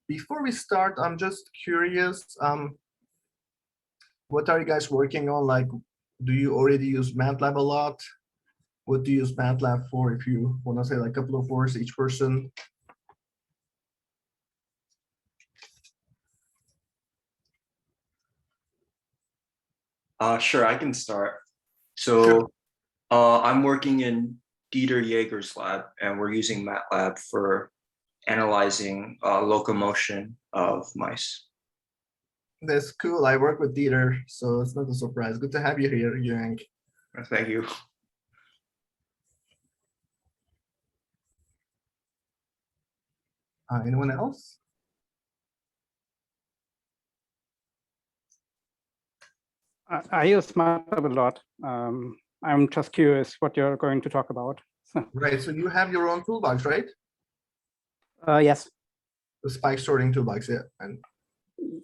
Before we start, I'm just curious, what are you guys working on? Like, do you already use Matlab a lot? What do you use Matlab for? If you want to say like a couple of words, each person. Sure, I can start. So Sure. I'm working in Dieter Jaeger's lab, and we're using Matlab for analyzing locomotion of mice. That's cool. I work with Dieter, so it's not a surprise. Good to have you here, Yang. Thank you. Anyone else? I use Matlab a lot. I'm just curious what you're going to talk about. Right, so you have your own toolbox, right? Yes. The spike sorting toolbox, yeah. And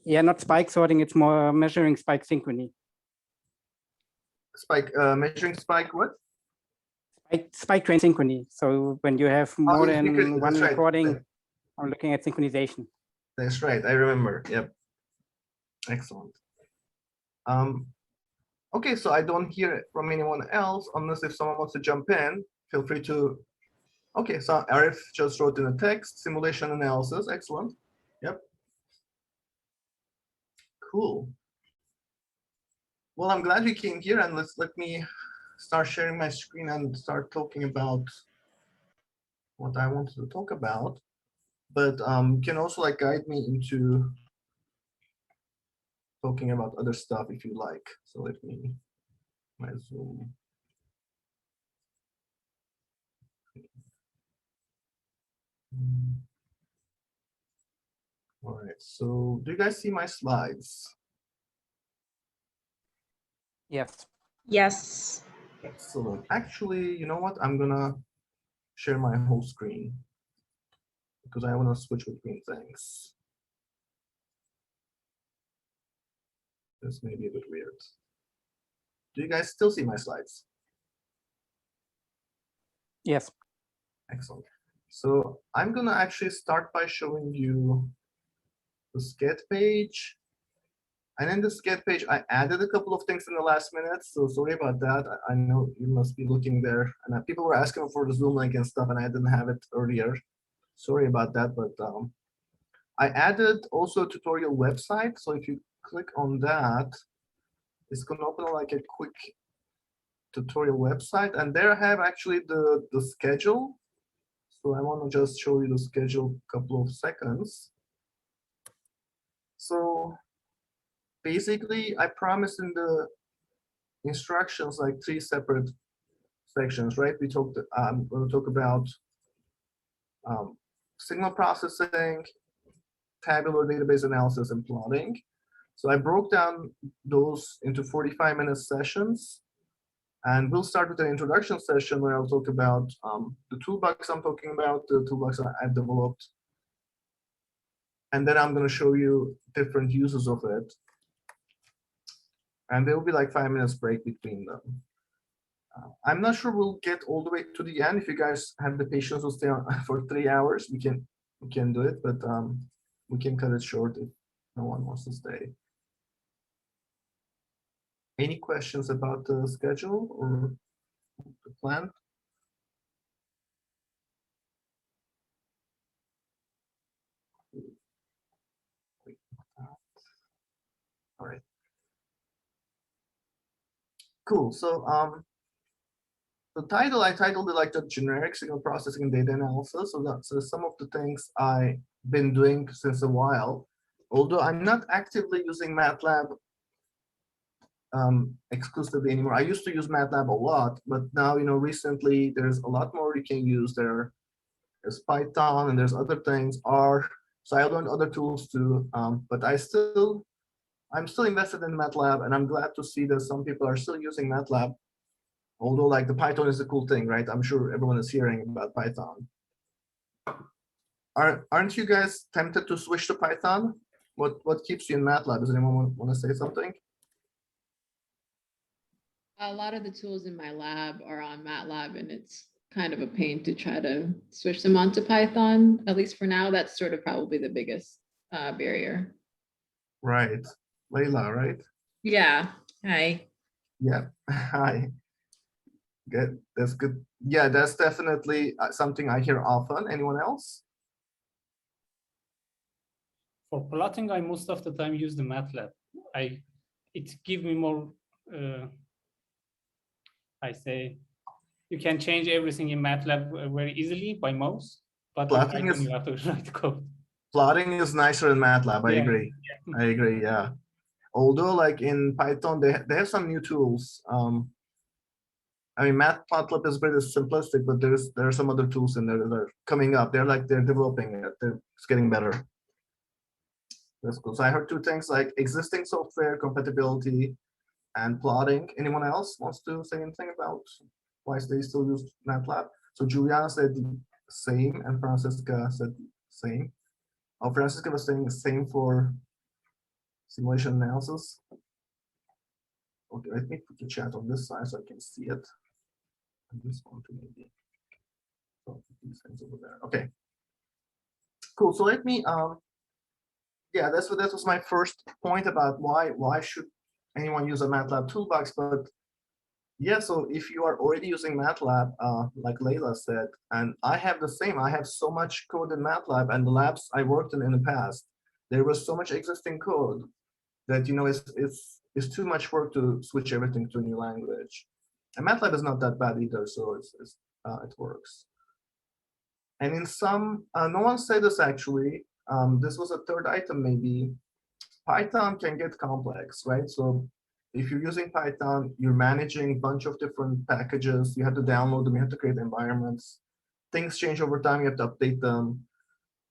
yeah, not spike sorting, it's more measuring spike synchrony. Spike, measuring spike what? Spike train synchrony. So when you have more than one right. recording, I'm looking at synchronization. That's right, I remember, yep. Excellent. Okay, so I don't hear from anyone else, unless if someone wants to jump in, feel free to. Okay, so Arif just wrote in a text, simulation analysis, excellent. Yep. Cool. Well, I'm glad you came here, and let me start sharing my screen and start talking about what I wanted to talk about. But you can also like guide me into talking about other stuff if you like. So let me my Zoom. All right, so do you guys see my slides? Yes. Yes. Excellent. Actually, you know what? I'm gonna share my whole screen because I want to switch between things. This may be a bit weird. Do you guys still see my slides? Yes. Excellent. So I'm gonna actually start by showing you the sketch page. And in the sketch page, I added a couple of things in the last minute. So sorry about that. I know you must be looking there. And people were asking for the Zoom link and stuff, and I didn't have it earlier. Sorry about that, but I added also a tutorial website. So if you click on that, it's going to open like a quick tutorial website. And there I have actually the schedule. So I want to just show you the schedule a couple of seconds. So basically, I promised in the instructions like 3 separate sections, right? We talked. I'm going to talk about signal processing, tabular database analysis, and plotting. So I broke down those into 45-minute sessions, and we'll start with an introduction session where I'll talk about the toolbox I'm talking about, the toolbox I've developed, and then I'm going to show you different uses of it. And there will be like 5 minutes break between them. I'm not sure we'll get all the way to the end. If you guys have the patience to stay on for 3 hours, we can do it, but we can cut it short if no one wants to stay. Any questions about the schedule or the plan? All right. Cool. So the title, I titled it like the generic signal processing and data analysis. So that's some of the things I've been doing since a while. Although I'm not actively using Matlab exclusively anymore. I used to use Matlab a lot, but now, recently there's a lot more you can use there. There's Python and there's other things, R. So I learned other tools too, but I'm still invested in Matlab, and I'm glad to see that some people are still using Matlab. Although like the Python is a cool thing, right? I'm sure everyone is hearing about Python. Aren't you guys tempted to switch to Python? What keeps you in Matlab? Does anyone want to say something? A lot of the tools in my lab are on Matlab, and it's kind of a pain to try to switch them onto Python. At least for now, that's sort of probably the biggest barrier. Right. Layla, right? Yeah. Hi. Yeah. Hi. Good. That's good. Yeah, that's definitely something I hear often. Anyone else? For plotting, I most of the time use the Matlab. It gives me more, I say, you can change everything in Matlab very easily by mouse, but in Plotting Python is you have to write code. plotting is nicer in MATLAB. I Yeah. agree. I agree. Yeah. Although, like in Python, they have some new tools. I mean, Matplotlib is pretty simplistic, but there are some other tools in there that are coming up. They're developing it. It's getting better. That's cool. So I heard two things like existing software compatibility and plotting. Anyone else wants to say anything about why they still use MATLAB? So Juliana said the same, and Francisca said the same. Oh, Francisca was saying the same for simulation analysis. Okay, let me put the chat on this side so I can see it. And this one too, maybe. So these things over there. Okay. Cool. So let me yeah, that was my first point about why should anyone use a MATLAB toolbox. But yeah, so if you are already using MATLAB, like Layla said, and I have the same, I have so much code in MATLAB, and the labs I worked in the past, there was so much existing code that, you know, it's too much work to switch everything to a new language. And MATLAB is not that bad either, so it works. And in some, no one said this actually, this was a third item maybe, Python can get complex, right? So if you're using Python, you're managing a bunch of different packages, you have to download them, you have to create environments. Things change over time, you have to update them.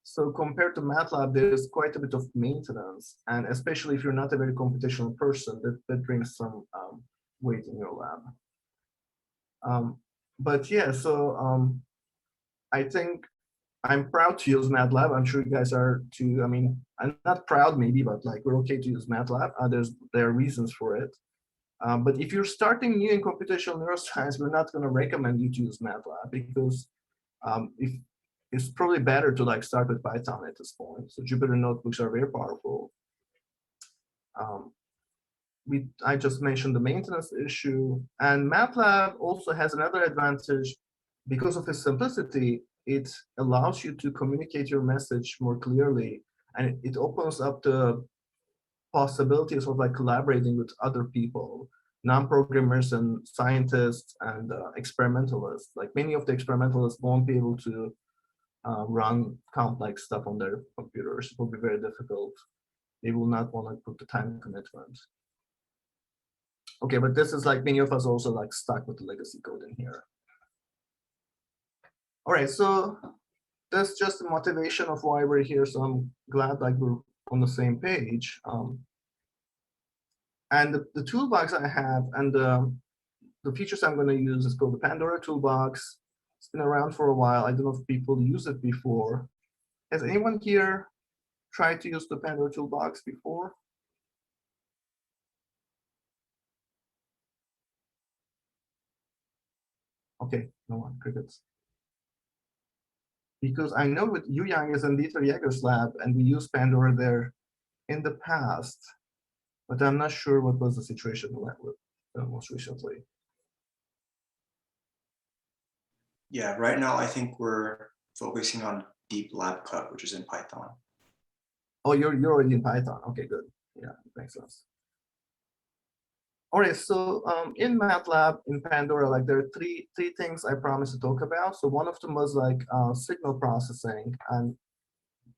So compared to MATLAB, there's quite a bit of maintenance. And especially if you're not a very computational person, that brings some weight in your lab. But yeah, so I think I'm proud to use MATLAB. I'm sure you guys are too. I mean, I'm not proud maybe, but like we're okay to use MATLAB. There are reasons for it. But if you're starting new in computational neuroscience, we're not going to recommend you to use MATLAB because if it's probably better to like start with Python at this point. So Jupyter notebooks are very powerful. I just mentioned the maintenance issue, and MATLAB also has another advantage because of its simplicity. It allows you to communicate your message more clearly, and it opens up the possibilities of like collaborating with other people, non-programmers and scientists and experimentalists. Like many of the experimentalists won't be able to run complex stuff on their computers. It will be very difficult. They will not want to put the time commitment. Okay, but this is like many of us also like stuck with the legacy code in here. All right, so that's just the motivation of why we're here. So I'm glad like we're on the same page. And the toolbox I have and the features I'm going to use is called the Pandora Toolbox. It's been around for a while. I don't know if people use it before. Has anyone here tried to use the Pandora Toolbox before? Okay, no one, crickets. Because I know with Yang is in Dieter Jäger's lab, and we used Pandora there in the past, but I'm not sure what was the situation with most recently. Yeah, right now I think we're focusing on Deep Lab Cut, which is in Python. Oh, you're already in Python. Okay, good. Yeah, makes sense. All right, so in MATLAB, in Pandora, like there are three things I promised to talk about. So one of them was like signal processing, and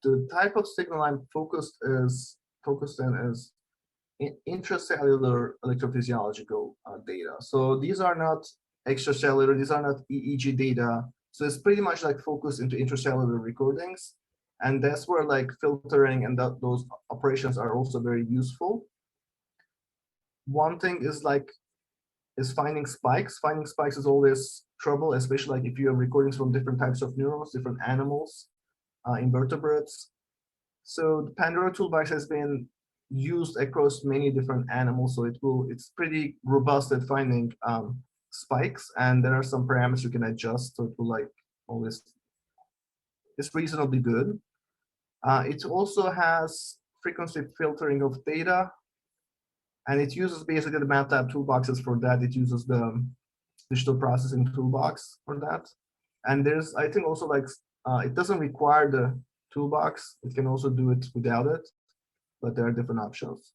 the type of signal I'm focused in is intracellular electrophysiological data. So these are not extracellular, these are not EEG data. So it's pretty much like focused into intracellular recordings, and that's where like filtering and those operations are also very useful. One thing is finding spikes. Finding spikes is always trouble, especially like if you have recordings from different types of neurons, different animals, invertebrates. So the Pandora Toolbox has been used across many different animals, so it's pretty robust at finding spikes, and there are some parameters you can adjust, so it will like always, it's reasonably good. It also has frequency filtering of data, and it uses basically the Matlab toolboxes for that. It uses the digital processing toolbox for that. And there's, I think also like, it doesn't require the toolbox. It can also do it without it, but there are different options.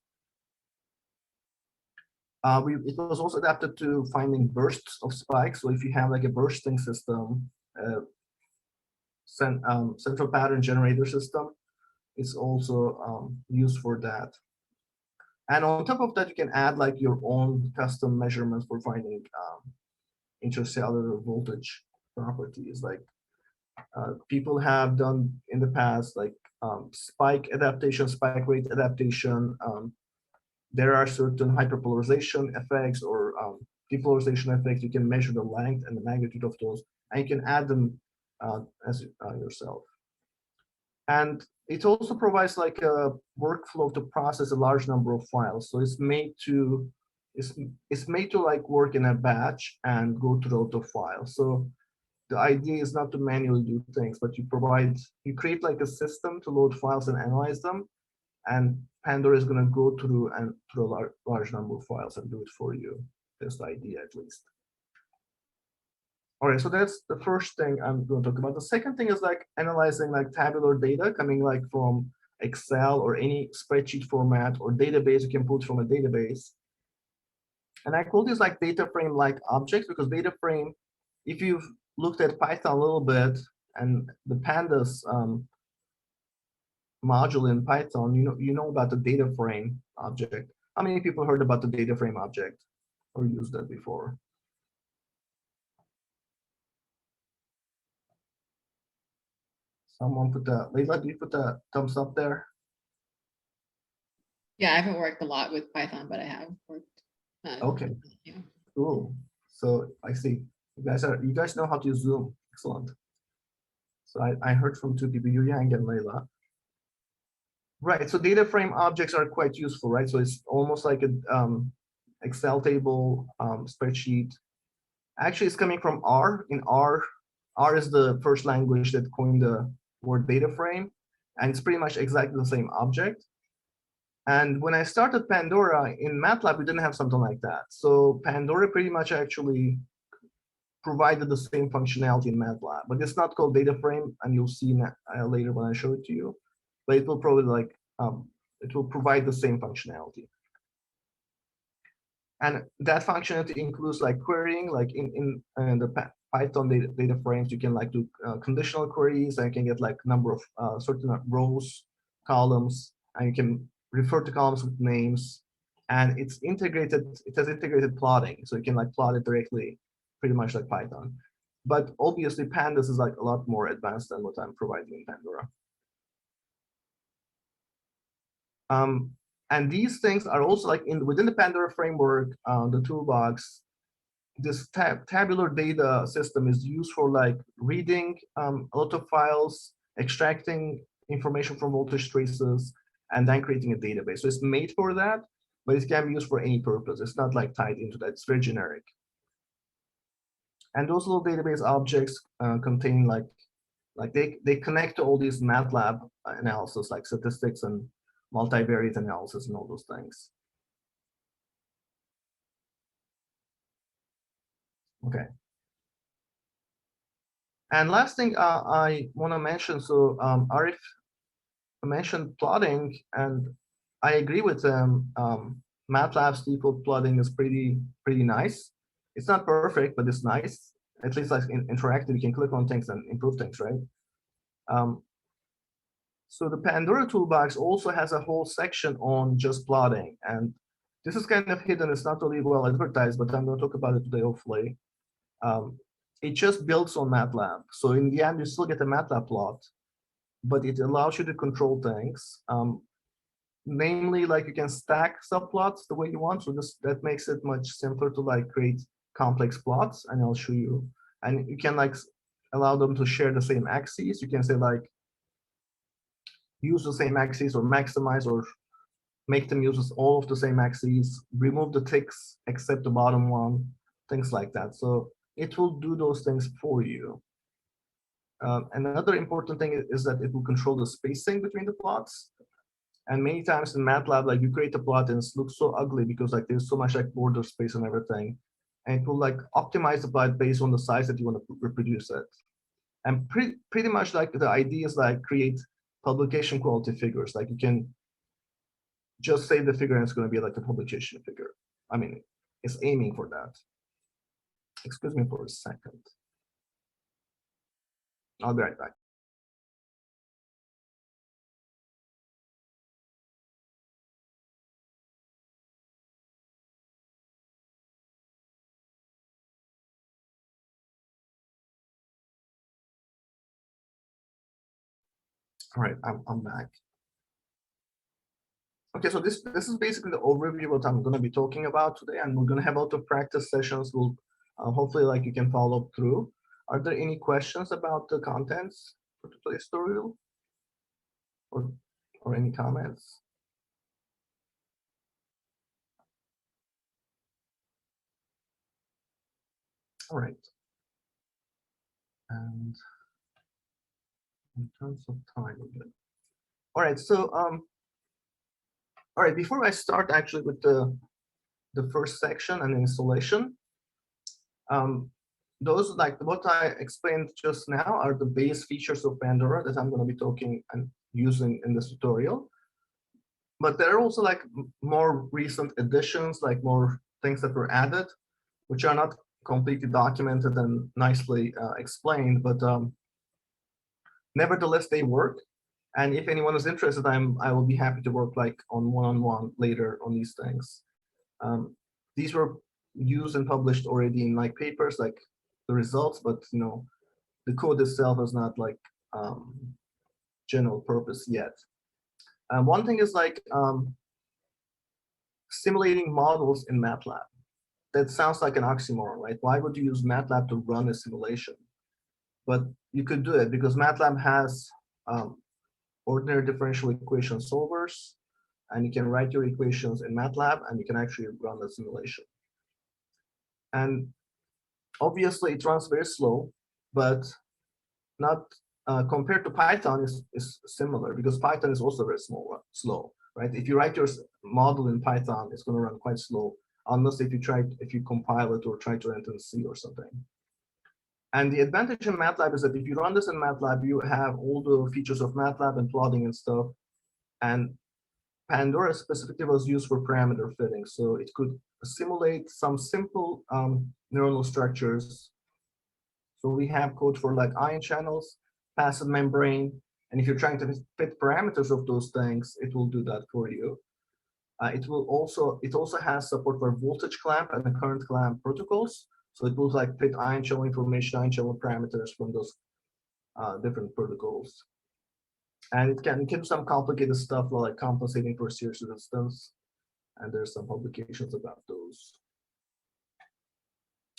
It was also adapted to finding bursts of spikes. So if you have like a bursting system, central pattern generator system, it's also used for that. And on top of that, you can add like your own custom measurements for finding intercellular voltage properties. Like people have done in the past, like spike adaptation, spike rate adaptation. There are certain hyperpolarization effects or depolarization effects. You can measure the length and the magnitude of those, and you can add them as yourself. And it also provides like a workflow to process a large number of files. So it's made to like work in a batch and go through a lot of files. So the idea is not to manually do things, but you create like a system to load files and analyze them. And Pandora is going to go through a large number of files and do it for you. That's the idea, at least. All right, so that's the first thing I'm going to talk about. The second thing is like analyzing like tabular data coming like from Excel or any spreadsheet format or database you can put from a database. And I call this like data frame like objects, because data frame, if you've looked at Python a little bit and the pandas module in Python, you know about the data frame object. How many people heard about the data frame object or used that before? Someone put the, Leila, do you put the thumbs up there? Yeah, I haven't worked a lot with Python, but I have worked. Okay, Yeah. cool. So I see you guys know how to use Zoom. Excellent. So I heard from two people, Yang and Leila. Right, so data frame objects are quite useful, right? So it's almost like an Excel table, spreadsheet. Actually, it's coming from R. In R is the first language that coined the word data frame, and it's pretty much exactly the same object. And when I started Pandora in Matlab, we didn't have something like that. So Pandora pretty much actually provided the same functionality in Matlab, but it's not called data frame, and you'll see later when I show it to you. But it will probably like it will provide the same functionality. And that functionality includes like querying, like in the Python data frames, you can like do conditional queries, and you can get like number of certain rows, columns, and you can refer to columns with names. And it's integrated, it has integrated plotting, so you can like plot it directly, pretty much like Python. But obviously Pandas is like a lot more advanced than what I'm providing in Pandora. And these things are also like within the Pandora framework, the toolbox. This tabular data system is used for like reading a lot of files, extracting information from voltage traces, and then creating a database. So it's made for that, but it can be used for any purpose. It's not like tied into that. It's very generic. And those little database objects contain like they connect to all these Matlab analysis, like statistics and multivariate analysis and all those things. Okay. And last thing I want to mention, so Arif mentioned plotting, and I agree with them. MATLAB's default plotting is pretty nice. It's not perfect, but it's nice. At least like interactive, you can click on things and improve things, right? So the Pandora Toolbox also has a whole section on just plotting, and this is kind of hidden. It's not really well advertised, but I'm going to talk about it today, hopefully. It just builds on MATLAB. So in the end, you still get a MATLAB plot, but it allows you to control things. Namely, like you can stack subplots the way you want. So that makes it much simpler to like create complex plots, and I'll show you. And you can like allow them to share the same axes. You can say like use the same axes, or maximize, or make them use all of the same axes, remove the ticks except the bottom one. things like that. So it will do those things for you. Another important thing is that it will control the spacing between the plots. And many times in MATLAB, like you create a plot and it looks so ugly because like there's so much like border space and everything. And it will like optimize the plot based on the size that you want to reproduce it. And pretty much like the idea is like create publication quality figures. Like you can just save the figure and it's going to be like a publication figure. I mean, it's aiming for that. Excuse me for a second. I'll be right back. All right, I'm back. Okay, so this is basically the overview of what I'm going to be talking about today, and we're going to have a lot of practice sessions. We'll hopefully like you can follow through. Are there any questions about the contents for today's tutorial, or any comments? All right. And in terms of time, we're good. All right, so all right, before I start actually with the first section and installation, those like what I explained just now are the base features of Pandora that I'm going to be talking and using in this tutorial. But there are also like more recent additions, like more things that were added, which are not completely documented and nicely explained, but nevertheless they work. And if anyone is interested, I will be happy to work like on one-on-one later on these things. These were used and published already in like papers, like the results, but you know, the code itself is not like general purpose yet. One thing is like simulating models in Matlab. That sounds like an oxymoron, right? Why would you use Matlab to run a simulation? But you could do it because Matlab has ordinary differential equation solvers, and you can write your equations in Matlab and you can actually run the simulation. And obviously it runs very slow, but not compared to Python is similar because Python is also very slow, right? If you write your model in Python, it's going to run quite slow, unless if you compile it or try to enter in C or something. And the advantage in MATLAB is that if you run this in MATLAB, you have all the features of MATLAB and plotting and stuff. And Pandora specifically was used for parameter fitting. So it could simulate some simple neuronal structures. So we have code for like ion channels, passive membrane. And if you're trying to fit parameters of those things, it will do that for you. It also has support for voltage clamp and the current clamp protocols. So it will like fit ion channel information, ion channel parameters from those different protocols. And it can do some complicated stuff like compensating for series resistance. And there's some publications about those.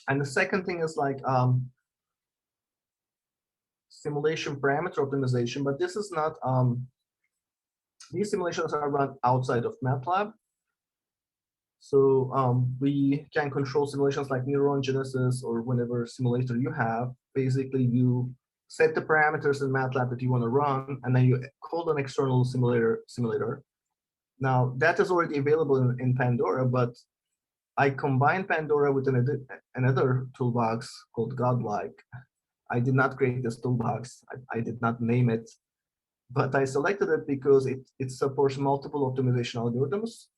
And the second thing is like simulation parameter optimization, but this is not, these simulations are run outside of MATLAB. So we can control simulations like neuron genesis or whatever simulator you have. Basically, you set the parameters in MATLAB that you want to run, and then you call an external simulator. Now, that is already available in Pandora, but I combined Pandora with another toolbox called Godlike. I did not create this toolbox. I did not name it, but I selected it because it supports multiple optimization algorithms.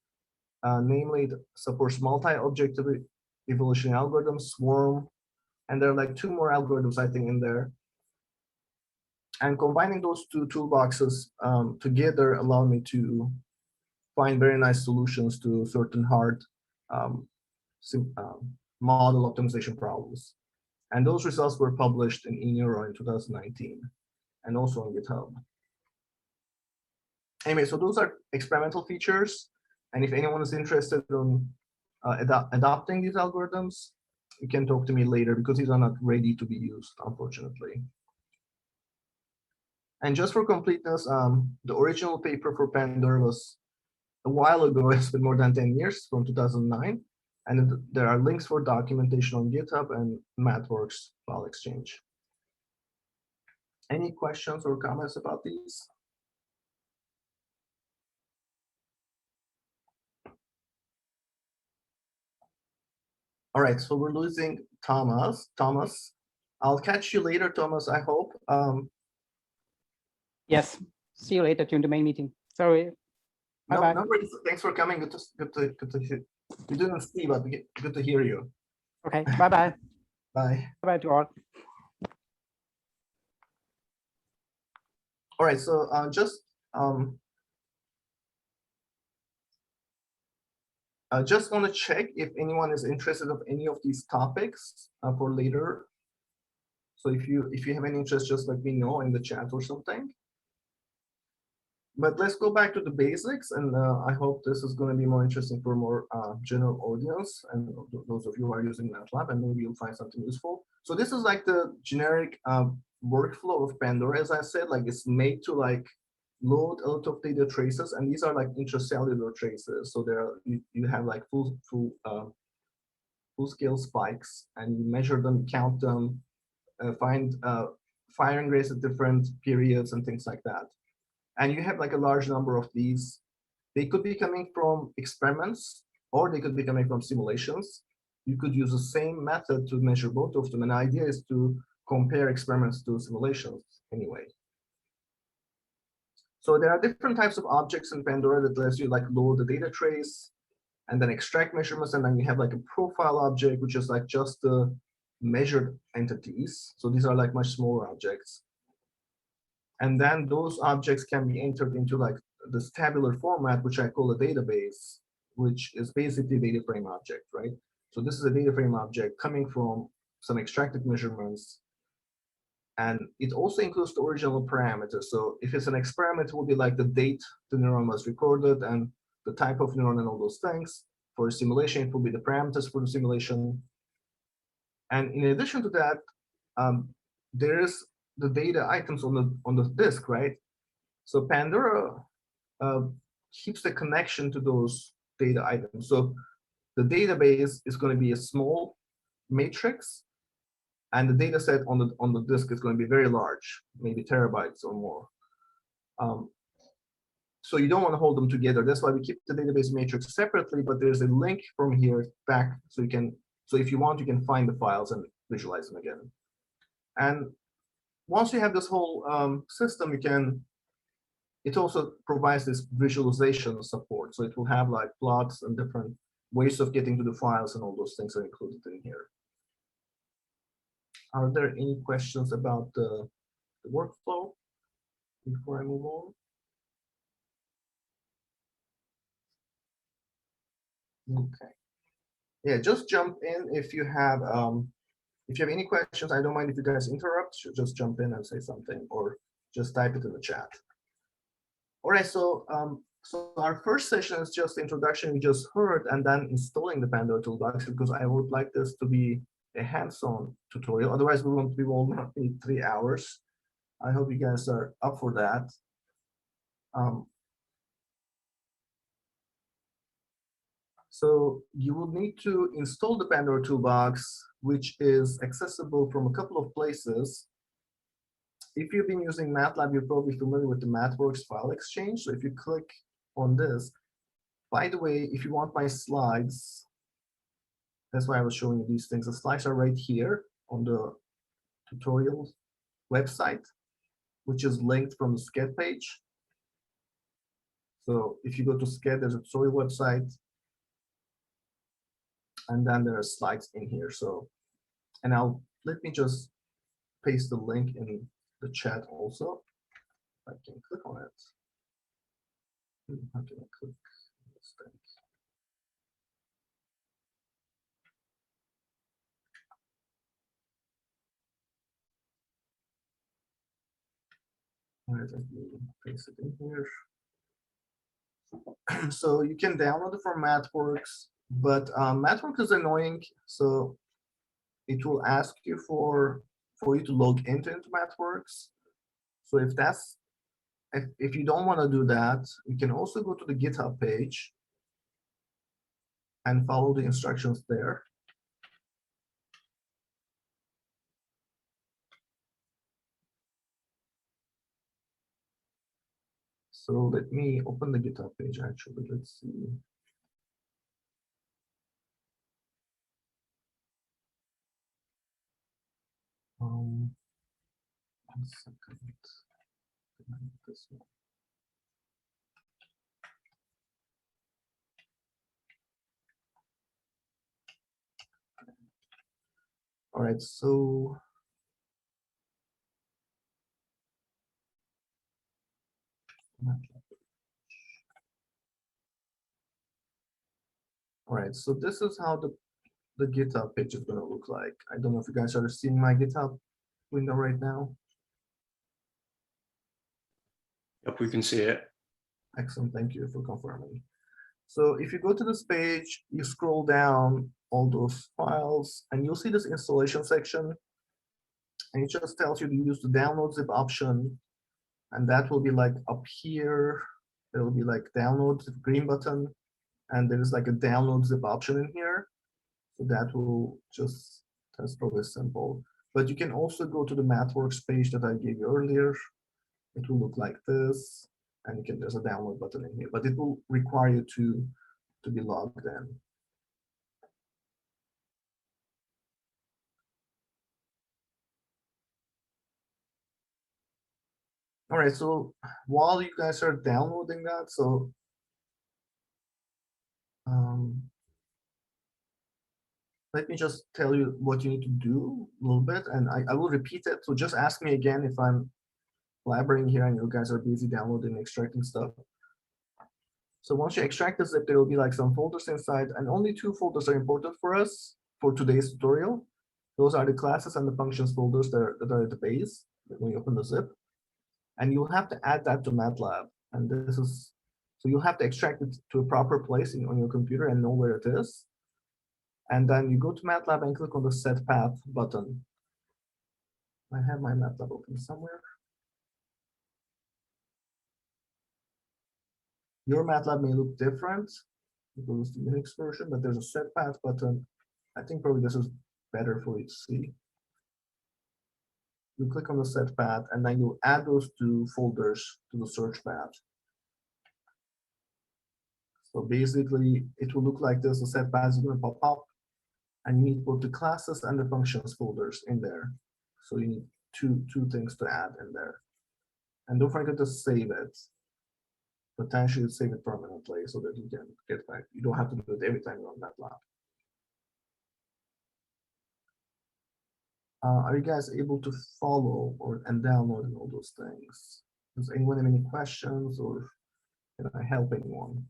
Namely, it supports multi-object evolutionary algorithms, swarm, and there are like 2 more algorithms, I think, in there. And combining those 2 toolboxes together allowed me to find very nice solutions to certain hard model optimization problems. And those results were published in eNeuro in 2019, and also on GitHub. Anyway, so those are experimental features. And if anyone is interested in adopting these algorithms, you can talk to me later because these are not ready to be used, unfortunately. And just for completeness, the original paper for Pandora was a while ago. It's been more than 10 years, from 2009. And there are links for documentation on GitHub and MathWorks file exchange. Any questions or comments about these? All right, so we're losing Thomas. I'll catch you later, Thomas, I hope. Yes. See you later during the main meeting. Sorry. No, Bye-bye. no worries. Thanks for coming. Good to hear. You didn't see, but good to hear you. Okay. Bye-bye. Bye. Bye-bye to all. All right, so I just want to check if anyone is interested of any of these topics for later. So if you have any interest, just let me know in the chat or something. But let's go back to the basics, and I hope this is going to be more interesting for more general audience and those of you who are using Matlab, and maybe you'll find something useful. So this is like the generic workflow of Pandora, as I said, like it's made to like load a lot of data traces, and these are like intracellular traces. So there are, you have like full scale spikes, and you measure them, count them, find firing rates at different periods and things like that. And you have like a large number of these. They could be coming from experiments, or they could be coming from simulations. You could use the same method to measure both of them. And the idea is to compare experiments to simulations anyway. So there are different types of objects in Pandora that lets you like load the data trace and then extract measurements. And then you have like a profile object, which is like just the measured entities. So these are like much smaller objects. And then those objects can be entered into like this tabular format, which I call a database, which is basically a data frame object, right? So this is a data frame object coming from some extracted measurements. And it also includes the original parameters. So if it's an experiment, it will be like the date the neuron was recorded and the type of neuron and all those things. For a simulation, it will be the parameters for the simulation. And in addition to that, there is the data items on the disk, right? So Pandora keeps the connection to those data items. So the database is going to be a small matrix, and the data set on the disk is going to be very large, maybe terabytes or more. So you don't want to hold them together. That's why we keep the database matrix separately, but there's a link from here back, so you can, so if you want, you can find the files and visualize them again. And once you have this whole system, you can, it also provides this visualization support. So it will have like plots and different ways of getting to the files, and all those things are included in here. Are there any questions about the workflow before I move on? Okay. Yeah, just jump in if you have any questions. I don't mind if you guys interrupt. Just jump in and say something, or just type it in the chat. All right, so so our first session is just the introduction we just heard, and then installing the Pandora Toolbox, because I would like this to be a hands-on tutorial. Otherwise, we will not need 3 hours. I hope you guys are up for that. So you will need to install the Pandora Toolbox, which is accessible from a couple of places. If you've been using Matlab, you're probably familiar with the MathWorks file exchange. So if you click on this, by the way, if you want my slides, that's why I was showing you these things. The slides are right here on the tutorial website, which is linked from the SCED page. So if you go to SCED, there's a tutorial website, and then there are slides in here. So, and let me just paste the link in the chat also. I can click on it. How can I click this thing? All right, let me paste it in here. So you can download it from MathWorks, but MathWorks is annoying. So it will ask you for you to log into MathWorks. So if you don't want to do that, you can also go to the GitHub page and follow the instructions there. So let me open the GitHub page actually. Let's see. One second. This one. All right, so all right, so this is how the GitHub page is going to look like. I don't know if you guys are seeing my GitHub window right now. Yep, we can see it. Excellent, thank you for confirming. So if you go to this page, you scroll down all those files, and you'll see this installation section, and it just tells you to use the download zip option, and that will be like up here. There will be like download zip green button, and there is like a download zip option in here. So that will just, that's probably simple. But you can also go to the MathWorks page that I gave you earlier. It will look like this, and you can, there's a download button in here, but it will require you to be logged in. All right, so while you guys are downloading that, so let me just tell you what you need to do a little bit, and I will repeat it. So just ask me again if I'm blabbering here and you guys are busy downloading and extracting stuff. So once you extract the zip, there will be like some folders inside, and only two folders are important for us for today's tutorial. Those are the classes and the functions folders that are at the base when you open the zip. And you'll have to add that to Matlab. And this is, so you'll have to extract it to a proper place on your computer and know where it is. And then you go to Matlab and click on the Set Path button. I have my Matlab open somewhere. Your Matlab may look different because it's the Unix version, but there's a Set Path button. I think probably this is better for you to see. You click on the Set Path, and then you add those two folders to the search path. So basically, it will look like this. The Set Path is going to pop up, and you need both the classes and the functions folders in there. So you need two things to add in there. And don't forget to save it. Potentially save it permanently so that you can get back. You don't have to do it every time you're on Matlab. Are you guys able to follow and download all those things? Does anyone have any questions, or can I help anyone?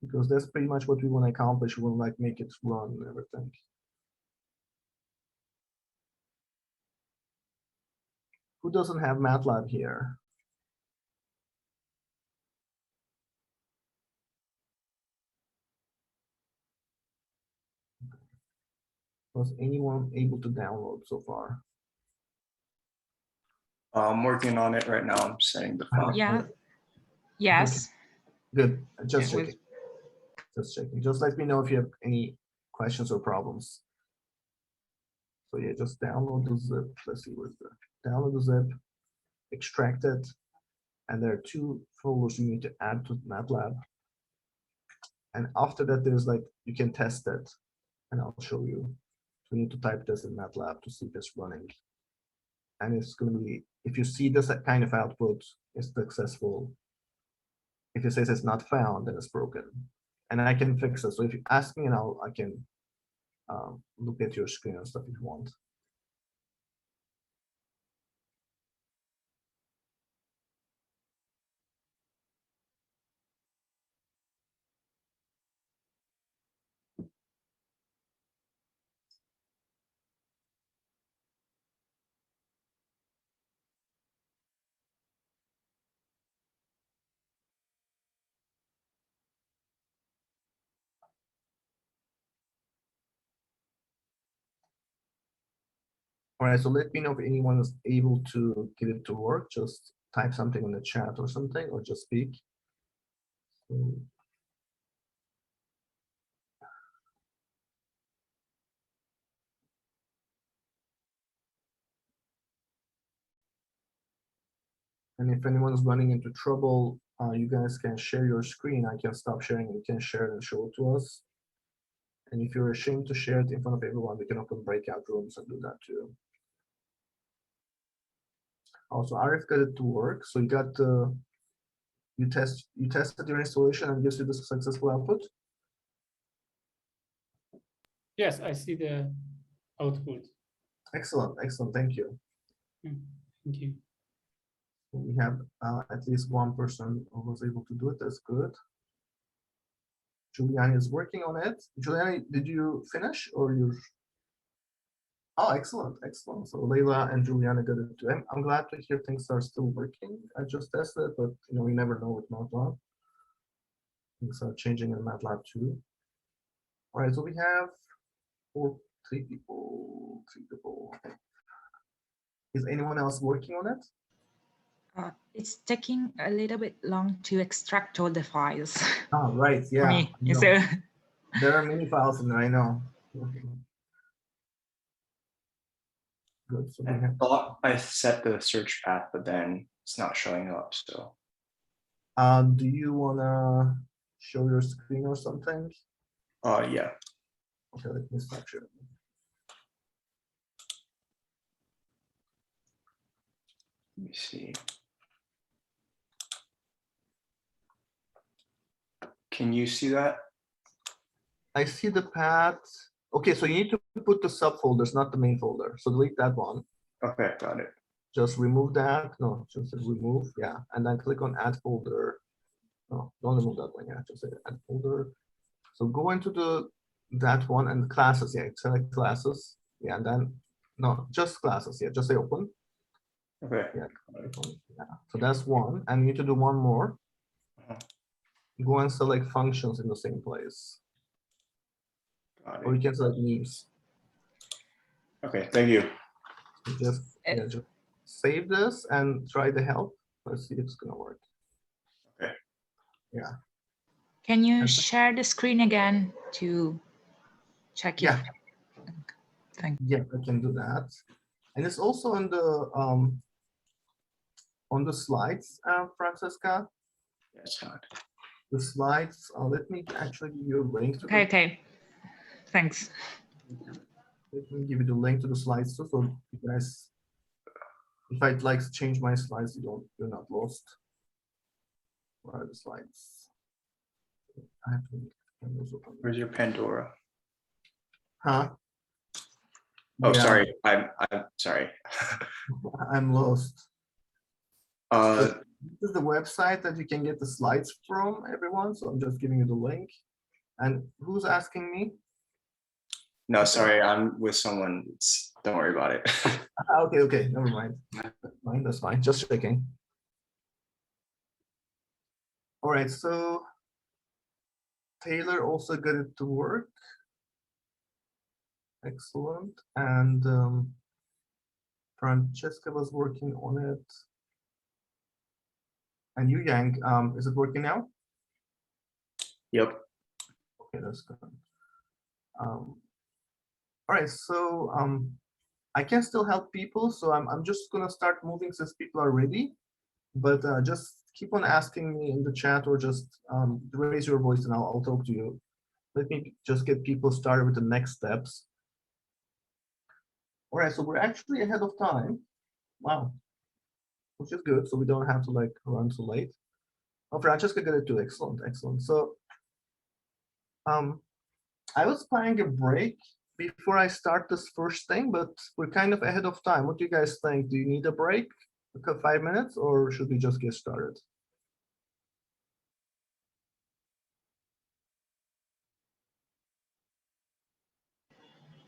Because that's pretty much what we want to accomplish. We want to like make it run and everything. Who doesn't have Matlab here? Was anyone able to download so far? I'm working on it right now. I'm setting the file. Yeah. Yes. Good. Just It was- checking. Just checking. Just let me know if you have any questions or problems. So yeah, just download the zip. Let's see where's the download the zip, extract it, and there are two folders you need to add to Matlab. And after that, there's like you can test it, and I'll show you. So you need to type this in Matlab to see if it's running. And it's going to be, if you see this kind of output is successful. If it says it's not found, then it's broken. And I can fix it. So if you ask me, and I can look at your screen and stuff if you want. All right, so let me know if anyone is able to get it to work. Just type something in the chat or something, or just speak. So, And if anyone is running into trouble, you guys can share your screen. I can stop sharing. You can share it and show it to us. And if you're ashamed to share it in front of everyone, we can open breakout rooms and do that too. Also, Arif got it to work. So you got you tested your installation and gives you the successful output. Yes, I see the output. Excellent, excellent. Thank you. Thank you. We have at least one person who was able to do it. That's good. Giuliani is working on it. Giuliani, did you finish or you? Oh, excellent, excellent. So Leila and Giuliani got it too. I'm glad to hear things are still working. I just tested it, but you know, we never know with MATLAB. Things are changing in MATLAB too. All right, so we have three people. Okay. Is anyone else working on it? It's taking a little bit long to extract all the files. Oh, right, For yeah. me. I know. So There are many files in there, I know. Good. So we have, I set the search path, but then it's not showing up. So do you wanna show your screen or something? yeah. Okay, let me stop sharing. Let me see. Can you see that? I see the path. Okay, so you need to put the subfolders, not the main folder. So delete that one. Okay, got it. Just remove that. No, just remove. Yeah, and then click on add folder. No, don't remove that one. Yeah, just say add folder. So go into that one and classes. Yeah, select classes. Yeah, and then no, just classes. Yeah, just say open. Okay. Yeah. Yeah. So that's one, and you need to do one more. Go and select functions in the same place. Got Or you it. can select names. Okay, thank you. Just save this and try the help. Let's see if it's gonna work. Okay. Yeah. can you And- share the screen again to check Yeah. if? Thank you. Yeah, I can do that. And it's also on the slides, Francesca. That's not. The slides. Let me actually give you a link to. Okay, okay. Thanks. Let me give you the link to the slides too, so you guys, if I'd like to change my slides, you're not lost. Where are the slides? I have to. Where's your Pandora? Huh? Oh, Yeah, sorry. I'm sorry. I'm lost. Uh, This is the website that you can get the slides from, everyone. So I'm just giving you the link. And who's asking me? no, sorry. I'm with someone. Don't worry about it. Okay, never mind. That's fine. Just checking. All right, so Taylor also got it to work. Excellent. And Francesca was working on it. And you, Yang, is it working now? Yep. Okay, that's good. All right, so I can still help people, so I'm just gonna start moving since people are ready. But just keep on asking me in the chat or just raise your voice and I'll talk to you. Let me just get people started with the next steps. All right, so we're actually ahead of time. Wow, which is good. So we don't have to like run too late. Oh, Francesca got it too. Excellent, excellent. So I was planning a break before I start this first thing, but we're kind of ahead of time. What do you guys think? Do you need a break? 5 minutes, or should we just get started?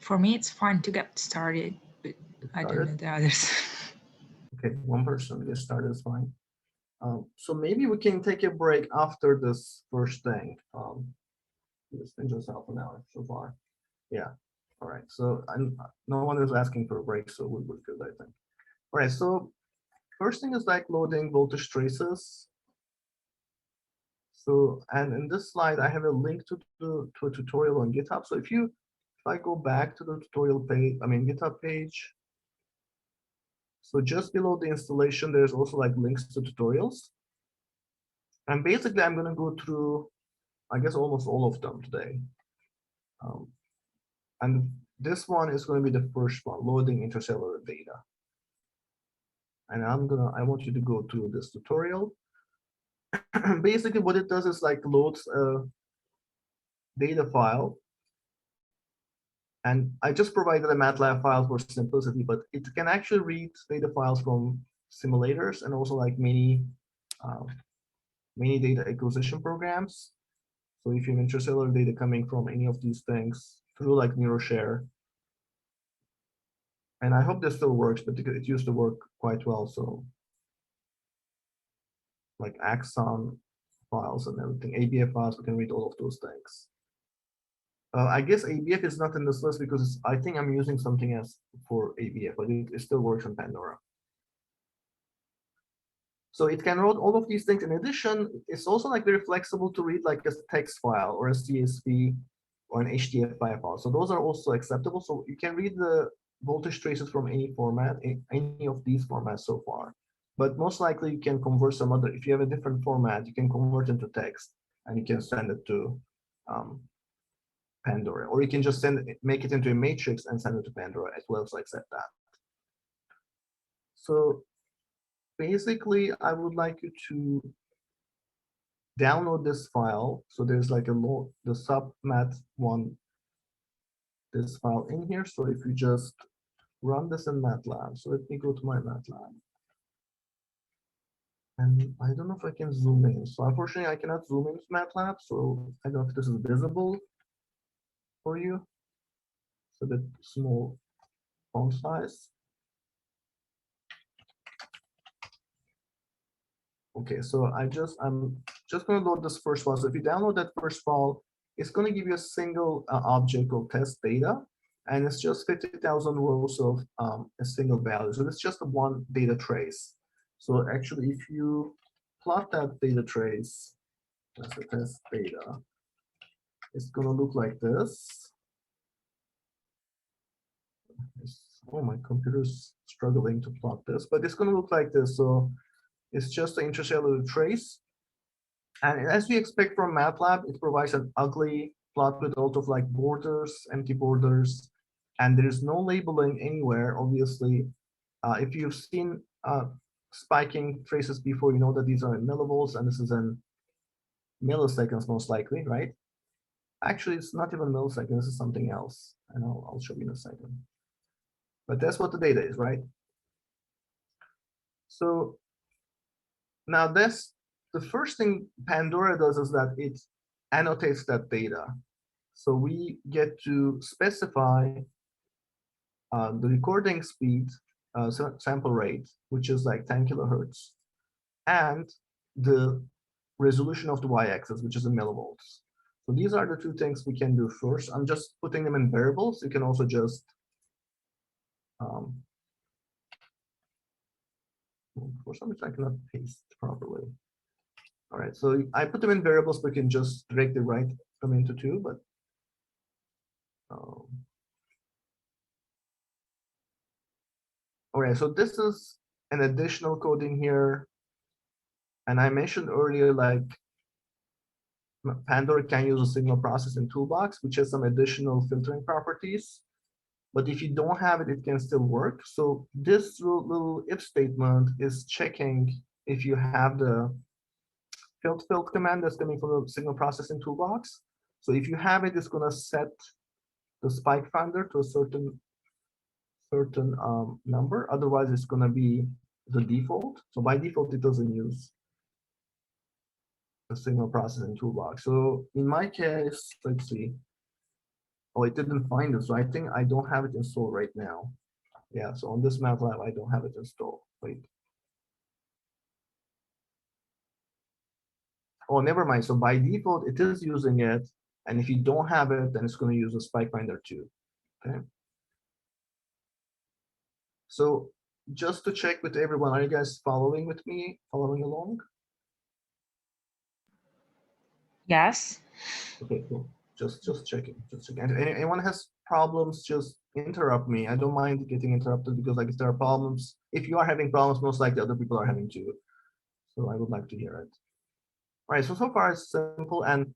For me, it's fine to get started, but I don't know the others. Okay, one person get started is fine. So maybe we can take a break after this first thing. This thing just half an hour so far. Yeah. All right. So no one is asking for a break, so we're good, I think. All right. So first thing is like loading voltage traces. So, and in this slide, I have a link to a tutorial on GitHub. So if I go back to the tutorial page, I mean GitHub page, So just below the installation, there's also like links to tutorials. And basically, I'm going to go through, I guess, almost all of them today. And this one is going to be the first one, loading intercellular data. And I want you to go through this tutorial. Basically, what it does is like loads a data file. And I just provided a Matlab file for simplicity, but it can actually read data files from simulators and also like many data acquisition programs. So if you have intracellular data coming from any of these things through like NeuroShare, and I hope this still works, but it used to work quite well. So like Axon files and everything, ABF files, we can read all of those things. I guess ABF is not in this list because I think I'm using something else for ABF, but it still works on Pandora. So it can read all of these things. In addition, it's also like very flexible to read like a text file or a CSV or an HTML5 file. So those are also acceptable. So you can read the voltage traces from any format, any of these formats so far. But most likely you can convert some other, if you have a different format, you can convert into text and you can send it to Pandora, or you can just make it into a matrix and send it to Pandora as well. So accept that. So basically, I would like you to download this file. So there's like the submat1, this file in here. So if you just run this in Matlab, so let me go to my Matlab. And I don't know if I can zoom in. So unfortunately, I cannot zoom into Matlab. So I don't know if this is visible for you. So the small font size. Okay, so I'm just going to load this first file. So if you download that first file, it's going to give you a single object called test data, and it's just 50,000 rows of a single value. So it's just one data trace. So actually, if you plot that data trace, that's the test data, it's going to look like this. Oh, my computer's struggling to plot this, but it's going to look like this. So it's just an intracellular trace. And as we expect from Matlab, it provides an ugly plot with a lot of like borders, empty borders, and there's no labeling anywhere, obviously. If you've seen spiking traces before, you know that these are in millivolts, and this is in milliseconds most likely, right? Actually, it's not even milliseconds, this is something else, and I'll show you in a second. But that's what the data is, right? So now the first thing Pandora does is that it annotates that data. So we get to specify the recording speed, sample rate, which is like 10 kilohertz, and the resolution of the y-axis, which is in millivolts. So these are the two things we can do first. I'm just putting them in variables. You can also just for some reason I cannot paste properly. All right, so I put them in variables, but you can just directly write them into two, but all right, so this is an additional coding here. And I mentioned earlier, like Pandora can use a signal processing toolbox, which has some additional filtering properties. But if you don't have it, it can still work. So this little if statement is checking if you have the filter command that's coming from the signal processing toolbox. So if you have it, it's going to set the spike finder to a certain number. Otherwise, it's going to be the default. So by default, it doesn't use the signal processing toolbox. So in my case, let's see. Oh, it didn't find it. So I think I don't have it installed right now. Yeah, so on this Matlab, I don't have it installed. Wait. Oh, never mind. So by default, it is using it. And if you don't have it, then it's going to use the spike finder too. Okay. So just to check with everyone, are you guys following with me, following along? Yes. Okay, cool. Just checking, just checking. And anyone has problems, just interrupt me. I don't mind getting interrupted because like if there are problems, if you are having problems, most likely other people are having too. So I would like to hear it. All right, so far it's simple and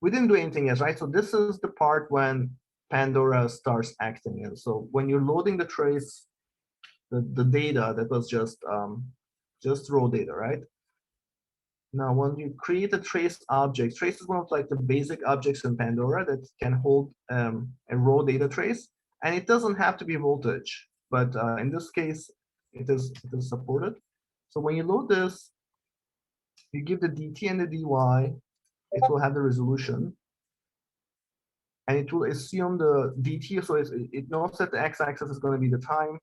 we didn't do anything yet, right? So this is the part when Pandora starts acting. And so when you're loading the trace, the data that was just raw data, right? Now, when you create a trace object, trace is one of like the basic objects in Pandora that can hold a raw data trace, and it doesn't have to be voltage, but in this case, it is supported. So when you load this, you give the dt and the dy, it will have the resolution, and it will assume the dt, so it knows that the x-axis is going to be the time,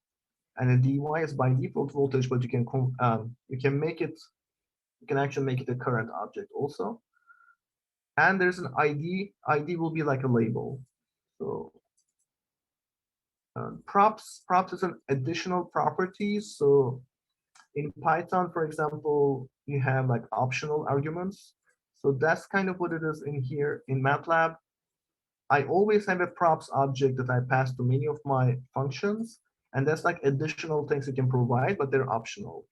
and the dy is by default voltage, but you can make it. You can actually make it a current object also. And there's an ID. ID will be like a label. So props is an additional property. So in Python, for example, you have like optional arguments. So that's kind of what it is in here. In Matlab, I always have a props object that I pass to many of my functions. And that's like additional things you can provide, but they're optional.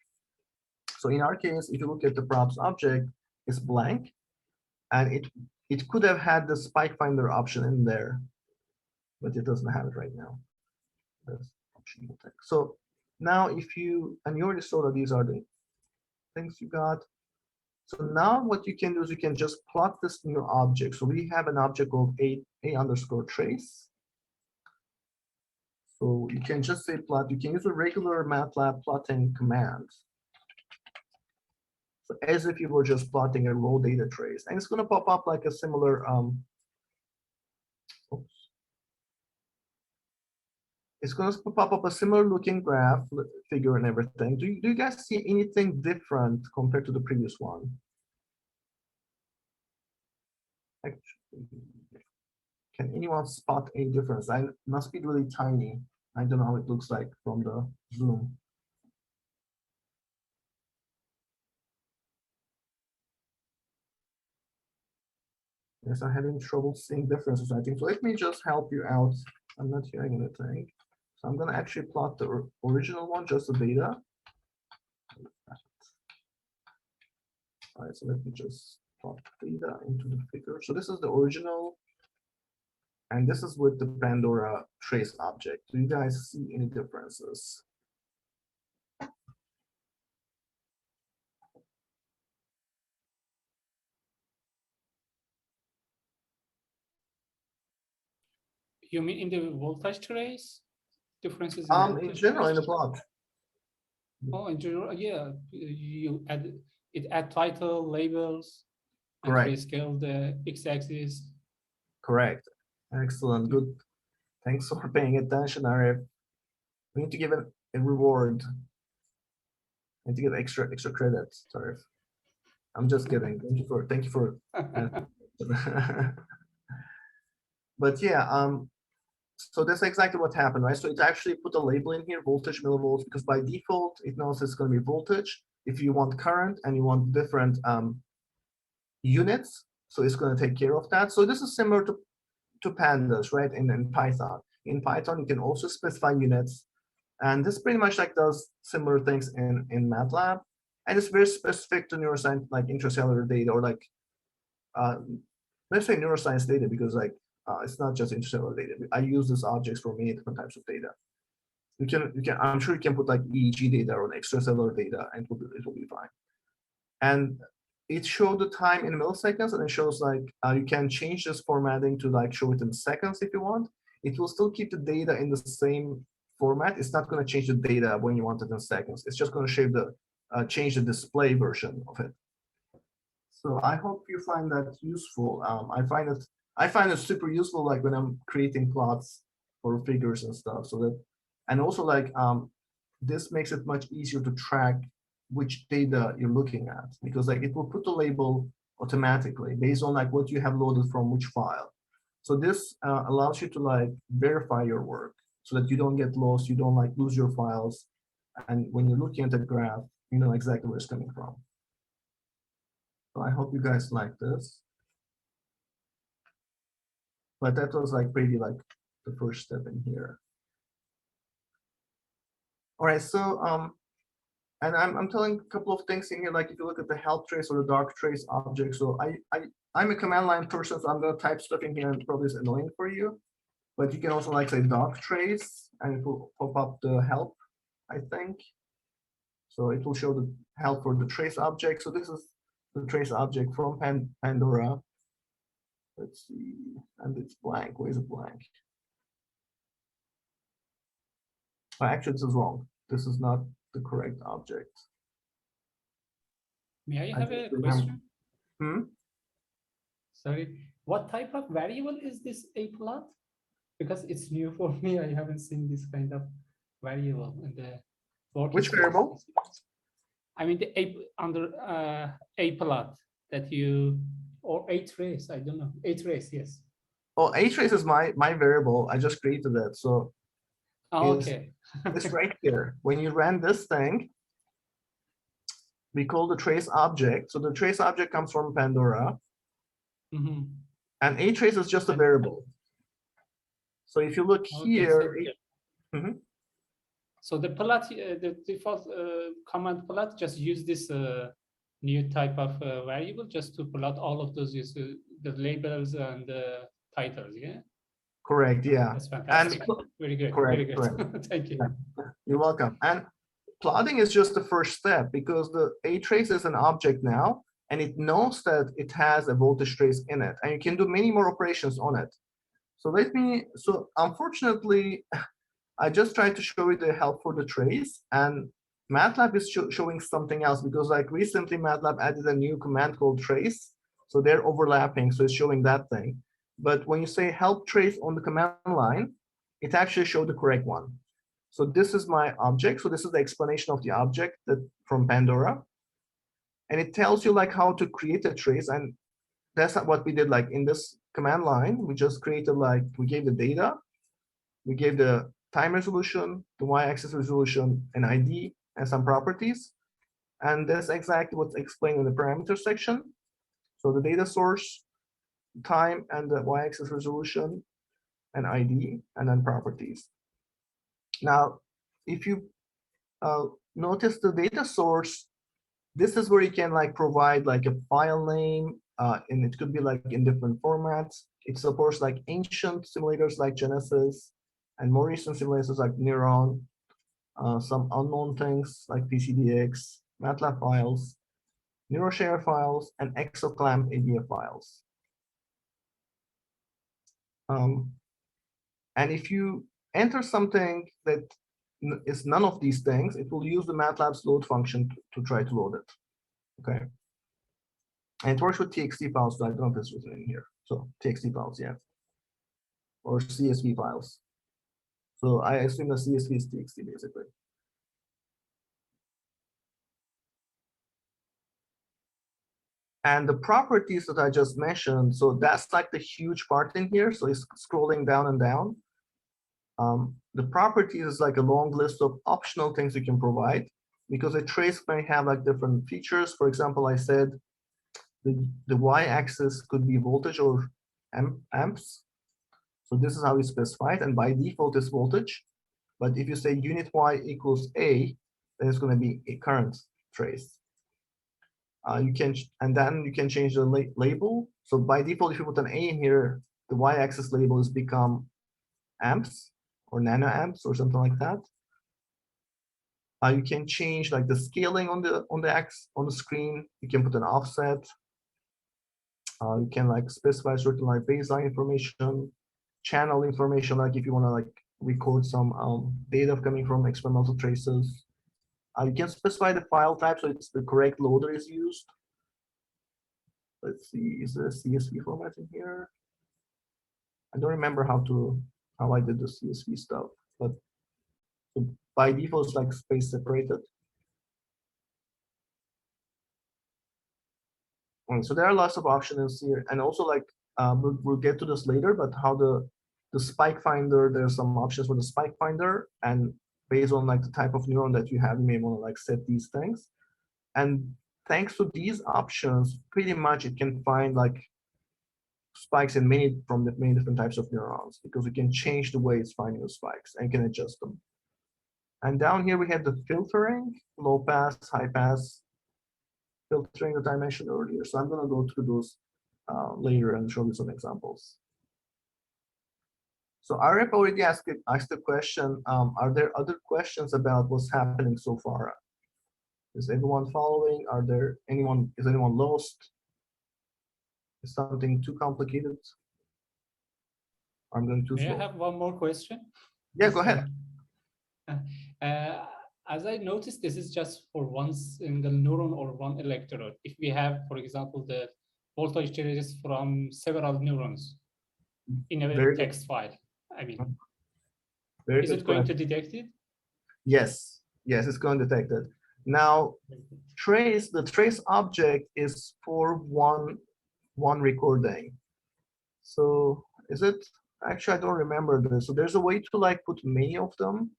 So in our case, if you look at the props object, it's blank, and it could have had the spike finder option in there, but it doesn't have it right now. That's optional text. So now if you, and you already saw that these are the things you got. So now what you can do is you can just plot this new object. So we have an object called a_trace. So you can just say plot. You can use a regular MATLAB plotting command. So as if you were just plotting a raw data trace, and it's going to pop up like a similar it's going to pop up a similar looking graph figure and everything. Do you guys see anything different compared to the previous one? Actually, can anyone spot any difference? I must be really tiny. I don't know how it looks like from the Zoom. Yes, I'm having trouble seeing differences, I think. So let me just help you out. I'm not hearing anything. So I'm going to actually plot the original one, just the data. All right, so let me just plot data into the figure. So this is the original, and this is with the Pandora trace object. Do you guys see any differences? You mean in the voltage trace? Differences in In voltage general, in trace? the plot. Oh, in general, yeah. You add title, labels, and Correct. rescale the x-axis. Correct. Excellent. Good. Thanks for paying attention, Arif. We need to give a reward. I need to give extra credits, Arif. I'm just kidding. Thank you for but yeah, so that's exactly what happened, right? So it actually put a label in here, voltage millivolts, because by default it knows it's going to be voltage. If you want current and you want different units, so it's going to take care of that. So this is similar to pandas, right? In Python. In Python, you can also specify units, and this pretty much like does similar things in MATLAB, and it's very specific to neuroscience, like intracellular data, or like let's say neuroscience data, because like it's not just intercellular data. I use these objects for many different types of data. You can I'm sure you can put like EEG data or extracellular data, and it will be fine. And it showed the time in milliseconds, and it shows like you can change this formatting to like show it in seconds if you want. It will still keep the data in the same format. It's not going to change the data when you want it in seconds. It's just going to change the display version of it. So I hope you find that useful. I find it super useful, like when I'm creating plots for figures and stuff. So that, and also like this makes it much easier to track which data you're looking at, because like it will put the label automatically based on like what you have loaded from which file. So this allows you to like verify your work so that you don't get lost, you don't like lose your files, and when you're looking at the graph, you know exactly where it's coming from. So I hope you guys like this. But that was like pretty like the first step in here. All right, so and I'm telling a couple of things in here, like if you look at the help trace or the dark trace object. So I'm a command line person, so I'm gonna type stuff in here and probably it's annoying for you. But you can also like say dark trace and it will pop up the help, I think. So it will show the help for the trace object. So this is the trace object from Pandora. Let's see, and it's blank. Where is it blank? Oh, actually, this is wrong. This is not the correct object. May I I have just a remember- question? Hmm? Sorry, what type of variable is this a plot? Because it's new for me. I haven't seen this kind of variable in the Which variable? I mean the a under a plot that you or a trace. I don't know. A trace, yes. Oh, trace is my variable. I just created that. So Oh, Is- okay. it's right here. When you ran this thing, we call the trace object. So the trace object comes from Pandora, Mhm. and trace is just a And- variable. So if you look Okay, here, so- Mhm. So the plot, the default command plot, just use this new type of variable just to plot all of those the labels and the titles. Yeah, correct, yeah. that's fantastic. Very good. correct, Very good. Thank you. You're welcome. And plotting is just the first step because the trace is an object now, and it knows that it has a voltage trace in it, and you can do many more operations on it. So unfortunately, I just tried to show you the help for the trace, and MATLAB is showing something else because like recently MATLAB added a new command called trace. So they're overlapping, so it's showing that thing. But when you say help trace on the command line, it actually showed the correct one. So this is my object. So this is the explanation of the object that from Pandora. And it tells you like how to create a trace. And that's what we did like in this command line. We just created like, we gave the data, we gave the time resolution, the y-axis resolution, an ID, and some properties. And that's exactly what's explained in the parameter section. So the data source, time, and the y-axis resolution, and ID, and then properties. Now, if you notice the data source, this is where you can like provide like a file name, and it could be like in different formats. It supports like ancient simulators like Genesis, and more recent simulators like Neuron, some unknown things like PCDX, MATLAB files, NeuroShare files, and Exoclamp ADF files. And if you enter something that is none of these things, it will use the MATLAB's load function to try to load it. Okay. And it works with TXT files, so I don't know if it's written in here. So TXT files, yeah. Or CSV files. So I assume the CSV is TXT basically. And the properties that I just mentioned, so that's like the huge part in here. So it's scrolling down and down. The properties is like a long list of optional things you can provide because a trace may have like different features. For example, I said the y-axis could be voltage or amps. So this is how we specify it, and by default it's voltage. But if you say unit y equals A, then it's going to be a current trace. You can, and then you can change the label. So by default, if you put an A in here, the y-axis label is become amps or nanoamps or something like that. You can change like the scaling on the screen. You can put an offset. You can like specify certain like baseline information, channel information, like if you want to like record some data coming from experimental traces. You can specify the file type, so it's the correct loader is used. Let's see, is there a CSV format in here? I don't remember how I did the CSV stuff, but so by default it's like space separated. And so there are lots of options here, and also like we'll get to this later, but how the spike finder, there's some options for the spike finder, and based on like the type of neuron that you have, you may want to like set these things. And thanks to these options, pretty much it can find like spikes in many different types of neurons, because we can change the way it's finding the spikes and can adjust them. And down here we have the filtering, low pass, high pass, filtering that I mentioned earlier. So I'm going to go through those later and show you some examples. So RF already asked the question, are there other questions about what's happening so far? Is everyone following? Is anyone lost? Is something too complicated? I'm going too May I slow. have one more question? Yeah, go ahead. As I noticed, this is just for one single neuron or one electrode. If we have, for example, the voltage changes from several neurons in a Very text file, I mean, Very is good it going to question. detect it? Yes, it's going to detect it. Now, the trace object is for one recording. So is it? Actually, I don't remember this. So there's a way to like put many of them.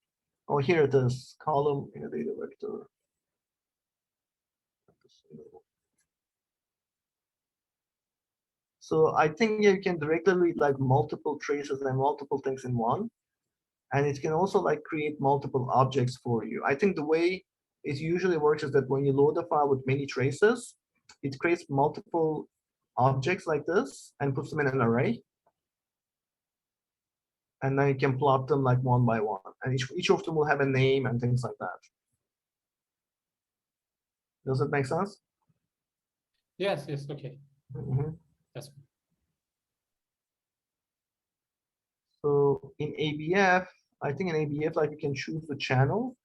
Oh, here it is, column in a data vector. So I think you can directly read like multiple traces and multiple things in one. And it can also like create multiple objects for you. I think the way it usually works is that when you load a file with many traces, it creates multiple objects like this and puts them in an array. And then you can plot them like one by one. And each of them will have a name and things like that. Does it make sense? Yes, okay. Mm-hmm. That's So in ABF, I think in ABF, like you can choose the channel,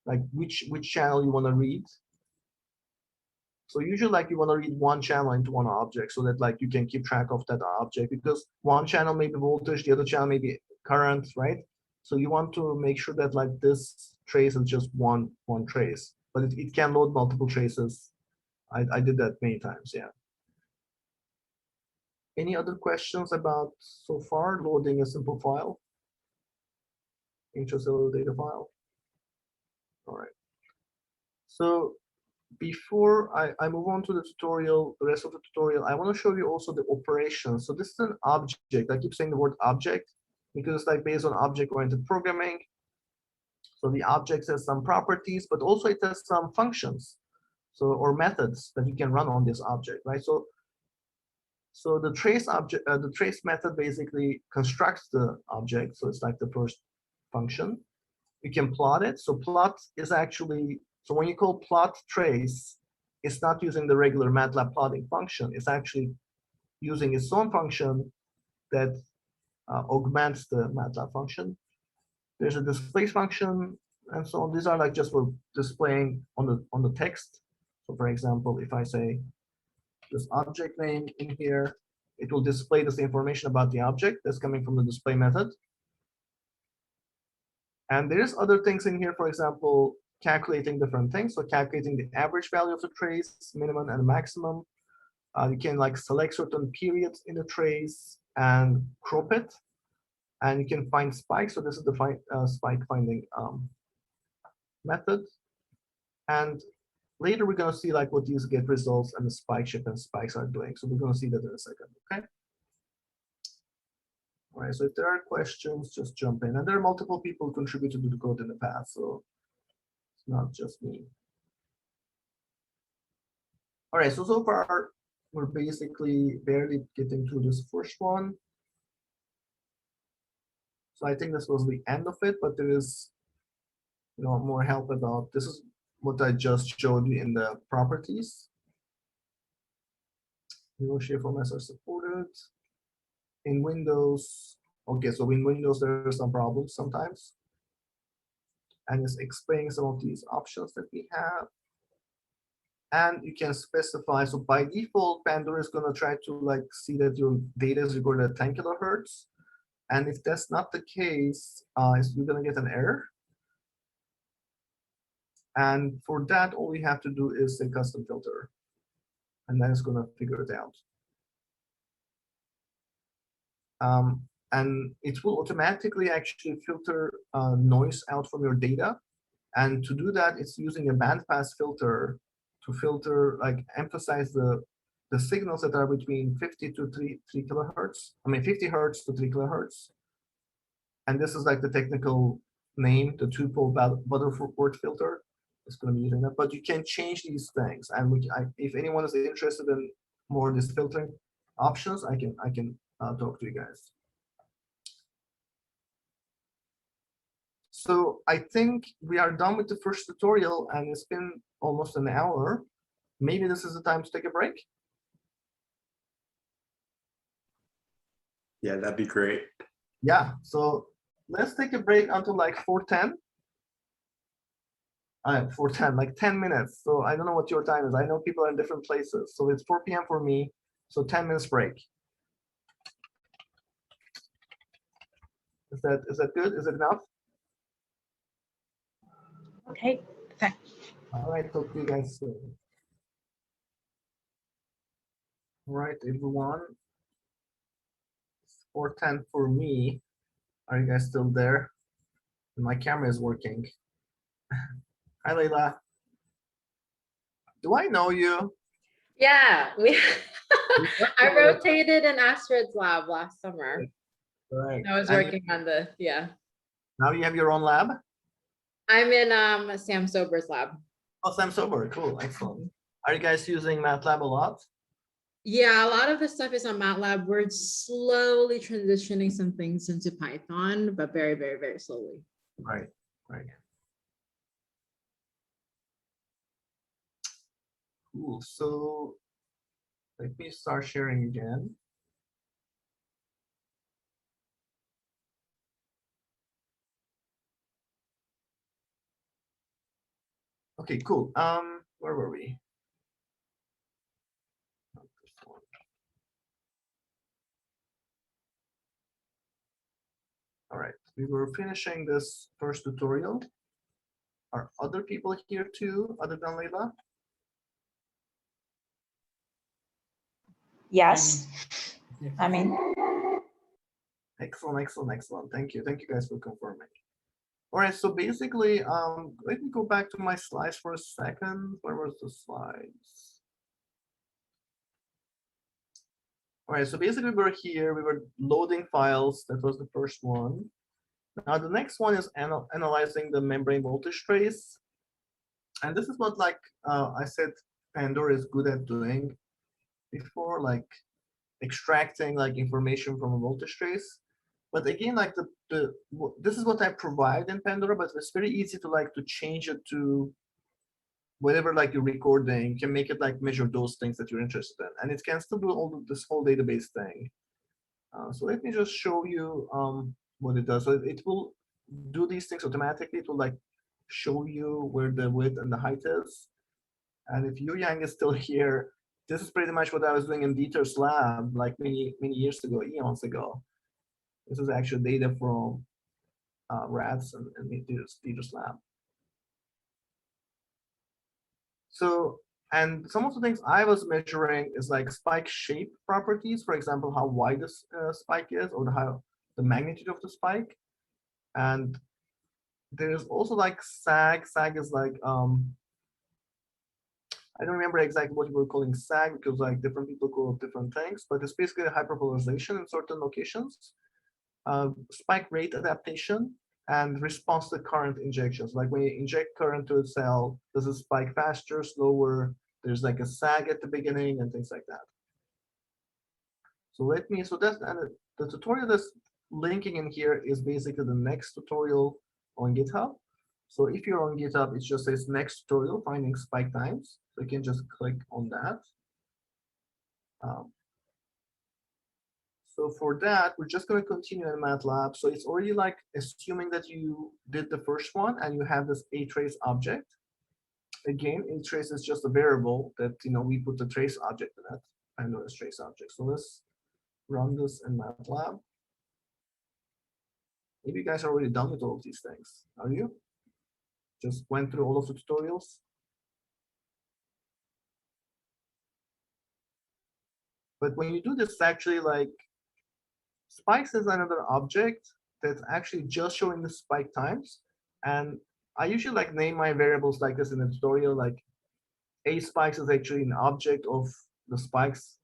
like which channel you want to read. So usually like you want to read one channel into one object so that like you can keep track of that object, because one channel may be voltage, the other channel may be current, right? So you want to make sure that like this trace is just one trace, but it can load multiple traces. I did that many times, yeah. Any other questions about so far loading a simple file? Intercellular data file. All right. So before I move on to the tutorial, the rest of the tutorial, I want to show you also the operation. So this is an object. I keep saying the word object because it's like based on object-oriented programming. So the object has some properties, but also it has some functions, or methods that you can run on this object, right? So the trace object, the trace method basically constructs the object. So it's like the first function. You can plot it. So plot is actually, so when you call plot trace, it's not using the regular Matlab plotting function. It's actually using its own function that augments the Matlab function. There's a display function and so on. These are like just for displaying on the text. So for example, if I say this object name in here, it will display this information about the object that's coming from the display method. And there's other things in here, for example, calculating different things. So calculating the average value of the trace, minimum and maximum. You can like select certain periods in the trace and crop it. And you can find spikes. So this is the spike finding method. And later we're going to see like what these get results and the spike shift and spikes are doing. So we're going to see that in a second, okay? All right, so if there are questions, just jump in. And there are multiple people who contributed to the code in the past, so it's not just me. All right, so far, we're basically barely getting through this first one. So I think this was the end of it, but there is more help about, this is what I just showed you in the properties. Negotiate formats are supported. In Windows, okay, so in Windows there are some problems sometimes. And it's explaining some of these options that we have. And you can specify, so by default, Pandora is going to try to like see that your data is recorded at 10 kilohertz. And if that's not the case, you're going to get an error. And for that, all we have to do is a custom filter. And then it's going to figure it out. And it will automatically actually filter noise out from your data. And to do that, it's using a bandpass filter to filter, like emphasize the the signals that are between 50 to 3 kilohertz. I mean 50 hertz to 3 kilohertz. And this is like the technical name, the two-pole Butterworth filter. It's going to be using that, but you can change these things. And if anyone is interested in more of these filtering options, I can talk to you guys. So I think we are done with the first tutorial, and it's been almost an hour. Maybe this is the time to take a break. Yeah, that'd be great. Yeah, so let's take a break until like 4:10. 4:10, like 10 minutes. So I don't know what your time is. I know people are in different places. So it's 4 p.m. for me. So 10 minutes break. Is that good? Is it enough? Okay, thanks. All right, talk to you guys soon. All right, everyone. It's 4:10 for me. Are you guys still there? My camera is working. Hi, Leila. Do I know you? Yeah, I rotated in Astrid's lab last summer. Correct. I was And working on the, yeah. now you have your own lab? I'm in Sam Sober's lab. Oh, Sam Sober, cool, excellent. Are you guys using Matlab a lot? Yeah, a lot of the stuff is on Matlab. We're slowly transitioning some things into Python, but very, very, very slowly. Right, right. Cool, so let me start sharing again. Okay, cool. Where were we? Not this one. All right, we were finishing this first tutorial. Are other people here too, other than Leila? Yes, Yeah. I mean, Excellent, excellent, excellent. Thank you guys for confirming. All right, so basically, let me go back to my slides for a second. Where was the slides? All right, so basically we were here, we were loading files. That was the first one. Now the next one is analyzing the membrane voltage trace. And this is what, like I said, Pandora is good at doing before, like extracting like information from a voltage trace. But again, like this is what I provide in Pandora, but it's very easy to change it to whatever like you're recording. You can make it like measure those things that you're interested in, and it can still do all this whole database thing. So let me just show you what it does. So it will do these things automatically. It will like show you where the width and the height is. And if Yu Yang is still here, this is pretty much what I was doing in Dieter's lab like many years ago, eons ago. This is actually data from rats and Dieter's lab. So, and some of the things I was measuring is like spike shape properties, for example, how wide this spike is, or how the magnitude of the spike. And there's also like sag. Sag is like, I don't remember exactly what we were calling sag because like different people call it different things, but it's basically a hyperpolarization in certain locations. Spike rate adaptation and response to current injections. Like when you inject current to a cell, does it spike faster, slower? There's like a sag at the beginning and things like that. So that's, and the tutorial that's linking in here is basically the next tutorial on GitHub. So if you're on GitHub, it just says next tutorial, finding spike times. So you can just click on that. So for that, we're just going to continue in Matlab. So it's already like assuming that you did the first one and you have this A-trace object. Again, A-trace is just a variable that we put the trace object in that Pandora's trace object. So let's run this in Matlab. Maybe you guys are already done with all of these things. Are you? Just went through all of the tutorials. But when you do this, actually like spikes is another object that's actually just showing the spike times. And I usually like name my variables like this in the tutorial, like A spikes is actually an object of the spikes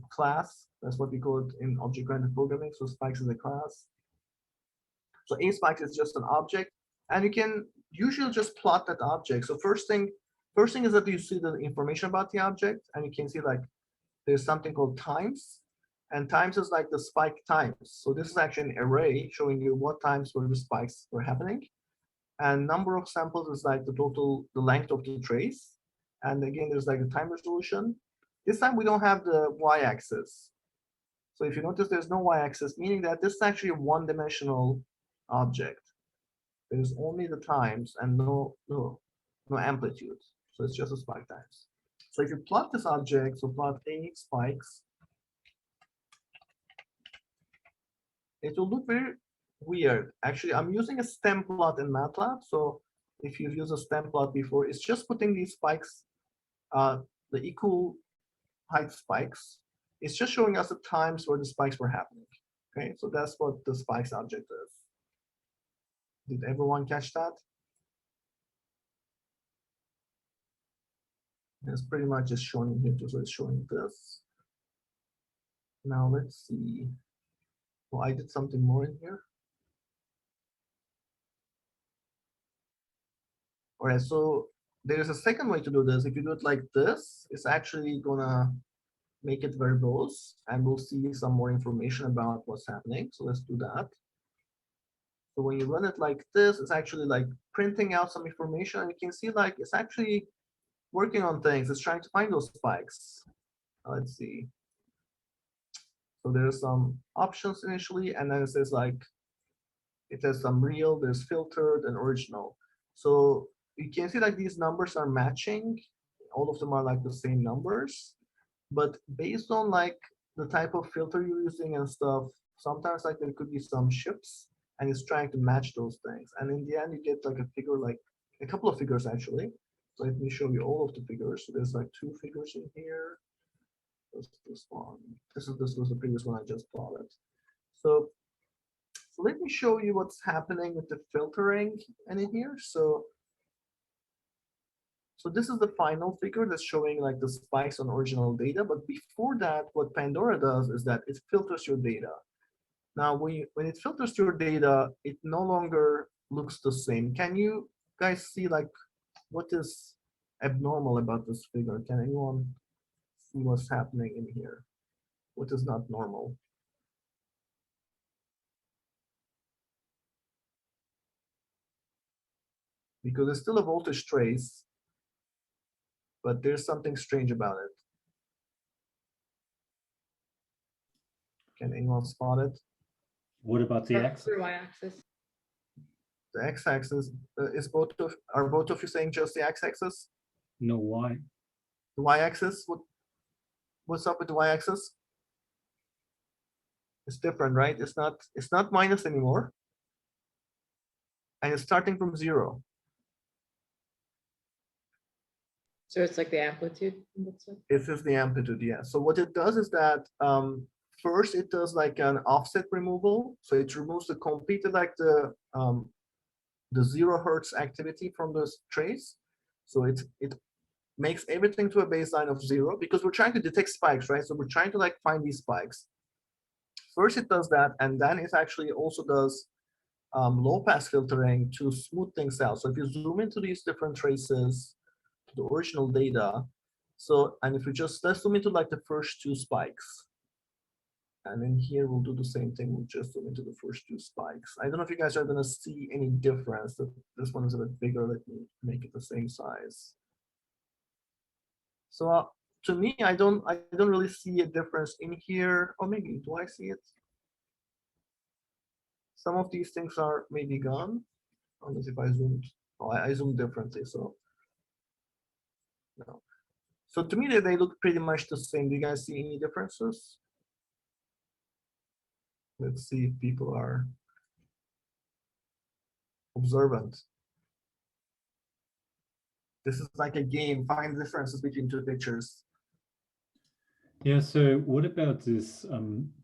class. That's what we call it in object-oriented programming. So spikes is a class. So a spike is just an object, and you can usually just plot that object. So first thing is that you see the information about the object, and you can see like there's something called times, and times is like the spike times. So this is actually an array showing you what times where the spikes were happening, and number of samples is like the length of the trace, and again there's like a time resolution. This time we don't have the y-axis. So if you notice, there's no y-axis, meaning that this is actually a one-dimensional object. There's only the times and no amplitude. So it's just a spike times. So if you plot this object, so plot a spikes, it will look very weird. Actually, I'm using a stem plot in Matlab. So if you've used a stem plot before, it's just putting these spikes, the equal height spikes. It's just showing us the times where the spikes were happening. Okay, so that's what the spikes object is. Did everyone catch that? It's pretty much just showing here too, so it's showing this. Now let's see. Well, I did something more in here. All right, so there's a second way to do this. If you do it like this, it's actually gonna make it verbose, and we'll see some more information about what's happening. So let's do that. So when you run it like this, it's actually like printing out some information, and you can see like it's actually working on things. It's trying to find those spikes. Let's see. So there's some options initially, and then it says like, it has some real, there's filtered and original. So you can see like these numbers are matching. All of them are like the same numbers, but based on like the type of filter you're using and stuff, sometimes like there could be some shifts, and it's trying to match those things. And in the end, you get like a figure, like a couple of figures actually. So let me show you all of the figures. So there's like 2 figures in here. This one. This was the previous one I just plotted. So let me show you what's happening with the filtering in here. So this is the final figure that's showing like the spikes on original data. But before that, what Pandora does is that it filters your data. Now, when it filters your data, it no longer looks the same. Can you guys see like what is abnormal about this figure? Can anyone see what's happening in here? What is not normal? Because it's still a voltage trace, but there's something strange about it. Can anyone spot it? What about the X? Y-axis. The x-axis is are both of you saying just the x-axis? No, Y. The y-axis? What's up with the y-axis? It's different, right? It's not minus anymore, and it's starting from 0. So it's like the amplitude. This is the amplitude, yeah. So what it does is that first it does like an offset removal. So it removes the complete like the 0 hertz activity from this trace. So it makes everything to a baseline of 0, because we're trying to detect spikes, right? So we're trying to like find these spikes. First it does that, and then it actually also does low pass filtering to smooth things out. So if you zoom into these different traces, the original data. So, and if we just, let's zoom into like the first 2 spikes. And then here we'll do the same thing. We'll just zoom into the first 2 spikes. I don't know if you guys are gonna see any difference. This one is a bit bigger. Let me make it the same size. So to me, I don't really see a difference in here. Or maybe, do I see it? Some of these things are maybe gone. Unless if I zoomed, oh, I zoomed differently, so. No. So to me, they look pretty much the same. Do you guys see any differences? Let's see if people are observant. This is like a game, find differences between 2 pictures. Yeah, so what about this,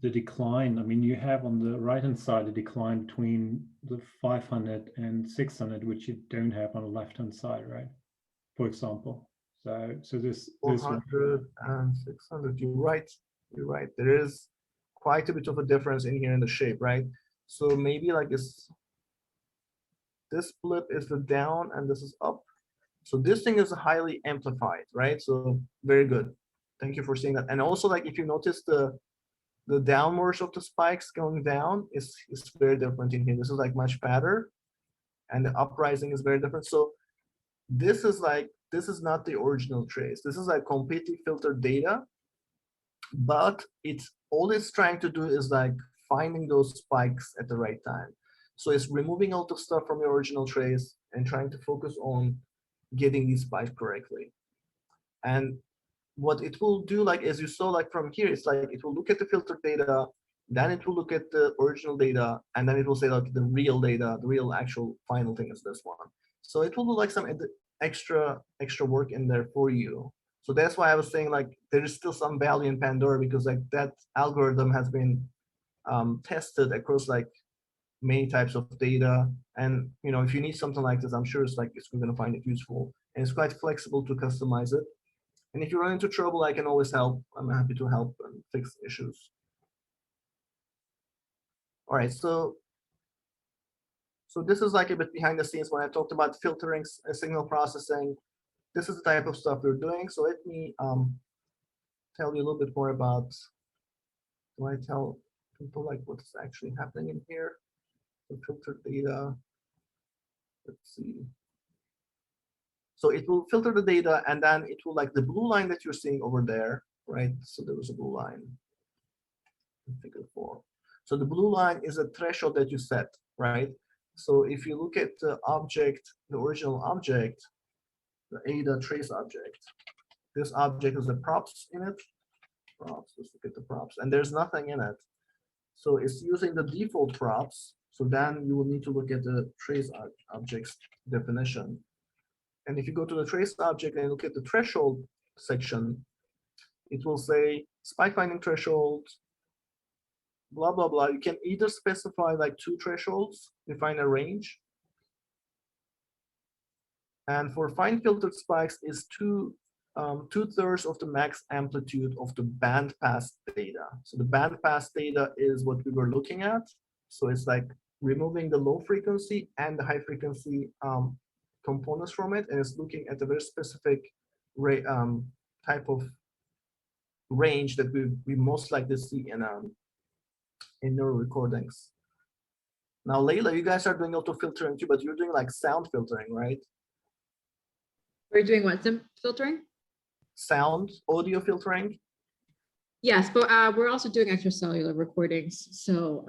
the decline? I mean, you have on the right-hand side a decline between the 500 and 600, which you don't have on the left-hand side, right? For example. So this 400 and 600. You're right. You're right. There is quite a bit of a difference in here in the shape, right? So maybe like this blip is the down and this is up. So this thing is highly amplified, right? So very good. Thank you for seeing that. And also, like, if you notice the downwards of the spikes going down is very different in here. This is like much fatter, and the uprising is very different. So this is not the original trace. This is like completely filtered data, but all it's trying to do is like finding those spikes at the right time. So it's removing all the stuff from your original trace and trying to focus on getting these spikes correctly. And what it will do, like as you saw, like from here, it's like it will look at the filtered data, then it will look at the original data, and then it will say like the real data, the real actual final thing is this one. So it will do like some extra work in there for you. So that's why I was saying like there is still some value in Pandora, because like that algorithm has been tested across like many types of data. And you know, if you need something like this, I'm sure it's going to find it useful, and it's quite flexible to customize it. And if you run into trouble, I can always help. I'm happy to help and fix issues. All right, so this is like a bit behind the scenes when I talked about filtering, signal processing. This is the type of stuff we're doing. So let me tell you a little bit more about. Do I tell people like what's actually happening in here? The filtered data. Let's see. So it will filter the data, and then it will, like the blue line that you're seeing over there, right? So there was a blue line in figure 4. So the blue line is a threshold that you set, right? So if you look at the object, the original object, the ADA trace object, this object has the props in it. Props, let's look at the props, and there's nothing in it. So it's using the default props. So then you will need to look at the trace object's definition. And if you go to the trace object and look at the threshold section, it will say spike finding threshold, blah, blah, blah. You can either specify like 2 thresholds, define a range. And for fine filtered spikes is 2/3 of the max amplitude of the bandpass data. So the bandpass data is what we were looking at. So it's like removing the low frequency and the high frequency components from it, and it's looking at a very specific type of range that we most likely see in neural recordings. Now, Layla, you guys are doing auto filtering too, but you're doing like sound filtering, right? We're doing what, filtering? Sound, audio filtering? Yes, but we're also doing extracellular recordings. So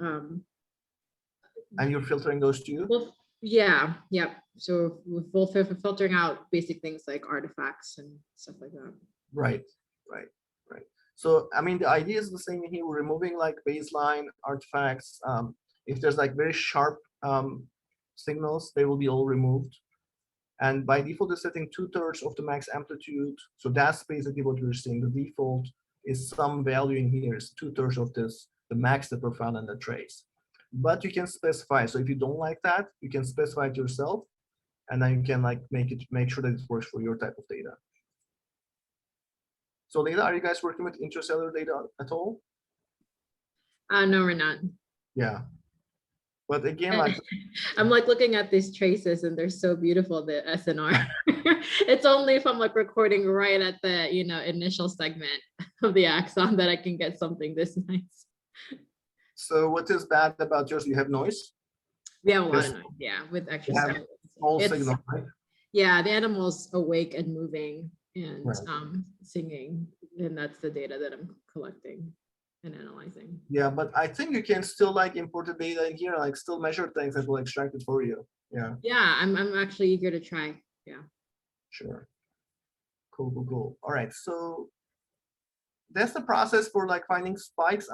and you're filtering those too? well, yeah, yep. So we're filtering out basic things like artifacts and stuff like that. Right. So I mean, the idea is the same here. We're removing like baseline artifacts. If there's like very sharp signals, they will be all removed. And by default, it's setting 2/3 of the max amplitude. So that's basically what we're seeing. The default is some value in here. It's 2/3 of this, the max that we're found in the trace. But you can specify. So if you don't like that, you can specify it yourself, and then you can like make sure that it works for your type of data. So Layla, are you guys working with intracellular data at all? No, we're not. Yeah. But again, like I'm like looking at these traces and they're so beautiful, the SNR. It's only if I'm like recording right at the initial segment of the axon that I can get something this nice. So what is bad about yours? You have noise? We have a lot of noise, yeah, with extracellular. Small signal, right? Yeah, the animal's awake and moving and Right. singing, and that's the data that I'm collecting and analyzing. Yeah, but I think you can still like import the data in here, like still measure things that will extract it for you. Yeah. Yeah, I'm actually eager to try. Yeah. Sure. Cool. All right. So that's the process for like finding spikes.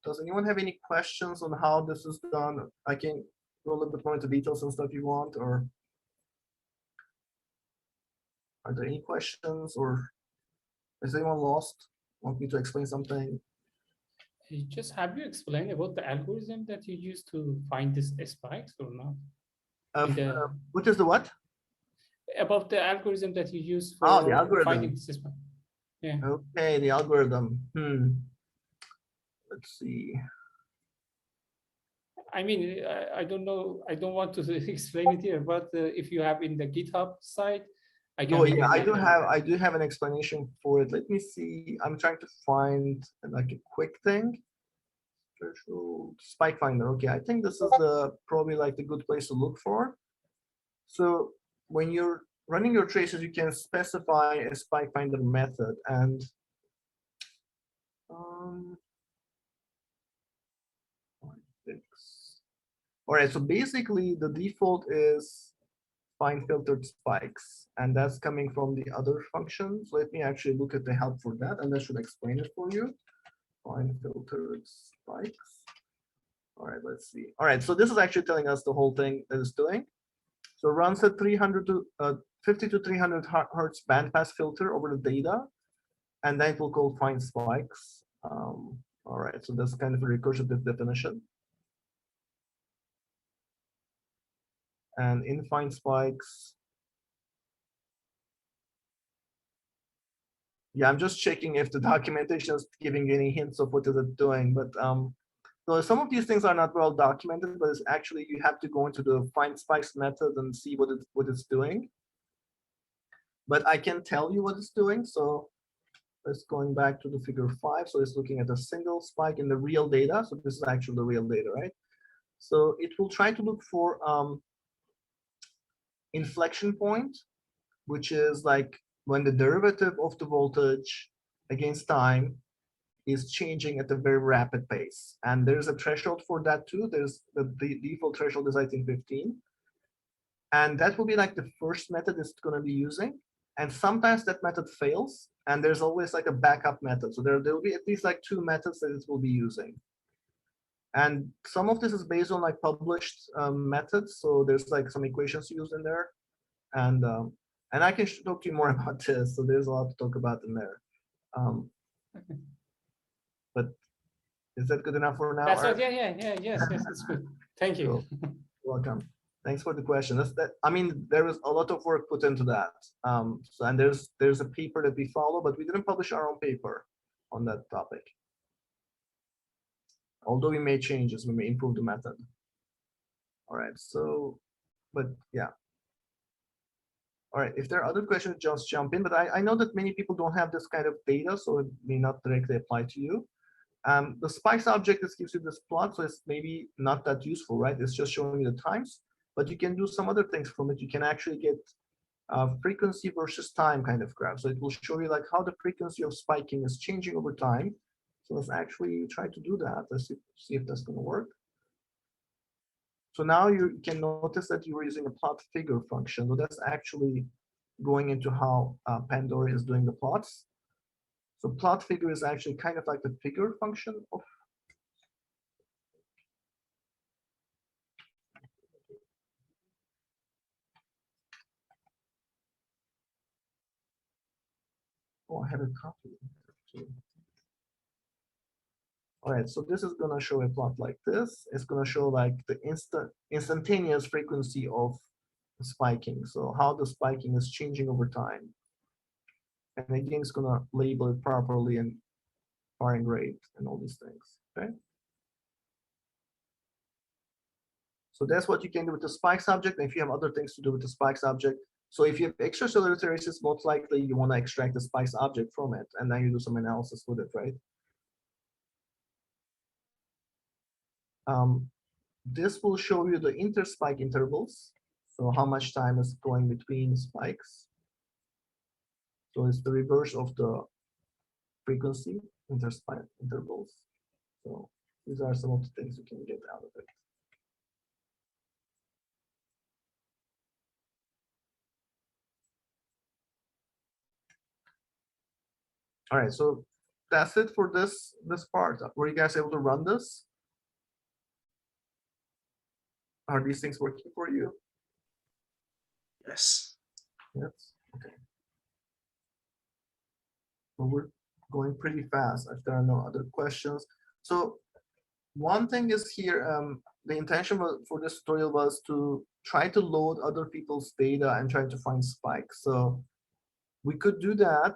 Does anyone have any questions on how this is done? I can go a little bit more into details and stuff you want, or are there any questions, or is anyone lost? Want me to explain something? Just have you explained about the algorithm that you use to find these spikes or not? What is the what? about the algorithm that you use for Oh, the algorithm. finding the system. Yeah. Okay, the algorithm. Let's see. I mean, I don't know. I don't want to explain it here, but if you have in the GitHub site, I can. No, yeah, I do have an explanation for it. Let me see. I'm trying to find like a quick thing. Virtual Spike Finder. Okay, I think this is probably like the good place to look for. So when you're running your traces, you can specify a Spike Finder method, and all right. So basically, the default is find filtered spikes, and that's coming from the other functions. Let me actually look at the help for that, and that should explain it for you. Find filtered spikes. All right, let's see. All right, so this is actually telling us the whole thing that it's doing. So it runs a 50 to 300 hertz bandpass filter over the data, and then it will call find spikes. All right, so that's kind of a recursive definition. And in find spikes, yeah, I'm just checking if the documentation is giving any hints of what is it doing. But so some of these things are not well documented, but it's actually you have to go into the find spikes method and see what it's doing. But I can tell you what it's doing. So let's going back to the figure 5. So it's looking at a single spike in the real data. So this is actually the real data, right? So it will try to look for inflection point, which is like when the derivative of the voltage against time is changing at a very rapid pace. And there's a threshold for that too. There's the default threshold is I think 15. And that will be like the first method it's going to be using. And sometimes that method fails, and there's always like a backup method. So there will be at least like 2 methods that it will be using. And some of this is based on like published methods. So there's like some equations used in there. And I can talk to you more about this. So there's a lot to talk about in there. But is that good enough for now? That's right. Yes, it's good. Thank you. Cool. Welcome. Thanks for the question. I mean, there was a lot of work put into that. So, and there's a paper that we follow, but we didn't publish our own paper on that topic. Although we made changes, we may improve the method. All right, so, but yeah. All right, if there are other questions, just jump in. But I know that many people don't have this kind of data, so it may not directly apply to you. The spikes object just gives you this plot, so it's maybe not that useful, right? It's just showing you the times, but you can do some other things from it. You can actually get frequency versus time kind of graph. So it will show you like how the frequency of spiking is changing over time. So let's actually try to do that. Let's see if that's going to work. So now you can notice that you were using a plot figure function. So that's actually going into how Pandora is doing the plots. So plot figure is actually kind of like the figure function of. Oh, I have a copy too. All right, so this is going to show a plot like this. It's going to show like the instantaneous frequency of spiking. So how the spiking is changing over time. And again, it's going to label it properly and firing rate and all these things. Okay. So that's what you can do with the spikes object. And if you have other things to do with the spikes object, so if you have extracellular traces, most likely you want to extract the spikes object from it, and then you do some analysis with it, right? This will show you the interspike intervals. So how much time is going between spikes. So it's the reverse of the frequency interspike intervals. So these are some of the things you can get out of it. All right, so that's it for this part. Were you guys able to run this? Are these things working for you? Yes. Yes. Okay. Well, we're going pretty fast if there are no other questions. So one thing is here, the intention for this tutorial was to try to load other people's data and try to find spikes. So we could do that.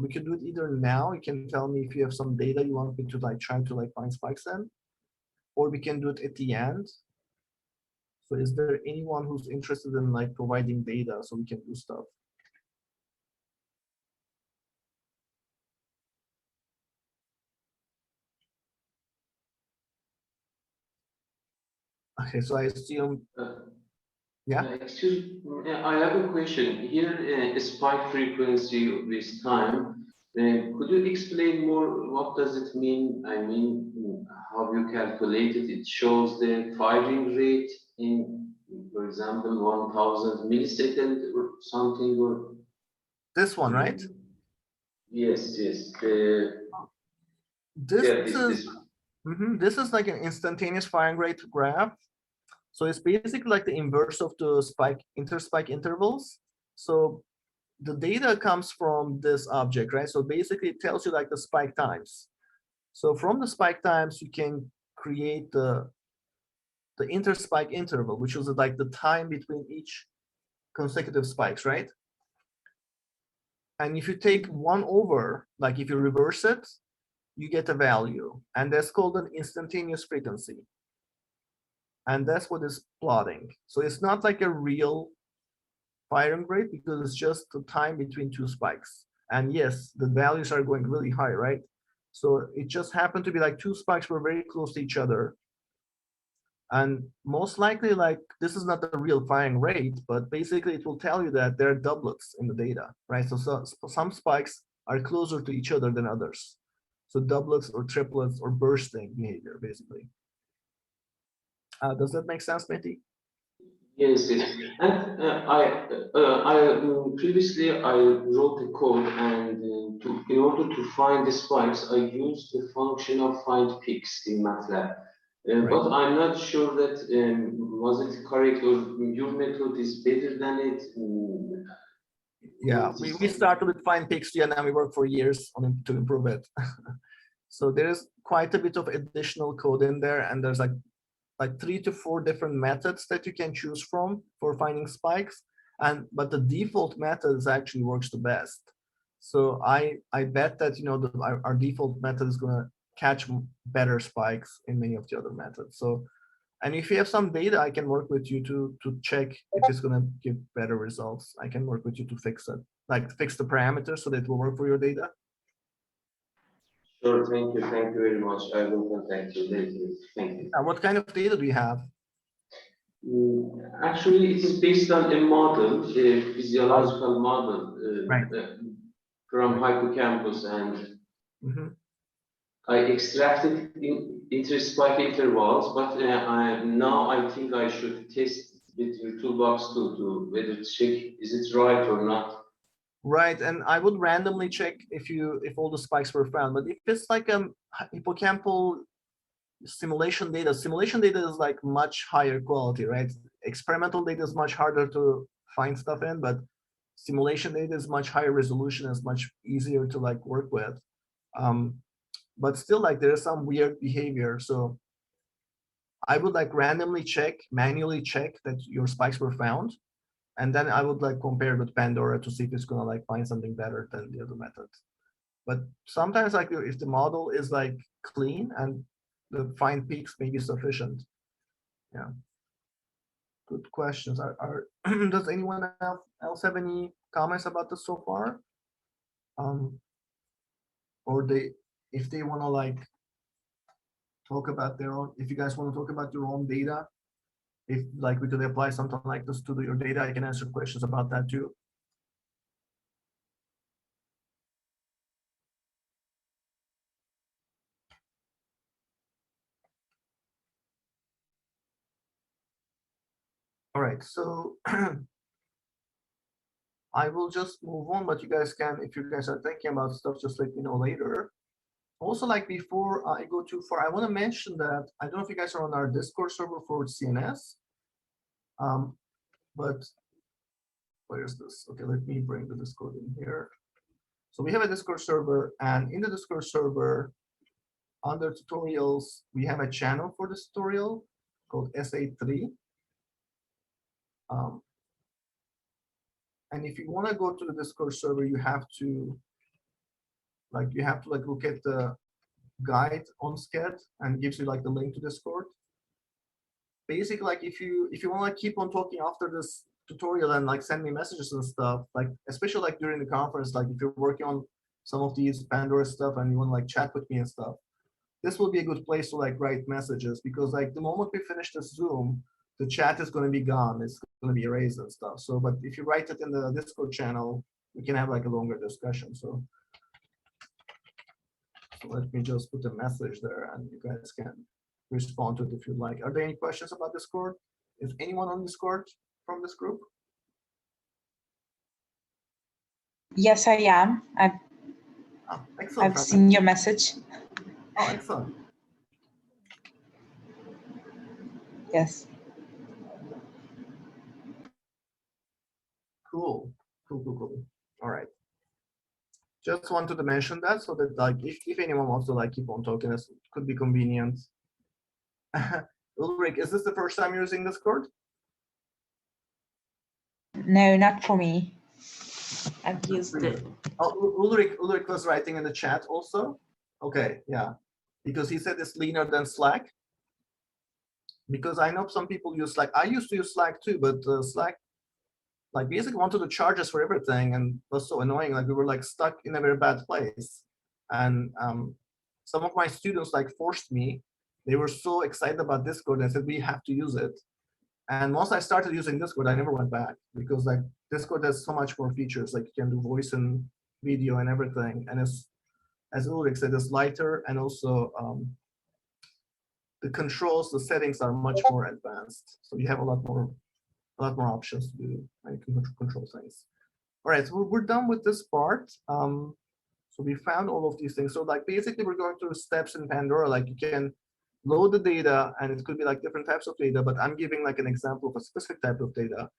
We could do it either now. You can tell me if you have some data you want me to like try to like find spikes in, or we can do it at the end. So is there anyone who's interested in like providing data so we can do stuff? Okay, so I assume, yeah. Excuse me, I have a question. Here, spike frequency with time. Could you explain more? What does it mean? I mean, how you calculate it? It shows the firing rate in, for example, 1000 milliseconds or something, or This one, right? yes, yes. This Yeah, is this is like an instantaneous firing rate graph. So it's basically like the inverse of the spike interspike intervals. So the data comes from this object, right? So basically it tells you like the spike times. So from the spike times, you can create the interspike interval, which is like the time between each consecutive spikes, right? And if you take 1 over, like if you reverse it, you get a value, and that's called an instantaneous frequency. And that's what is plotting. So it's not like a real firing rate because it's just the time between 2 spikes. And yes, the values are going really high, right? So it just happened to be like 2 spikes were very close to each other. And most likely, like, this is not the real firing rate, but basically it will tell you that there are doublets in the data, right? So some spikes are closer to each other than others. So doublets or triplets or bursting behavior, basically. Does that make sense, Mehdi? Yes, yes. And previously I wrote the code, and in order to find the spikes, I used the function of find peaks in Matlab. Right. But I'm not sure that was it correct, or your method is better than it. Yeah, we started with find peaks, and then we worked for years on it to improve it. So there's quite a bit of additional code in there, and there's like 3 to 4 different methods that you can choose from for finding spikes. But the default method actually works the best. So I bet that our default method is gonna catch better spikes in many of the other methods. So, and if you have some data, I can work with you to check if it's gonna give better results. I can work with you to fix it, like fix the parameters so that it will work for your data. Sure, thank you very much. I will contact you later. Thank you. What kind of data do you have? Actually, it is based on a model, a physiological model Right. from hippocampus, and I extracted interspike intervals, but now I think I should test with your toolbox to whether to check is it right or not. Right, and I would randomly check if all the spikes were found. But if it's like hippocampal simulation data is like much higher quality, right? Experimental data is much harder to find stuff in, but simulation data is much higher resolution, is much easier to like work with. But still, like, there is some weird behavior. So I would like randomly manually check that your spikes were found. And then I would like compare with Pandora to see if it's gonna like find something better than the other method. But sometimes, like, if the model is like clean and the find peaks may be sufficient. Yeah. Good questions. Does anyone else have any comments about this so far? Or if they want to like talk about their own, if you guys want to talk about your own data, if like we could apply something like this to your data, I can answer questions about that too. All right, so I will just move on, but you guys can, if you guys are thinking about stuff, just let me know later. Also, like, before I go too far, I want to mention that I don't know if you guys are on our Discord server for CNS, but where's this? Okay, let me bring the Discord in here. So we have a Discord server, and in the Discord server, under tutorials, we have a channel for this tutorial called SA3. And if you want to go to the Discord server, you have to look at the guide on Sched, and it gives you like the link to Discord. Basically, like if you want to keep on talking after this tutorial and like send me messages and stuff, like especially like during the conference, like if you're working on some of these Pandora stuff and you want to like chat with me and stuff, this will be a good place to like write messages, because like the moment we finish this Zoom, the chat is going to be gone. It's going to be erased and stuff. So, but if you write it in the Discord channel, we can have like a longer discussion. So let me just put a message there and you guys can respond to it if you'd like. Are there any questions about Discord? Is anyone on Discord from this group? Yes, I am. Oh, excellent. I've seen your message. Oh, excellent. Yes. Cool. Cool. All right. Just wanted to mention that so that like if anyone wants to like keep on talking, this could be convenient. Ulrich, is this the first time you're using Discord? No, not for me. I've used it. Oh, Ulrich was writing in the chat also. Okay, yeah, because he said it's leaner than Slack. Because I know some people use Slack. I used to use Slack too, but Slack like basically wanted to charge us for everything, and was so annoying. Like we were like stuck in a very bad place. And some of my students like forced me. They were so excited about Discord and said we have to use it. And once I started using Discord, I never went back, because like Discord has so much more features. Like you can do voice and video and everything. And it's, as Ulrich said, it's lighter, and also the controls, the settings are much more advanced. So you have a lot more options to do, and you can control things. All right, so we're done with this part. So we found all of these things. So like basically we're going through steps in Pandora. Like you can load the data, and it could be like different types of data, but I'm giving like an example of a specific type of data.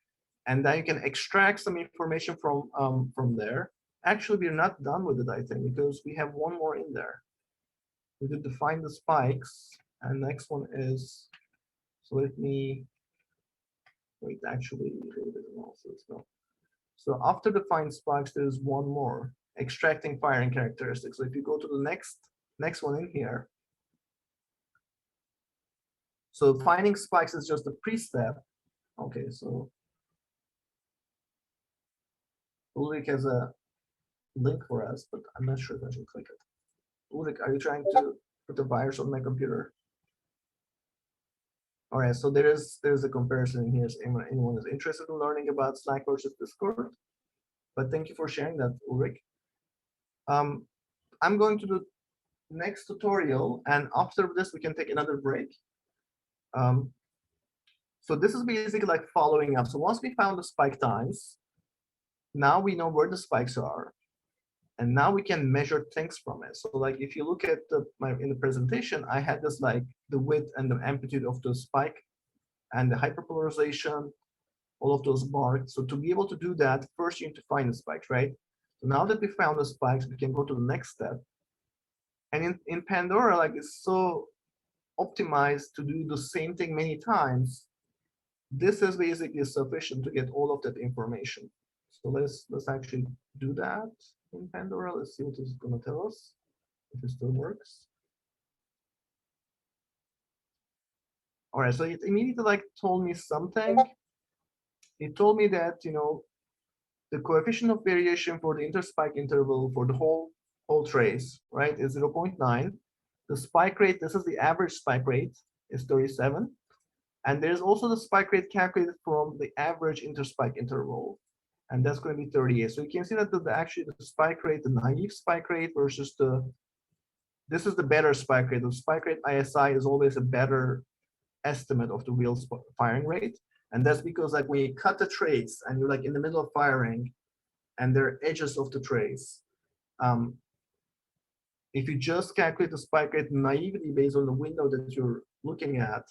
And then you can extract some information from there. Actually, we're not done with it, I think, because we have one more in there. We did define the spikes, and next one is, so let me, wait, actually, so after define spikes, there's one more, extracting firing characteristics. So if you go to the next one in here, so finding spikes is just a pre-step. Okay, so Ulrich has a link for us, but I'm not sure if I should click it. Ulrich, are you trying to put a virus on my computer? All right, so there's a comparison in here. If anyone is interested in learning about Slack versus Discord. But thank you for sharing that, Ulrich. I'm going to do next tutorial, and after this we can take another break. So this is basically like following up. So once we found the spike times, now we know where the spikes are, and now we can measure things from it. So like if you look at in the presentation, I had this like the width and the amplitude of the spike and the hyperpolarization, all of those bars. So to be able to do that, first you need to find the spikes, right? So now that we found the spikes, we can go to the next step. And in Pandora, like it's so optimized to do the same thing many times. This is basically sufficient to get all of that information. So let's actually do that in Pandora. Let's see what it's going to tell us, if it still works. All right, so it immediately like told me something. It told me that, you know, the coefficient of variation for the interspike interval for the whole trace, right, is 0.9. The spike rate, this is the average spike rate, is 37. And there's also the spike rate calculated from the average interspike interval, and that's going to be 38. So you can see that actually the spike rate, the naive spike rate versus this is the better spike rate. The spike rate ISI is always a better estimate of the real firing rate. And that's because like when you cut the trace and you're like in the middle of firing and there are edges of the trace, if you just calculate the spike rate naively based on the window that you're looking at,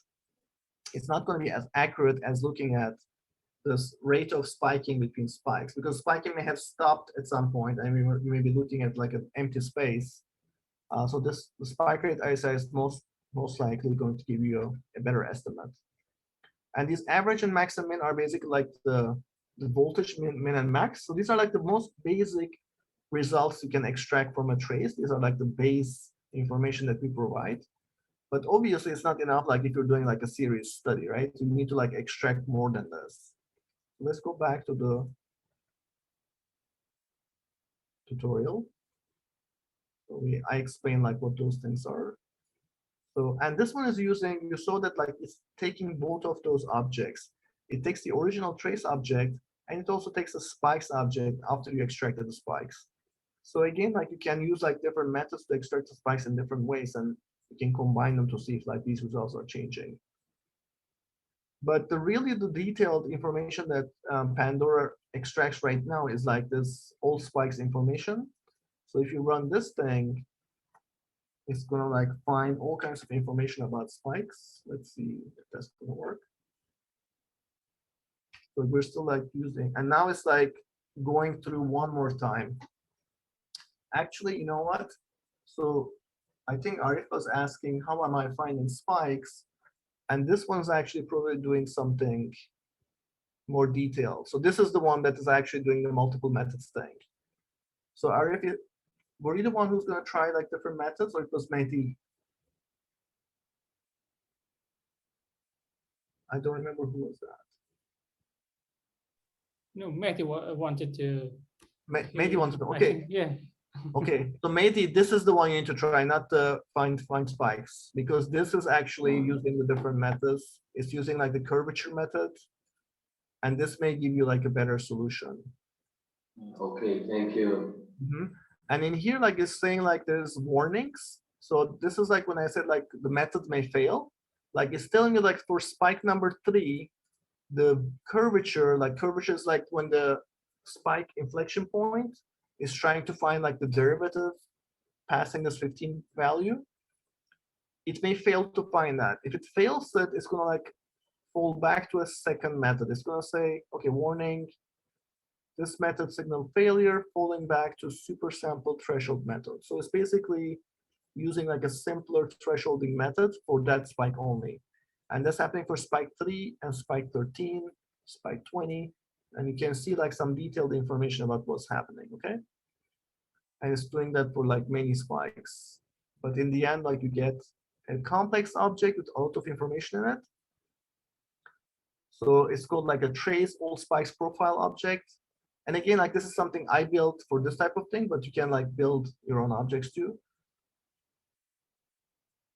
it's not going to be as accurate as looking at this rate of spiking between spikes, because spiking may have stopped at some point and you may be looking at like an empty space. So the spike rate ISI is most likely going to give you a better estimate. And these average and max and min are basically like the voltage min and max. So these are like the most basic results you can extract from a trace. These are like the base information that we provide. But obviously it's not enough, like if you're doing like a series study, right? You need to like extract more than this. Let's go back to the tutorial. So I explain like what those things are. So, and this one is using, you saw that like it's taking both of those objects. It takes the original trace object and it also takes the spikes object after you extracted the spikes. So again, like you can use like different methods to extract the spikes in different ways, and you can combine them to see if like these results are changing. But really the detailed information that Pandora extracts right now is like this all spikes information. So if you run this thing, it's gonna like find all kinds of information about spikes. Let's see if that's gonna work. So we're still like using, and now it's like going through one more time. Actually, you know what? So I think Arif was asking, how am I finding spikes? And this one's actually probably doing something more detailed. So this is the one that is actually doing the multiple methods thing. So Arif, were you the one who's going to try like different methods, or it was Mehdi? I don't remember who was that. No, Mehdi wanted to. Mehdi wanted to, okay. Yeah. Okay, so Mehdi, this is the one you need to try, not the find spikes, because this is actually using the different methods. It's using like the curvature method, and this may give you like a better solution. Okay, thank you. And in here, like it's saying like there's warnings. So this is like when I said like the method may fail, like it's telling you like for spike number 3, the curvature is like when the spike inflection point is trying to find like the derivative passing this 15 value. It may fail to find that. If it fails it, it's gonna like fall back to a second method. It's gonna say, okay, warning, this method signal failure, falling back to super sample threshold method. So it's basically using like a simpler thresholding method for that spike only. And that's happening for spike 3 and spike 13, spike 20. And you can see like some detailed information about what's happening, okay? And it's doing that for like many spikes. But in the end, like you get a complex object with a lot of information in it. So it's called like a trace all spikes profile object. And again, like this is something I built for this type of thing, but you can like build your own objects too.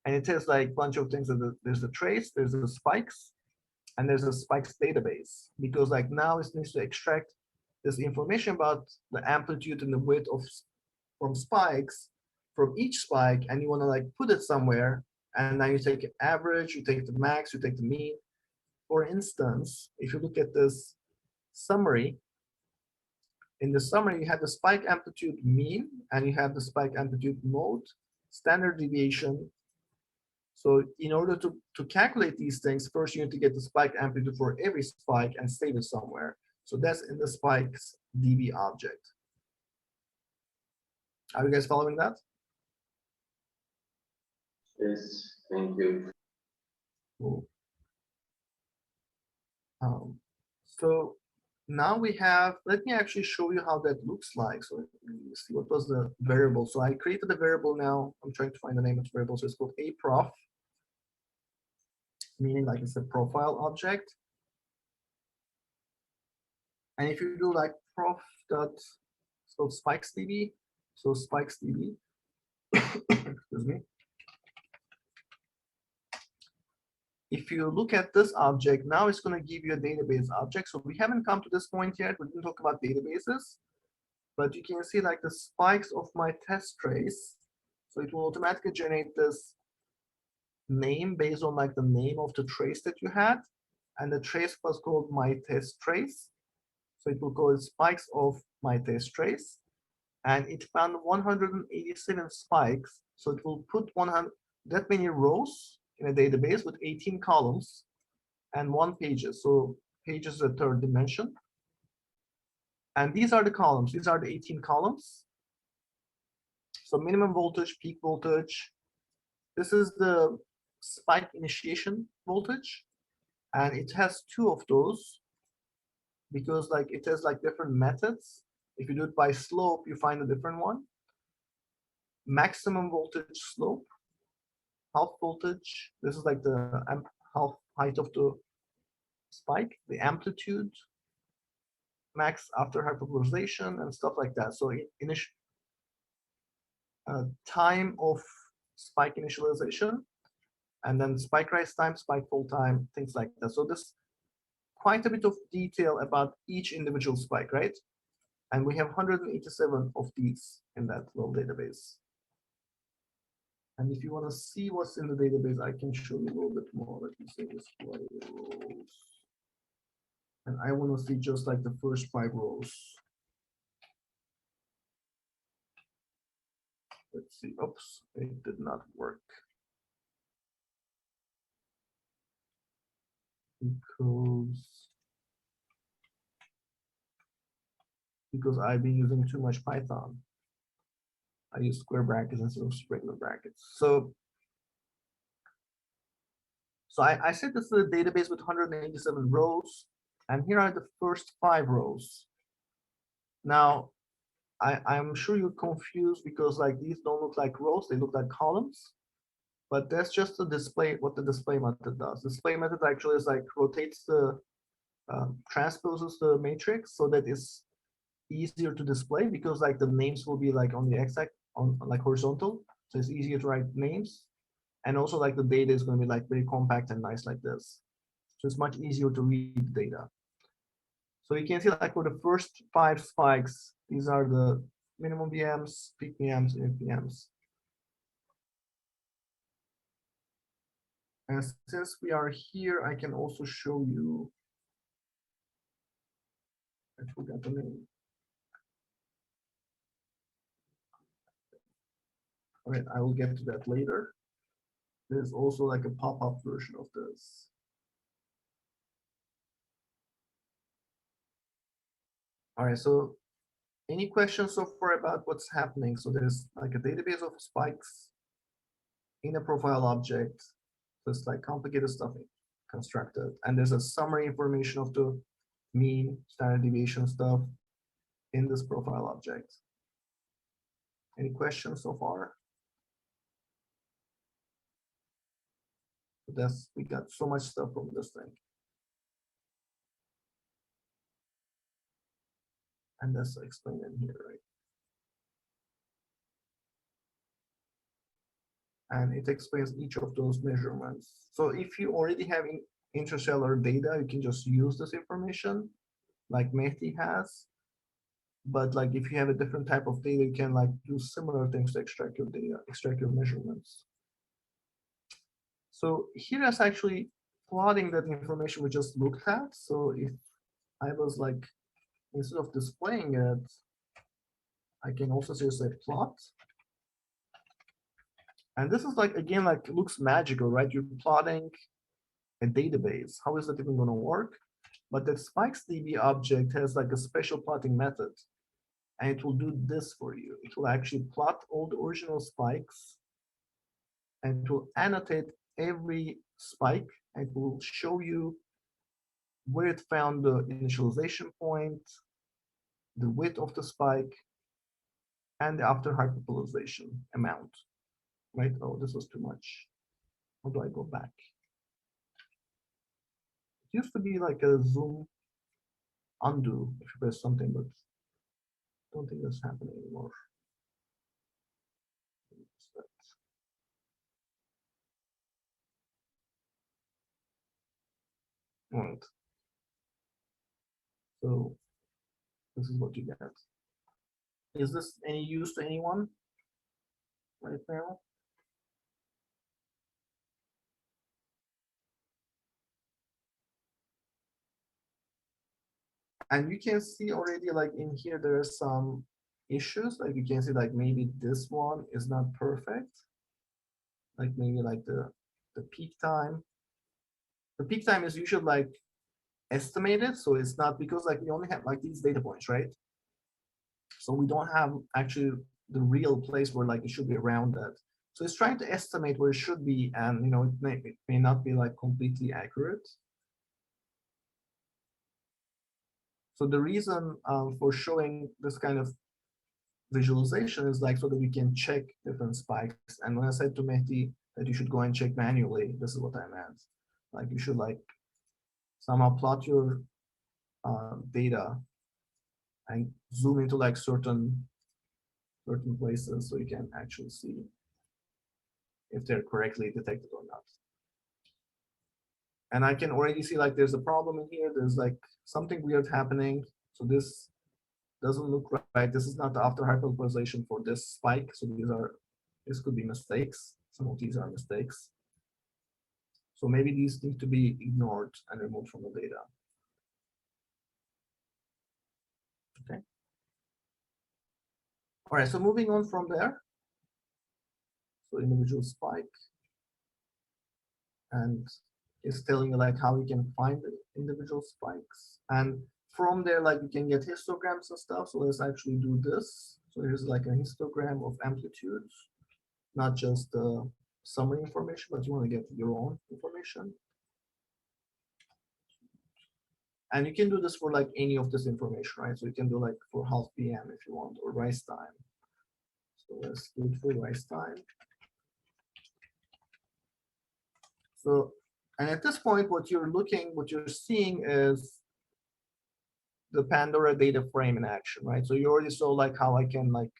And it has like a bunch of things. There's the trace, there's the spikes, and there's a spikes database, because like now it needs to extract this information about the amplitude and the width of from spikes from each spike, and you want to like put it somewhere. And now you take an average, you take the max, you take the mean. For instance, if you look at this summary, in the summary, you have the spike amplitude mean, and you have the spike amplitude mode, standard deviation. So in order to calculate these things, first you need to get the spike amplitude for every spike and save it somewhere. So that's in the spikes DB object. Are you guys following that? Yes, thank you. Cool. So now we have, let me actually show you how that looks like. So let's see, what was the variable? So I created a variable now. I'm trying to find the name of the variable. So it's called aprof, meaning like it's a profile object. And if you do like prof dot, so spikes DB, so spikes DB, excuse me. If you look at this object, now it's going to give you a database object. So we haven't come to this point yet. We didn't talk about databases, but you can see like the spikes of my test trace. So it will automatically generate this name based on like the name of the trace that you had. And the trace was called my test trace. So it will call it spikes of my test trace. And it found 187 spikes. So it will put 100, that many rows in a database with 18 columns and 1 pages. So pages is the third dimension. And these are the columns. These are the 18 columns. So minimum voltage, peak voltage. This is the spike initiation voltage, and it has two of those because like it has like different methods. If you do it by slope, you find a different one. Maximum voltage slope, half voltage. This is like the half height of the spike, the amplitude, max after hyperpolarization and stuff like that. So initial time of spike initialization, and then spike rise time, spike fall time, things like that. So this quite a bit of detail about each individual spike, right? And we have 187 of these in that little database. And if you want to see what's in the database, I can show you a little bit more. Let me say this rows. And I want to see just like the first 5 rows. Let's see. Oops, it did not work. Because I've been using too much Python. I use square brackets instead of regular brackets. So I said this is a database with 187 rows, and here are the first 5 rows. Now, I'm sure you're confused because like these don't look like rows, they look like columns. But that's just to display what the display method does. Display method actually is like rotates the transposes the matrix so that it's easier to display because like the names will be like on the x-axis on like horizontal, so it's easier to write names, and also like the data is going to be like very compact and nice like this, so it's much easier to read data. So you can see like for the first 5 spikes, these are the minimum VMs, peak VMs, and VMs. And since we are here, I can also show you. I forgot the name. All right, I will get to that later. There's also like a pop-up version of this. All right, so any questions so far about what's happening? So there's like a database of spikes in a profile object, just like complicated stuff constructed. And there's a summary information of the mean, standard deviation stuff in this profile object. Any questions so far? We got so much stuff from this thing. And that's explained in here, right? And it explains each of those measurements. So if you already have intercellular data, you can just use this information like Mehdi has. But like if you have a different type of data, you can like do similar things to extract your data, extract your measurements. So here is actually plotting that information we just looked at. So if I was like, instead of displaying it, I can also just say plot. And this is like, again, like looks magical, right? You're plotting a database. How is that even going to work? But the spikes.db object has like a special plotting method. And it will do this for you. It will actually plot all the original spikes and it will annotate every spike and it will show you where it found the initialization point, the width of the spike, and the after hyperpolarization amount. Right? Oh, this was too much. How do I go back? It used to be like a zoom undo if you press something, but I don't think that's happening anymore. All right. So this is what you get. Is this any use to anyone right now? And you can see already like in here, there are some issues. Like you can see like maybe this one is not perfect. Like maybe like the peak time. The peak time is usually like estimated. So it's not because like we only have like these data points, right? So we don't have actually the real place where like it should be rounded. So it's trying to estimate where it should be, and it may not be like completely accurate. So the reason for showing this kind of visualization is like so that we can check different spikes. And when I said to Mehdi that you should go and check manually, this is what I meant. Like you should like somehow plot your data and zoom into like certain places so you can actually see if they're correctly detected or not. And I can already see like there's a problem in here. There's like something weird happening. So this doesn't look right. This is not the after hyperpolarization for this spike. So this could be mistakes. Some of these are mistakes. So maybe these need to be ignored and removed from the data. Okay. All right, so moving on from there. So individual spike. And it's telling you like how you can find the individual spikes. And from there, like you can get histograms and stuff. So let's actually do this. So here's like a histogram of amplitudes, not just the summary information, but you want to get your own information. And you can do this for like any of this information, right? So you can do like for half PM if you want, or rise time. So let's do it for rise time. So, and at this point, what you're seeing is the Pandora data frame in action, right? So you already saw like how I can like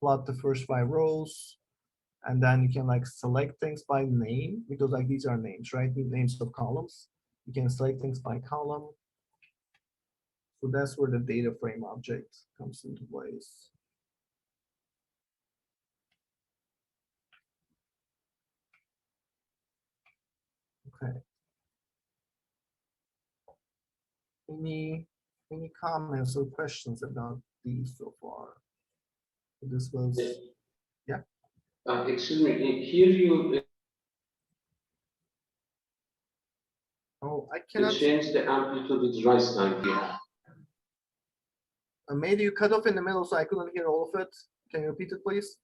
plot the first 5 rows, and then you can like select things by name, because like these are names, right? Names of columns. You can select things by column. So that's where the data frame object comes into place. Okay. Any comments or questions about these so far? This was, yeah. Excuse me, here you Oh, I cannot change the amplitude with rise time here. Maybe you cut off in the middle, so I couldn't hear all of it. Can you repeat it, please?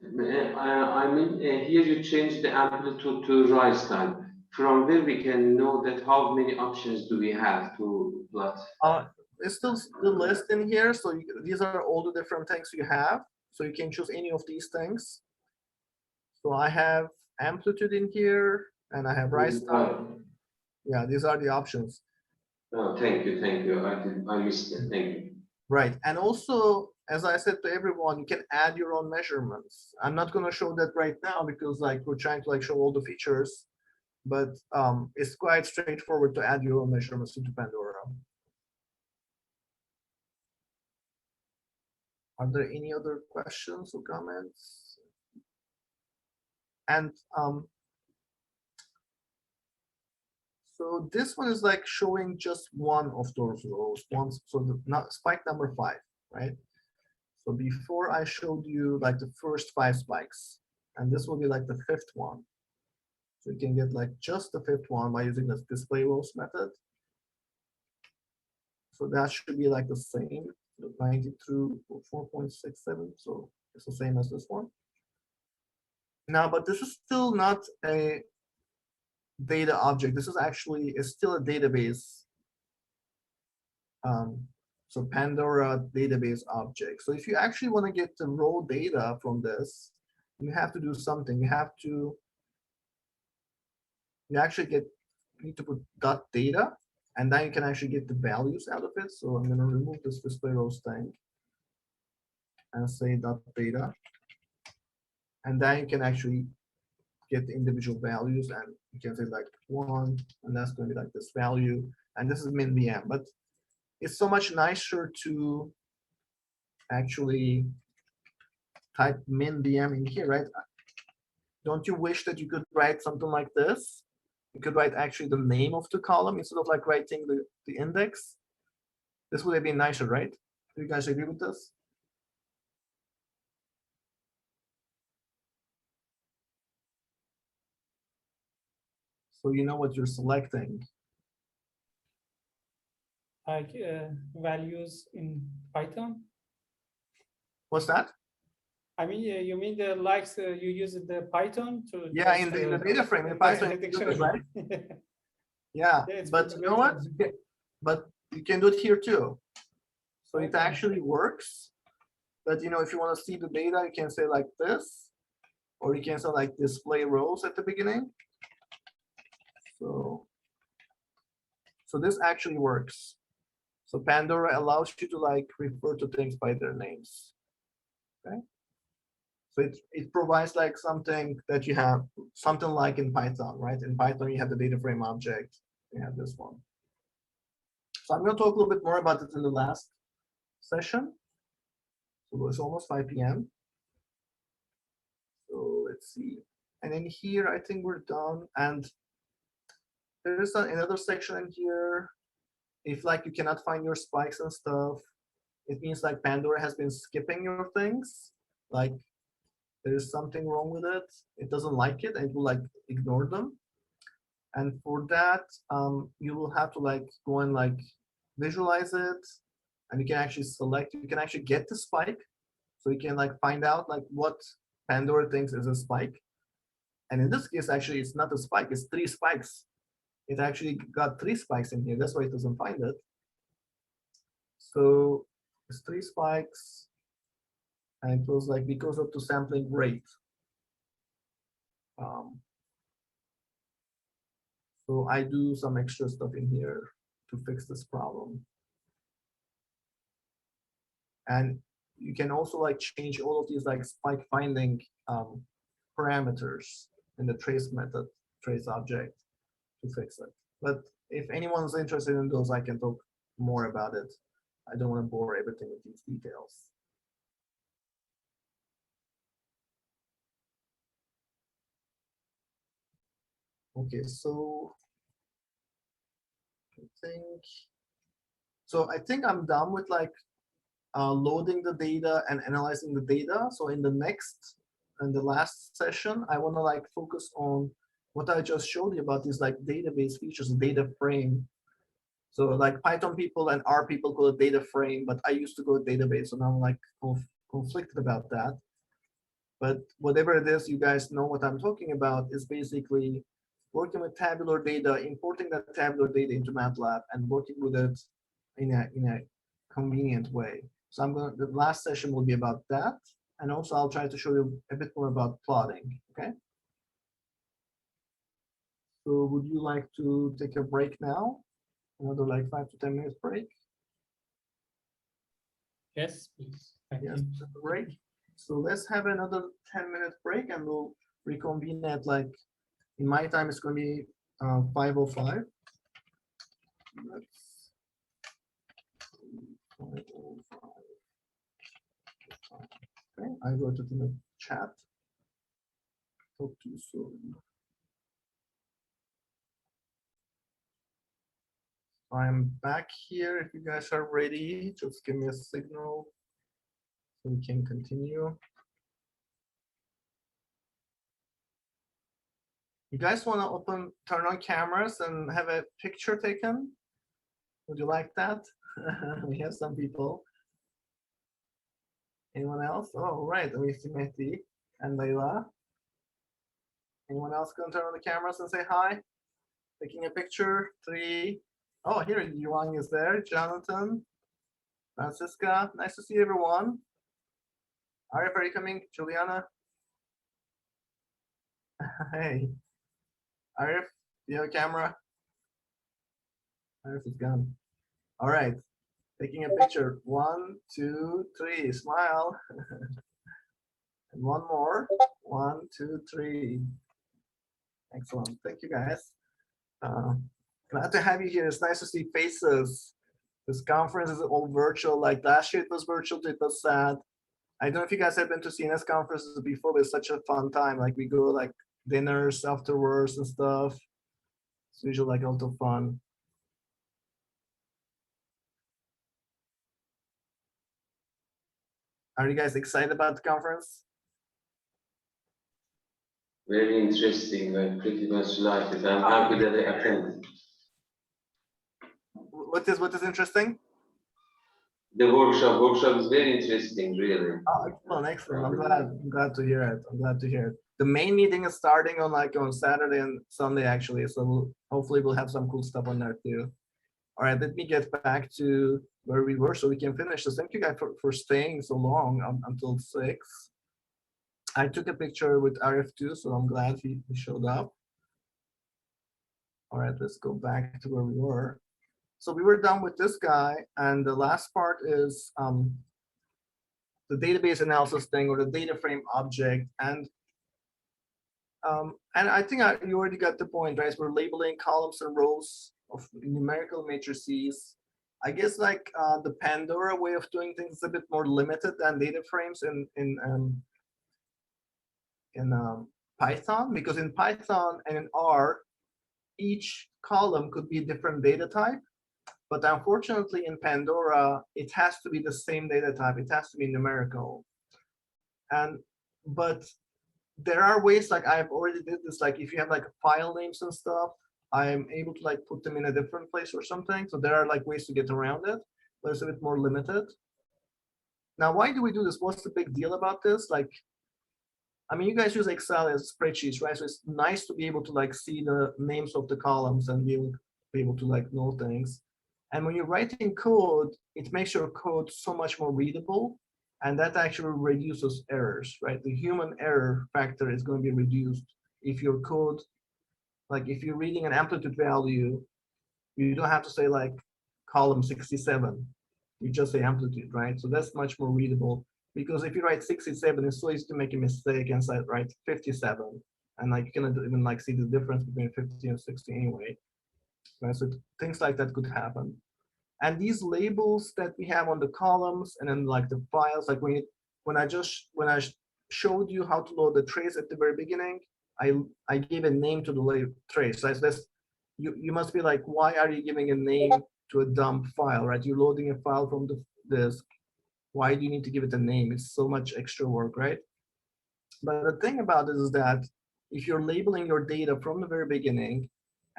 I mean, here you change the amplitude to rise time. From where we can know that how many options do we have to plot? It's still the list in here, so these are all the different things you have. So you can choose any of these things. So I have amplitude in here, and I have rise time. Yeah, these are the options. Oh, thank you. I missed it. Thank you. Right, and also, as I said to everyone, you can add your own measurements. I'm not going to show that right now because like we're trying to like show all the features, but it's quite straightforward to add your own measurements into Pandora. Are there any other questions or comments? And so this one is like showing just one of those rows. So not spike number 5, right? So before I showed you like the first 5 spikes, and this will be like the 5th one. So you can get like just the 5th one by using this display rows method. So that should be like the same, 92 or 4.67. So it's the same as this one. Now, but this is still not a data object. This is actually, it's still a database. So Pandora database object. So if you actually want to get the raw data from this, you have to do something. You need to put .data, and then you can actually get the values out of it. So I'm going to remove this display rows thing and say .data, and then you can actually get the individual values, and you can say like 1, and that's going to be like this value, and this is min VM. But it's so much nicer to actually type min VM in here, right? Don't you wish that you could write something like this? You could write actually the name of the column instead of like writing the index. This would have been nicer, right? Do you guys agree with this? So you know what you're selecting. Like values in Python? What's that? I mean, you mean the likes you use in the Python to Yeah, just, in the data frame in Python, you do this, right? Yeah, it's but you know what? But you can do it here too. So it Okay. actually works. But you know, if you want to see the data, you can say like this, or you can say like display rows at the beginning. So this actually works. So Pandora allows you to like refer to things by their names. Okay. So it provides like something that you have, something like in Python, right? In Python, you have the data frame object. You have this one. So I'm going to talk a little bit more about it in the last session. So it's almost 5 p.m. So let's see. And in here, I think we're done. And there's another section in here. If like you cannot find your spikes and stuff, it means like Pandora has been skipping your things. Like there's something wrong with it. It doesn't like it and it will like ignore them. And for that, you will have to like go and like visualize it. And you can actually select, you can actually get the spike. So you can like find out like what Pandora thinks is a spike. And in this case, actually, it's not a spike, it's 3 spikes. It actually got 3 spikes in here. That's why it doesn't find it. So it's 3 spikes. And it was like because of the sampling rate. So I do some extra stuff in here to fix this problem. And you can also like change all of these like spike finding parameters in the trace method, trace object to fix it. But if anyone's interested in those, I can talk more about it. I don't want to bore everything with these details. Okay, so I think I'm done with like loading the data and analyzing the data. So in the next and the last session, I want to like focus on what I just showed you about these like database features, data frame. So like Python people and R people call it data frame, but I used to go database, so now I'm like conflicted about that. But whatever it is, you guys know what I'm talking about is basically working with tabular data, importing that tabular data into Matlab and working with it in a convenient way. So the last session will be about that. And also I'll try to show you a bit more about plotting, okay? So would you like to take a break now? Another like 5 to 10 minutes break? Yes, please. Thank Yes, you. break. So let's have another 10-minute break and we'll reconvene at like, in my time, it's going to be 5:05. Let's 5:05. Okay, I go to the chat. Talk to you soon. I'm back here. If you guys are ready, just give me a signal so we can continue. You guys want to turn on cameras and have a picture taken? Would you like that? We have some people. Anyone else? Oh, right. We see Mehdi and Layla. Anyone else going to turn on the cameras and say hi? Taking a picture. 3. Oh, here Yuang is there. Jonathan, Francisca. Nice to see everyone. Arif, are you coming? Juliana? Hey. Arif, do you have a camera? Arif is gone. All right. Taking a picture. 1, 2, 3. Smile. And one more. 1, 2, 3. Excellent. Thank you, guys. Glad to have you here. It's nice to see faces. This conference is all virtual. Like last year, it was virtual. It was sad. I don't know if you guys have been to CNS conferences before, but it's such a fun time. Like we go like dinners afterwards and stuff. It's usually like a lot of fun. Are you guys excited about the conference? Very interesting. I pretty much like it. I'm happy that I attended. What is interesting? the workshop. Workshop is very interesting, really. Oh, excellent, excellent. I'm glad to hear it. I'm glad to hear it. The main meeting is starting on Saturday and Sunday actually, so hopefully we'll have some cool stuff on there too. All right, let me get back to where we were so we can finish this. Thank you guys for staying so long until 6. I took a picture with RF2, so I'm glad he showed up. All right, let's go back to where we were. So we were done with this guy, and the last part is the database analysis thing, or the data frame object. And I think you already got the point, right? We're labeling columns and rows of numerical matrices. I guess like the Pandora way of doing things is a bit more limited than data frames in Python, because in Python and in R, each column could be a different data type. But unfortunately, in Pandora, it has to be the same data type. It has to be numerical. But there are ways, like I've already did this, like if you have like file names and stuff, I'm able to like put them in a different place or something. So there are like ways to get around it, but it's a bit more limited. Now, why do we do this? What's the big deal about this? Like, I mean, you guys use Excel as spreadsheets, right? So it's nice to be able to like see the names of the columns and be able to like know things. And when you're writing code, it makes your code so much more readable, and that actually reduces errors, right? The human error factor is going to be reduced if your code, like if you're reading an amplitude value, you don't have to say like column 67, you just say amplitude, right? So that's much more readable, because if you write 67, it's so easy to make a mistake and say write 57, and like you cannot even like see the difference between 50 and 60 anyway. Right? So things like that could happen. And these labels that we have on the columns and then like the files, like when I showed you how to load the trace at the very beginning, I gave a name to the trace. So that's, you must be like, why are you giving a name to a dump file, right? You're loading a file from the disk. Why do you need to give it a name? It's so much extra work, right? But the thing about this is that if you're labeling your data from the very beginning,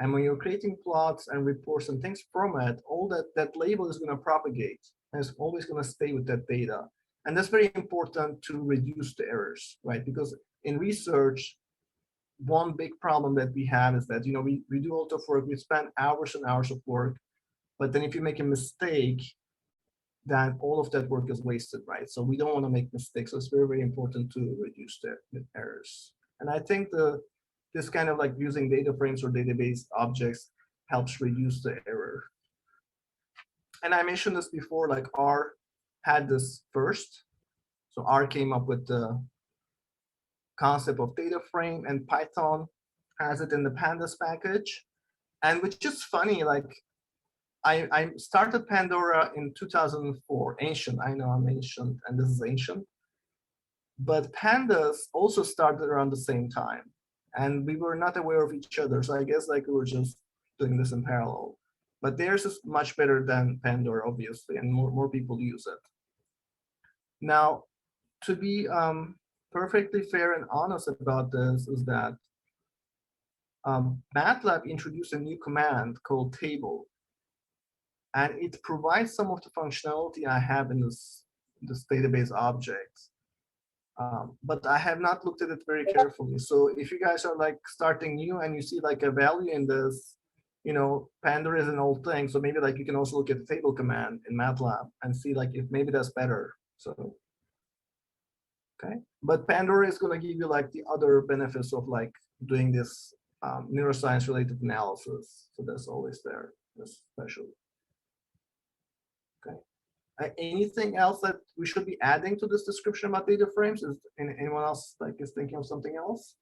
and when you're creating plots and reports and things from it, all that label is going to propagate, and it's always going to stay with that data. And that's very important to reduce the errors, right? Because in research, one big problem that we have is that, you know, we do a lot of work, we spend hours and hours of work, but then if you make a mistake, then all of that work is wasted, right? So we don't want to make mistakes. So it's very, very important to reduce the errors. And I think this kind of like using data frames or database objects helps reduce the error. And I mentioned this before, like R had this first. So R came up with the concept of data frame, and Python has it in the pandas package. And which is funny, like I started Pandora in 2004, ancient, I know I'm ancient and this is ancient. But pandas also started around the same time. And we were not aware of each other. So I guess like we were just doing this in parallel. But theirs is much better than Pandora, obviously, and more people use it. Now, to be perfectly fair and honest about this is that Matlab introduced a new command called table. And it provides some of the functionality I have in this database object. But I have not looked at it very carefully. So if you guys are like starting new and you see like a value in this, you know, Pandora is an old thing. So maybe like you can also look at the table command in Matlab and see like if maybe that's better. So, okay. But Pandora is going to give you like the other benefits of like doing this neuroscience related analysis. So that's always there, that's special. Okay. Anything else that we should be adding to this description about data frames? Is anyone else like is thinking of something else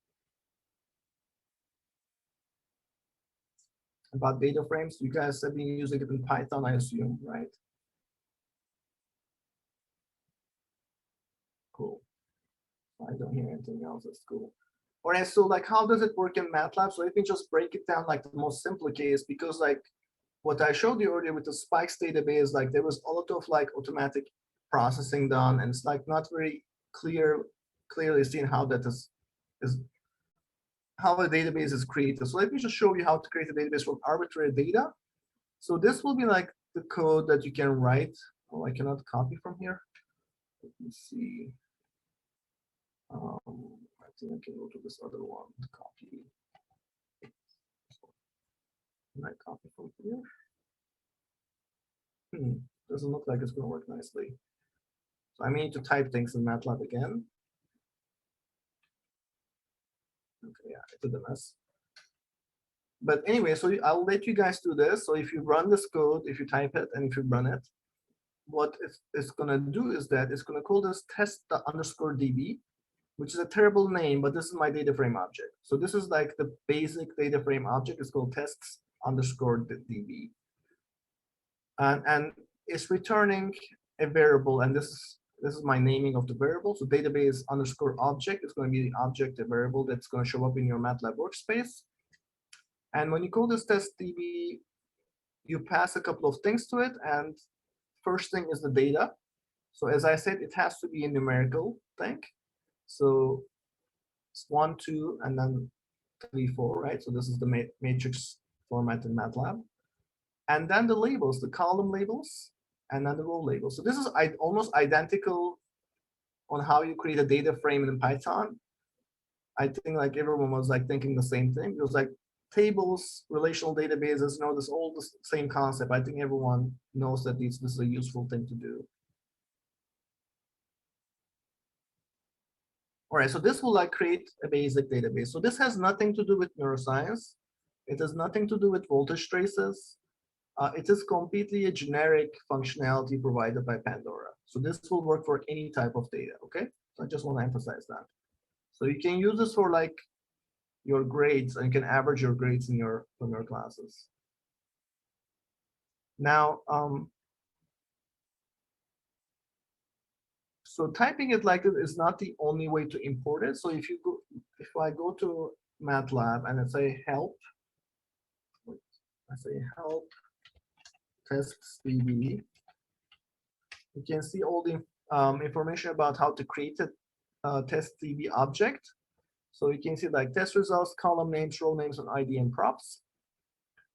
about data frames? You guys have been using it in Python, I assume, right? Cool. I don't hear anything else. That's cool. All right. So like, how does it work in Matlab? So let me just break it down like the most simple case, because like what I showed you earlier with the spikes database, like there was a lot of like automatic processing done, and it's like not very clearly seen how that is how a database is created. So let me just show you how to create a database from arbitrary data. So this will be like the code that you can write Oh, I cannot copy from here. Let me see. I think I can go to this other one to copy. Can I copy from here? Doesn't look like it's going to work nicely. So I need to type things in Matlab again. Okay, yeah, I did a mess. But anyway, so I'll let you guys do this. So if you run this code, if you type it, and if you run it, what it's going to do is that it's going to call this test_db, which is a terrible name, but this is my data frame object. So this is like the basic data frame object. It's called tests_db. And it's returning a variable, and this is my naming of the variable. So database_object is going to be the object, a variable that's going to show up in your MATLAB workspace. And when you call this test_db, you pass a couple of things to it. And first thing is the data. So as I said, it has to be a numerical thing. So it's 1, 2, and then 3, 4, right? So this is the matrix format in MATLAB. And then the labels, the column labels, and then the row labels. So this is almost identical on how you create a data frame in Python. I think like everyone was like thinking the same thing. It was like tables, relational databases, this all the same concept. I think everyone knows that this is a useful thing to do. All right, so this will like create a basic database. So this has nothing to do with neuroscience. It has nothing to do with voltage traces. It is completely a generic functionality provided by Pandora. So this will work for any type of data, okay? So I just want to emphasize that. So you can use this for like your grades, and you can average your grades in from your classes. Now, so typing it like this is not the only way to import it. So if I go to MATLAB and I say help, tests_db, you can see all the information about how to create a test_db object. So you can see like test results, column names, row names, and ID and props.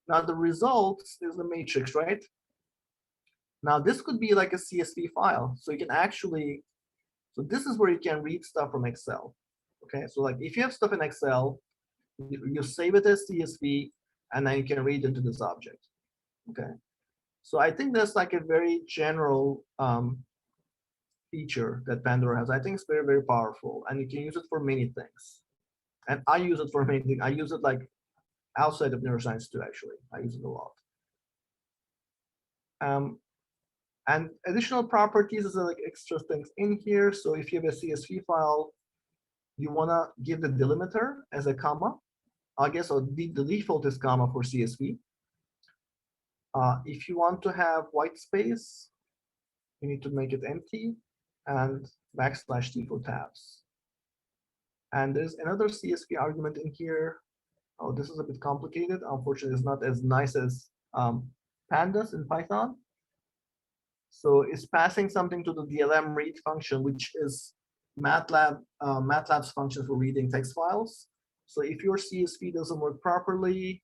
Now the results is the matrix, right? Now this could be like a CSV file. So you can actually, so this is where you can read stuff from Excel. Okay, so like if you have stuff in Excel, you save it as CSV, and then you can read into this object. Okay, so I think that's like a very general feature that Pandora has. I think it's very, very powerful, and you can use it for many things. And I use it for many things. I use it like outside of neuroscience too, actually. I use it a lot. And additional properties is like extra things in here. So if you have a CSV file, you want to give the delimiter as a comma. I guess the default is comma for CSV. If you want to have white space, you need to make it empty, and \t for tabs. And there's another CSV argument in here. Oh, this is a bit complicated. Unfortunately, it's not as nice as pandas in Python. So it's passing something to the DLM read function, which is MATLAB's function for reading text files. So if your CSV doesn't work properly,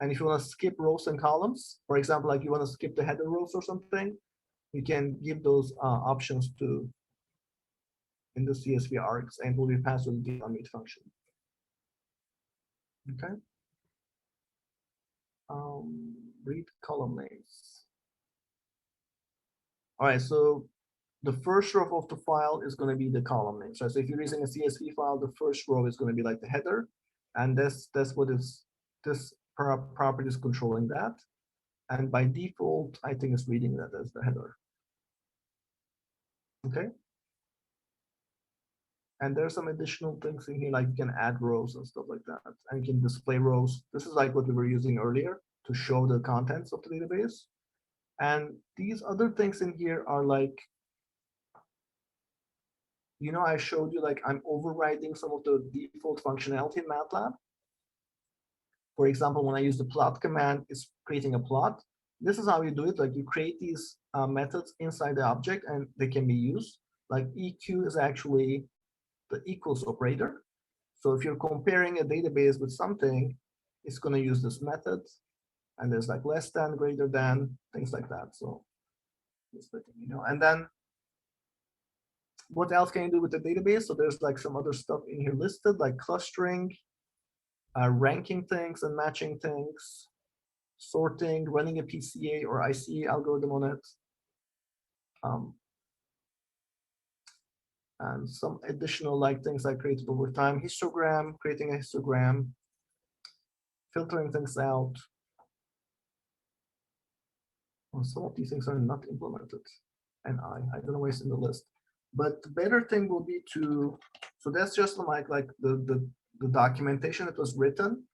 and if you want to skip rows and columns, for example, like you want to skip the header rows or something, you can give those options to in the CSV args, and will be passed to the DLM read function. Okay. Read column names. All right, so the first row of the file is going to be the column names. Right? So if you're using a CSV file, the first row is going to be like the header, and that's what is this property is controlling that. And by default, I think it's reading that as the header. Okay. And there's some additional things in here, like you can add rows and stuff like that, and you can display rows. This is like what we were using earlier to show the contents of the database. And these other things in here are like, I showed you like I'm overriding some of the default functionality in MATLAB. For example, when I use the plot command, it's creating a plot. This is how you do it. Like you create these methods inside the object, and they can be used. Like EQ is actually the equals operator. So if you're comparing a database with something, it's going to use this method. And there's like less than, greater than, things like that. So Just letting you know. And then what else can you do with the database? So there's like some other stuff in here listed, like clustering, ranking things and matching things, sorting, running a PCA or ICA algorithm on it. And some additional like things I created over time, histogram, creating a histogram, filtering things out. Well, some of these things are not implemented, and I don't know why it's in the list. But the better thing will be to, so that's just like the documentation that was written.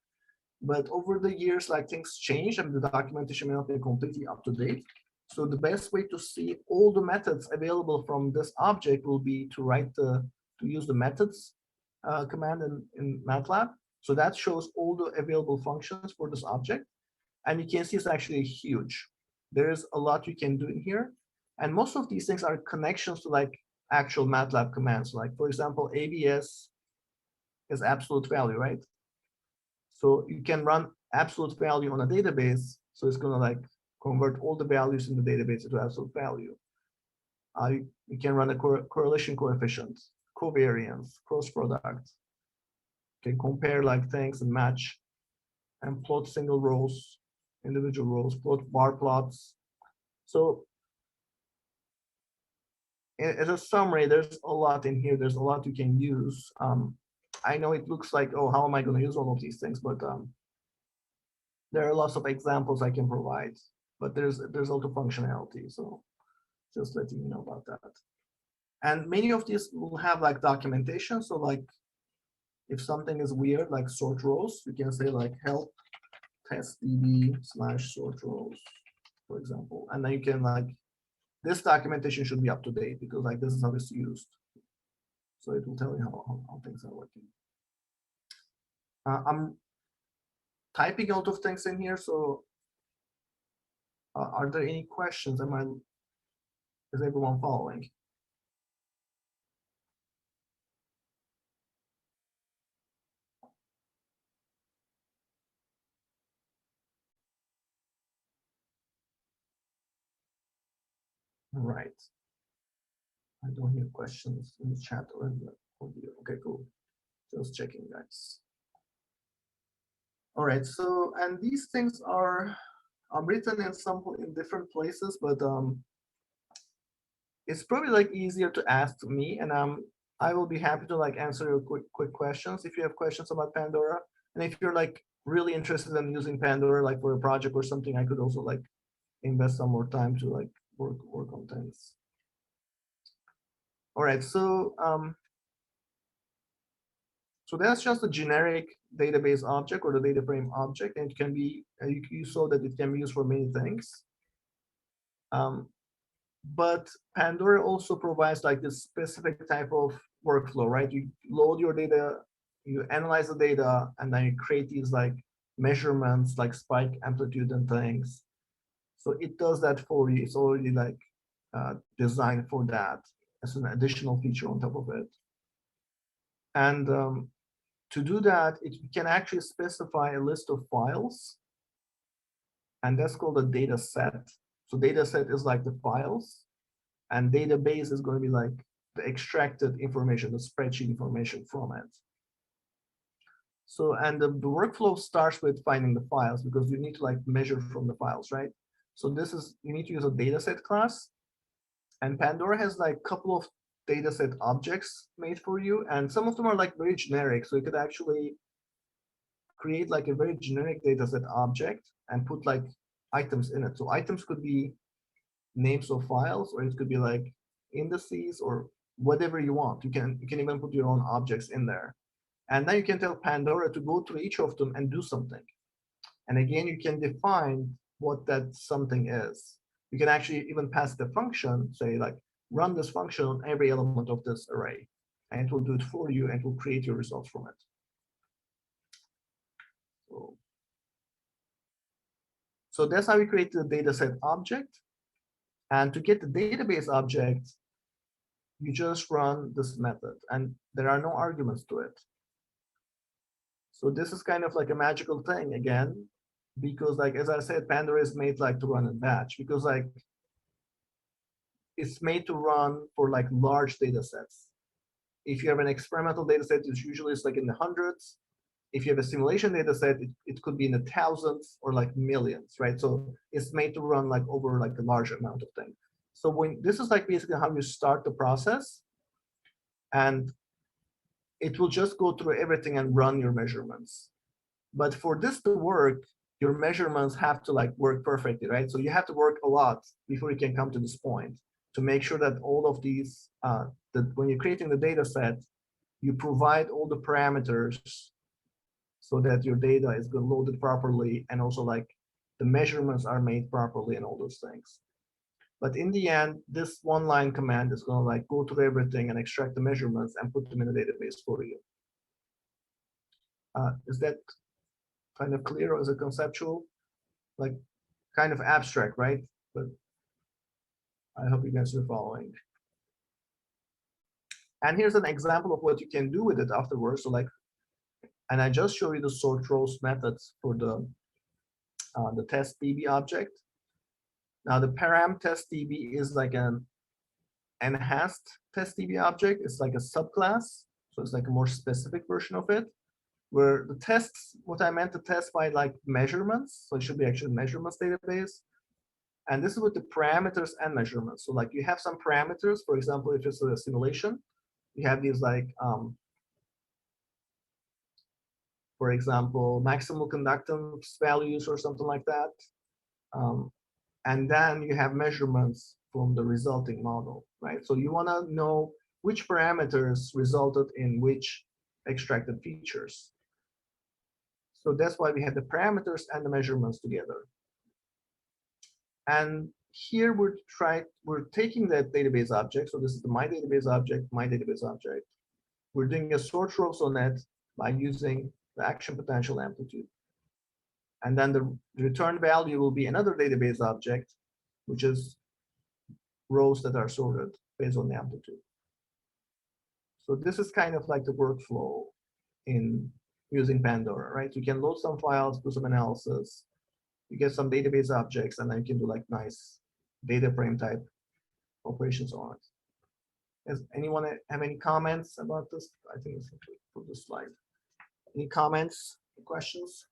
But over the years, like things change and the documentation may not be completely up to date. So the best way to see all the methods available from this object will be to use the methods command in Matlab. So that shows all the available functions for this object. And you can see it's actually huge. There's a lot you can do in here. And most of these things are connections to like actual Matlab commands. Like for example, ABS is absolute value, right? So you can run absolute value on a database. So it's gonna like convert all the values in the database into absolute value. You can run a correlation coefficient, covariance, cross product. You can compare like things and match and plot single rows, individual rows, plot bar plots. So as a summary, there's a lot in here. There's a lot you can use. I know it looks like, oh, how am I going to use all of these things? But there are lots of examples I can provide. But there's also functionality. So just letting you know about that. And many of these will have like documentation. So like if something is weird, like sort rows, you can say like help test db/sort rows, for example. And then you can like, this documentation should be up to date because like this is how it's used. So it will tell you how things are working. I'm typing a lot of things in here. So are there any questions? Is everyone following? Right. I don't hear questions in the chat or in the audio. Okay, cool. Just checking, guys. All right. So, and these things are written in different places, but it's probably like easier to ask me, and I will be happy to like answer your quick questions if you have questions about Pandora. And if you're like really interested in using Pandora like for a project or something, I could also like invest some more time to like work on things. All right, so so that's just a generic database object or the data frame object, and it can be you saw that it can be used for many things. But Pandora also provides like this specific type of workflow, right? You load your data, you analyze the data, and then you create these like measurements like spike amplitude and things. So it does that for you. It's already like designed for that as an additional feature on top of it. And to do that, you can actually specify a list of files, and that's called a data set. So data set is like the files, and database is going to be like the extracted information, the spreadsheet information from it. So, and the workflow starts with finding the files because you need to like measure from the files, right? So this is, you need to use a dataset class, and Pandora has like a couple of dataset objects made for you, and some of them are like very generic. So you could actually create like a very generic dataset object and put like items in it. So items could be names of files, or it could be like indices or whatever you want. You can even put your own objects in there. And then you can tell Pandora to go through each of them and do something. And again, you can define what that something is. You can actually even pass the function, say like, run this function on every element of this array. And it will do it for you and will create your results from it. So that's how we create the dataset object. And to get the database object, you just run this method, and there are no arguments to it. So this is kind of like a magical thing again, because like, as I said, Pandora is made like to run in batch, because like it's made to run for like large data sets. If you have an experimental data set, it's usually like in the hundreds. If you have a simulation data set, it could be in the thousands or like millions, right? So it's made to run like over like a large amount of things. So when this is like basically how you start the process, and it will just go through everything and run your measurements. But for this to work, your measurements have to like work perfectly, right? So you have to work a lot before you can come to this point to make sure that all of these, that when you're creating the data set, you provide all the parameters so that your data is loaded properly, and also like the measurements are made properly and all those things. But in the end, this one line command is going to like go through everything and extract the measurements and put them in the database for you. Is that kind of clear, or is it conceptual? Like kind of abstract, right? But I hope you guys are following. And here's an example of what you can do with it afterwards. So like, and I just show you the sort rows methods for the test DB object. Now the param test DB is like an enhanced test DB object. It's like a subclass. So it's like a more specific version of it, where the tests, what I meant to test by like measurements. So it should be actually measurements database. And this is with the parameters and measurements. So like you have some parameters, for example, if it's a simulation, you have these like, for example, maximal conductance values or something like that. And then you have measurements from the resulting model, right? So you want to know which parameters resulted in which extracted features. So that's why we have the parameters and the measurements together. And here we're taking that database object. So this is the my database object, my database object. We're doing a sort rows on it by using the action potential amplitude. And then the return value will be another database object, which is rows that are sorted based on the amplitude. So this is kind of like the workflow in using Pandora, right? You can load some files, do some analysis, you get some database objects, and then you can do like nice data frame type operations on it. Does anyone have any comments about this? I think it's okay for this slide. Any comments, questions?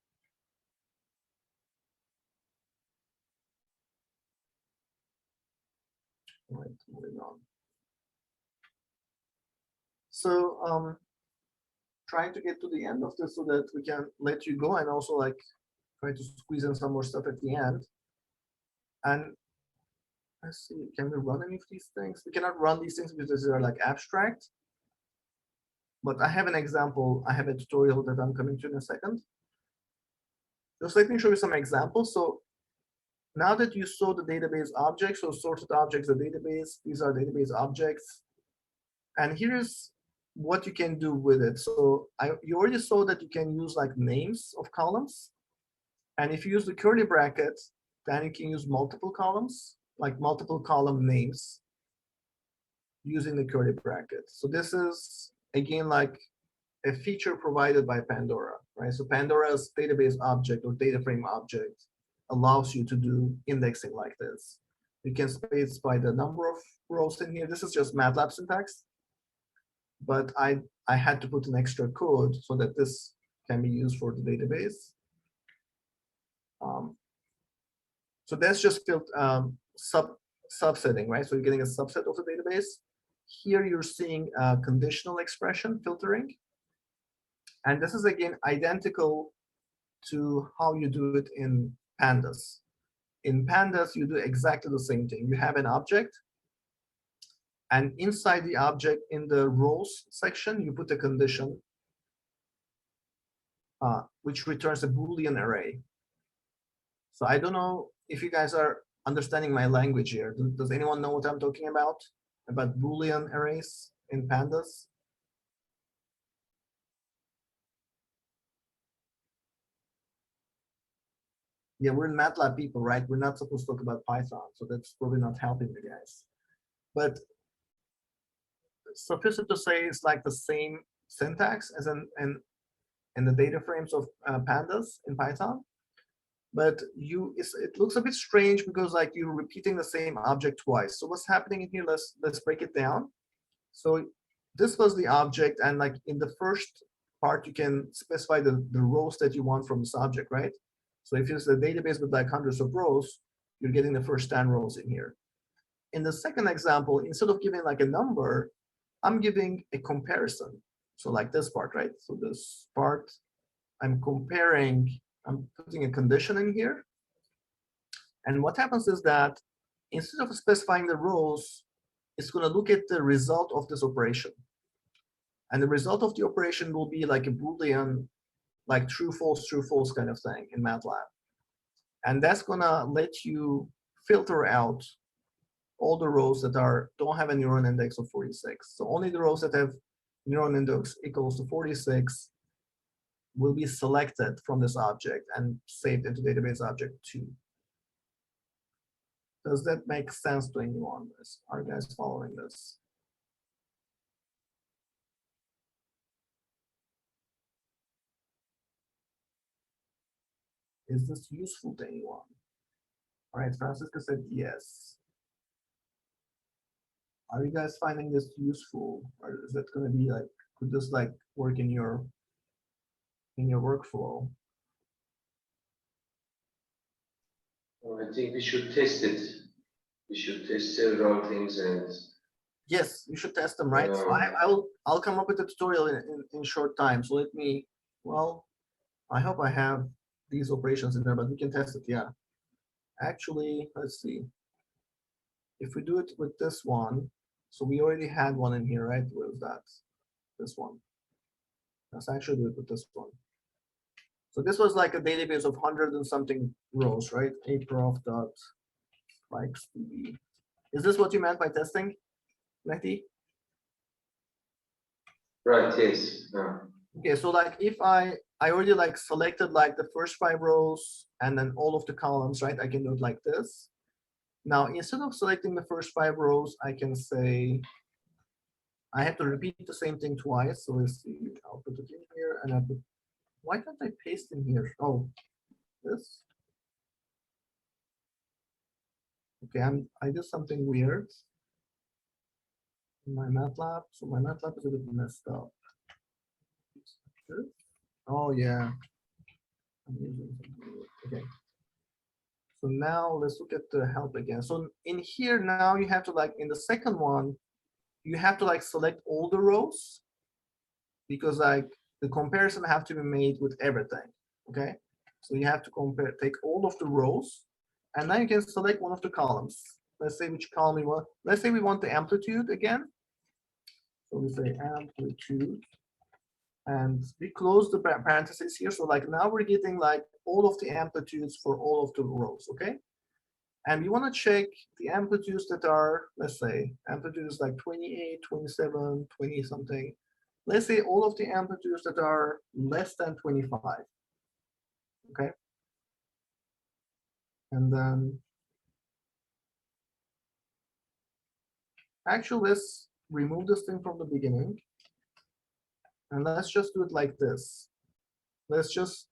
All right, moving on. So trying to get to the end of this so that we can let you go, and also like try to squeeze in some more stuff at the end. And let's see, can we run any of these things? We cannot run these things because they are like abstract. But I have an example. I have a tutorial that I'm coming to in a second. Just let me show you some examples. So now that you saw the database objects, so sorted objects, the database, these are database objects. And here's what you can do with it. So you already saw that you can use like names of columns. And if you use the curly brackets, then you can use multiple columns, like multiple column names using the curly brackets. So this is, again, like a feature provided by Pandora, right? So Pandora's database object or data frame object allows you to do indexing like this. You can specify the number of rows in here. This is just Matlab syntax, but I had to put an extra code so that this can be used for the database. So that's just built subsetting, right? So you're getting a subset of the database. Here you're seeing conditional expression filtering. And this is, again, identical to how you do it in Pandas. In Pandas, you do exactly the same thing. You have an object, and inside the object, in the rows section, you put a condition, which returns a Boolean array. So I don't know if you guys are understanding my language here. Does anyone know what I'm talking about Boolean arrays in Pandas? Yeah, we're Matlab people, right? We're not supposed to talk about Python, so that's probably not helping you guys. But suffice it to say, it's like the same syntax as in the data frames of Pandas in Python. but it looks a bit strange because like you're repeating the same object twice. So what's happening in here? Let's break it down. So this was the object, and like in the first part, you can specify the rows that you want from this object, right? So if it's a database with like hundreds of rows, you're getting the first 10 rows in here. In the second example, instead of giving like a number, I'm giving a comparison. So like this part, right? So this part, I'm putting a condition in here. And what happens is that instead of specifying the rows, it's going to look at the result of this operation. And the result of the operation will be like a Boolean, like true, false kind of thing in Matlab. And that's going to let you filter out all the rows that don't have a neuron index of 46. So only the rows that have neuron index equals to 46 will be selected from this object and saved into database object 2. Does that make sense to anyone? Are you guys following this? Is this useful to anyone? All right, Francisca said yes. Are you guys finding this useful, or is it going to be like, could this like work in your workflow? I think we should test it. We should test several things and. Yes, you should test them, right? So I'll come up with a tutorial in short time. So let me, well, I hope I have these operations in there, but we can test it, yeah. Actually, let's see. If we do it with this one, so we already had one in here, right? What was that? This one. Let's actually do it with this one. So this was like a database of 100 and something rows, right? aprof.likesdb. Is this what you meant by testing, Mehdi? Right, yes. Okay, so like if I already like selected like the first 5 rows and then all of the columns, right? I can do it like this. Now, instead of selecting the first 5 rows, I can say, I have to repeat the same thing twice. So let's see, I'll put it in here and I'll put, why can't I paste in here? Oh, this. Okay, I did something weird in my Matlab. So my Matlab is a bit messed up. Oh yeah. I'm using something weird. Okay. So now let's look at the help again. So in here now you have to like, in the second one, you have to like select all the rows because like the comparison have to be made with everything. Okay. So you have to take all of the rows and then you can select one of the columns. Let's say which column we want. Let's say we want the amplitude again. So we say amplitude and we close the parentheses here. So like now we're getting like all of the amplitudes for all of the rows. Okay. And we want to check the amplitudes that are, let's say, amplitude is like 28, 27, 20 something. Let's say all of the amplitudes that are less than 25. Okay. And then, actually, let's remove this thing from the beginning. And let's just do it like this. Let's just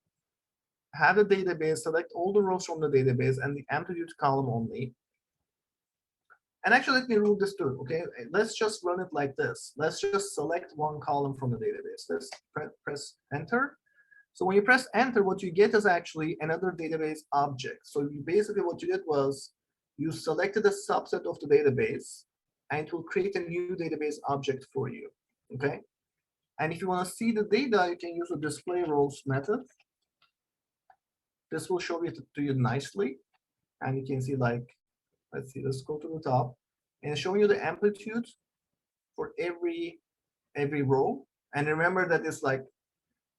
have a database, select all the rows from the database and the amplitude column only. And actually, let me rule this too, okay? Let's just run it like this. Let's just select one column from the database. Let's press enter. So when you press enter, what you get is actually another database object. So you basically what you did was you selected a subset of the database and it will create a new database object for you, okay? And if you want to see the data, you can use the display rows method. This will show it to you nicely. And you can see like, let's see, let's go to the top and showing you the amplitude for every row. And remember that it's like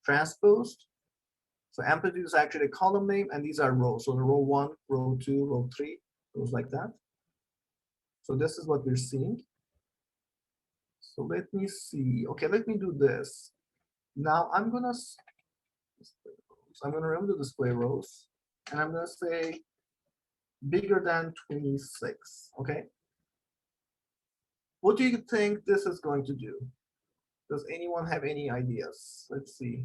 transposed. So amplitude is actually a column name and these are rows. So the row 1, row 2, row 3, goes like that. So this is what we're seeing. So let me see. Okay, let me do this. Now I'm gonna remove the display rows and I'm gonna say bigger than 26. Okay. What do you think this is going to do? Does anyone have any ideas? Let's see.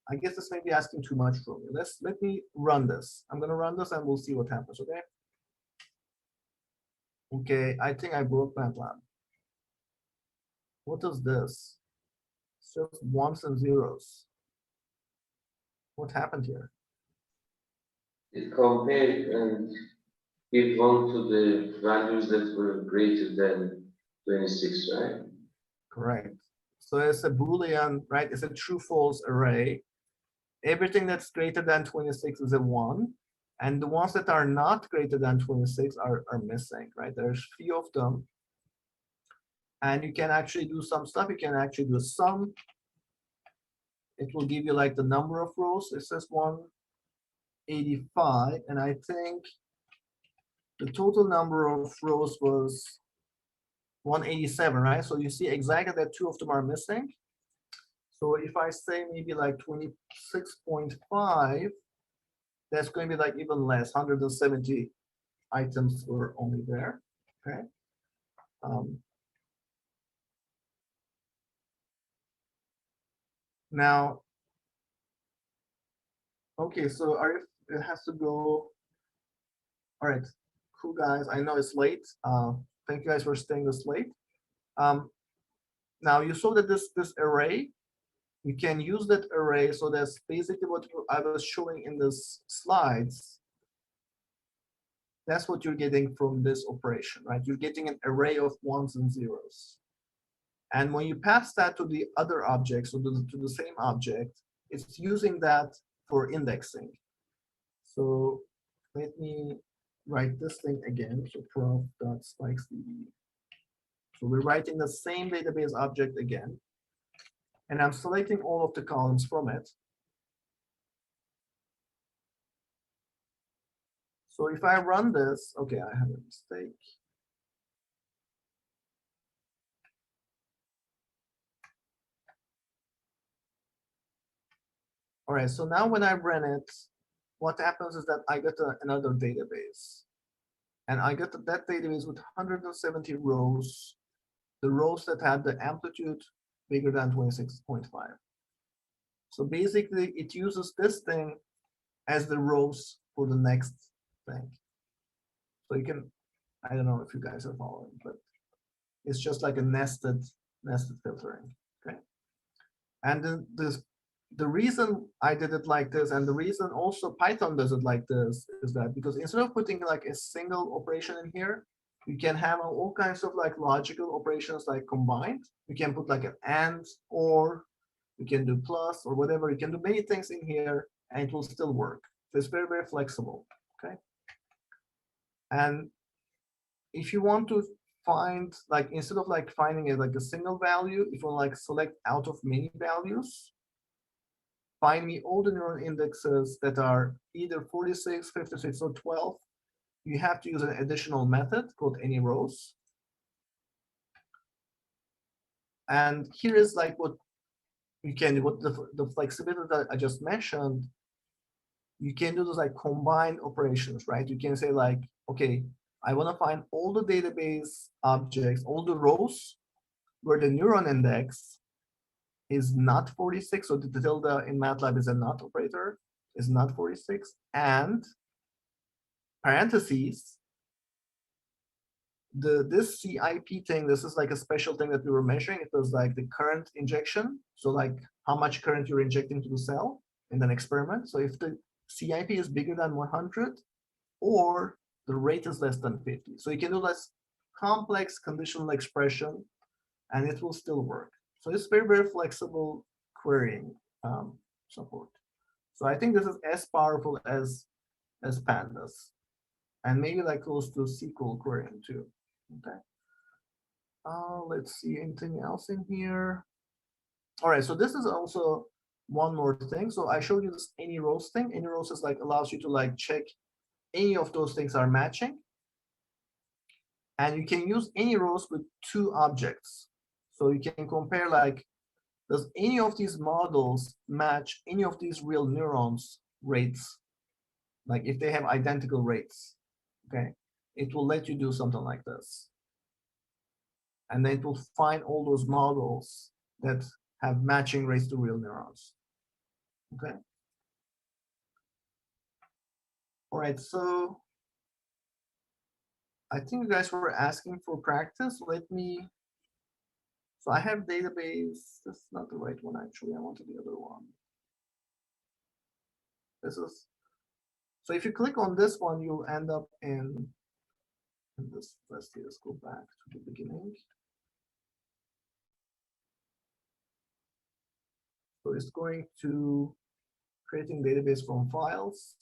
I guess this may be asking too much from you. Let me run this. I'm gonna run this and we'll see what happens, okay? Okay, I think I broke Matlab. What is this? It's just ones and zeros. What happened here? It compared and give one to the values that were greater than 26, right? Correct. So it's a Boolean, right? It's a true false array. Everything that's greater than 26 is a 1. And the ones that are not greater than 26 are missing, right? There's few of them. And you can actually do some stuff. You can actually do a sum. It will give you like the number of rows. It says 185. And I think the total number of rows was 187, right? So you see exactly that 2 of them are missing. So if I say maybe like 26.5, that's going to be like even less, 170 items were only there, okay? Now, okay, so Arif, it has to go. All right, cool guys, I know it's late. Thank you guys for staying this late. Now you saw that this array, you can use that array. So that's basically what I was showing in this slides. That's what you're getting from this operation, right? You're getting an array of ones and zeros. And when you pass that to the other object, so to the same object, it's using that for indexing. So let me write this thing again. So prof.spikesdb. So we're writing the same database object again. And I'm selecting all of the columns from it. So if I run this, okay, I have a mistake. All right, so now when I run it, what happens is that I get another database. And I get that database with 170 rows, the rows that had the amplitude bigger than 26.5. So basically, it uses this thing as the rows for the next thing. So you can, I don't know if you guys are following, but it's just like a nested filtering, okay? And the reason I did it like this, and the reason also Python does it like this, is that because instead of putting like a single operation in here, you can have all kinds of like logical operations like combined. You can put like an and, or you can do plus or whatever. You can do many things in here and it will still work. So it's very, very flexible, okay? And if you want to find, like, instead of like finding it like a single value, if you like select out of many values, find me all the neuron indexes that are either 46, 56, or 12. You have to use an additional method called anyRows. And here is like what you can, what the flexibility that I just mentioned. You can do those like combined operations, right? You can say like, okay, I want to find all the database objects, all the rows where the neuron index is not 46. So the tilde in Matlab is a not operator, is not 46, and parentheses, this CIP thing, this is like a special thing that we were measuring. It was like the current injection. So like how much current you're injecting to the cell in an experiment. So if the CIP is bigger than 100 or the rate is less than 50. So you can do this complex conditional expression and it will still work. So it's very, very flexible querying support. So I think this is as powerful as pandas, and maybe like close to SQL querying too. Okay. Let's see anything else in here. All right, so this is also one more thing. So I showed you this anyRows thing. anyRows is like allows you to like check any of those things are matching. And you can use anyRows with two objects. So you can compare like, does any of these models match any of these real neurons rates? Like if they have identical rates, okay, it will let you do something like this. And then it will find all those models that have matching rates to real neurons. Okay. All right, so I think you guys were asking for practice. Let me, so I have database. That's not the right one, actually. I wanted the other one. This is, so if you click on this one, you'll end up in this. Let's see, let's go back to the beginning. So it's going to creating database from files.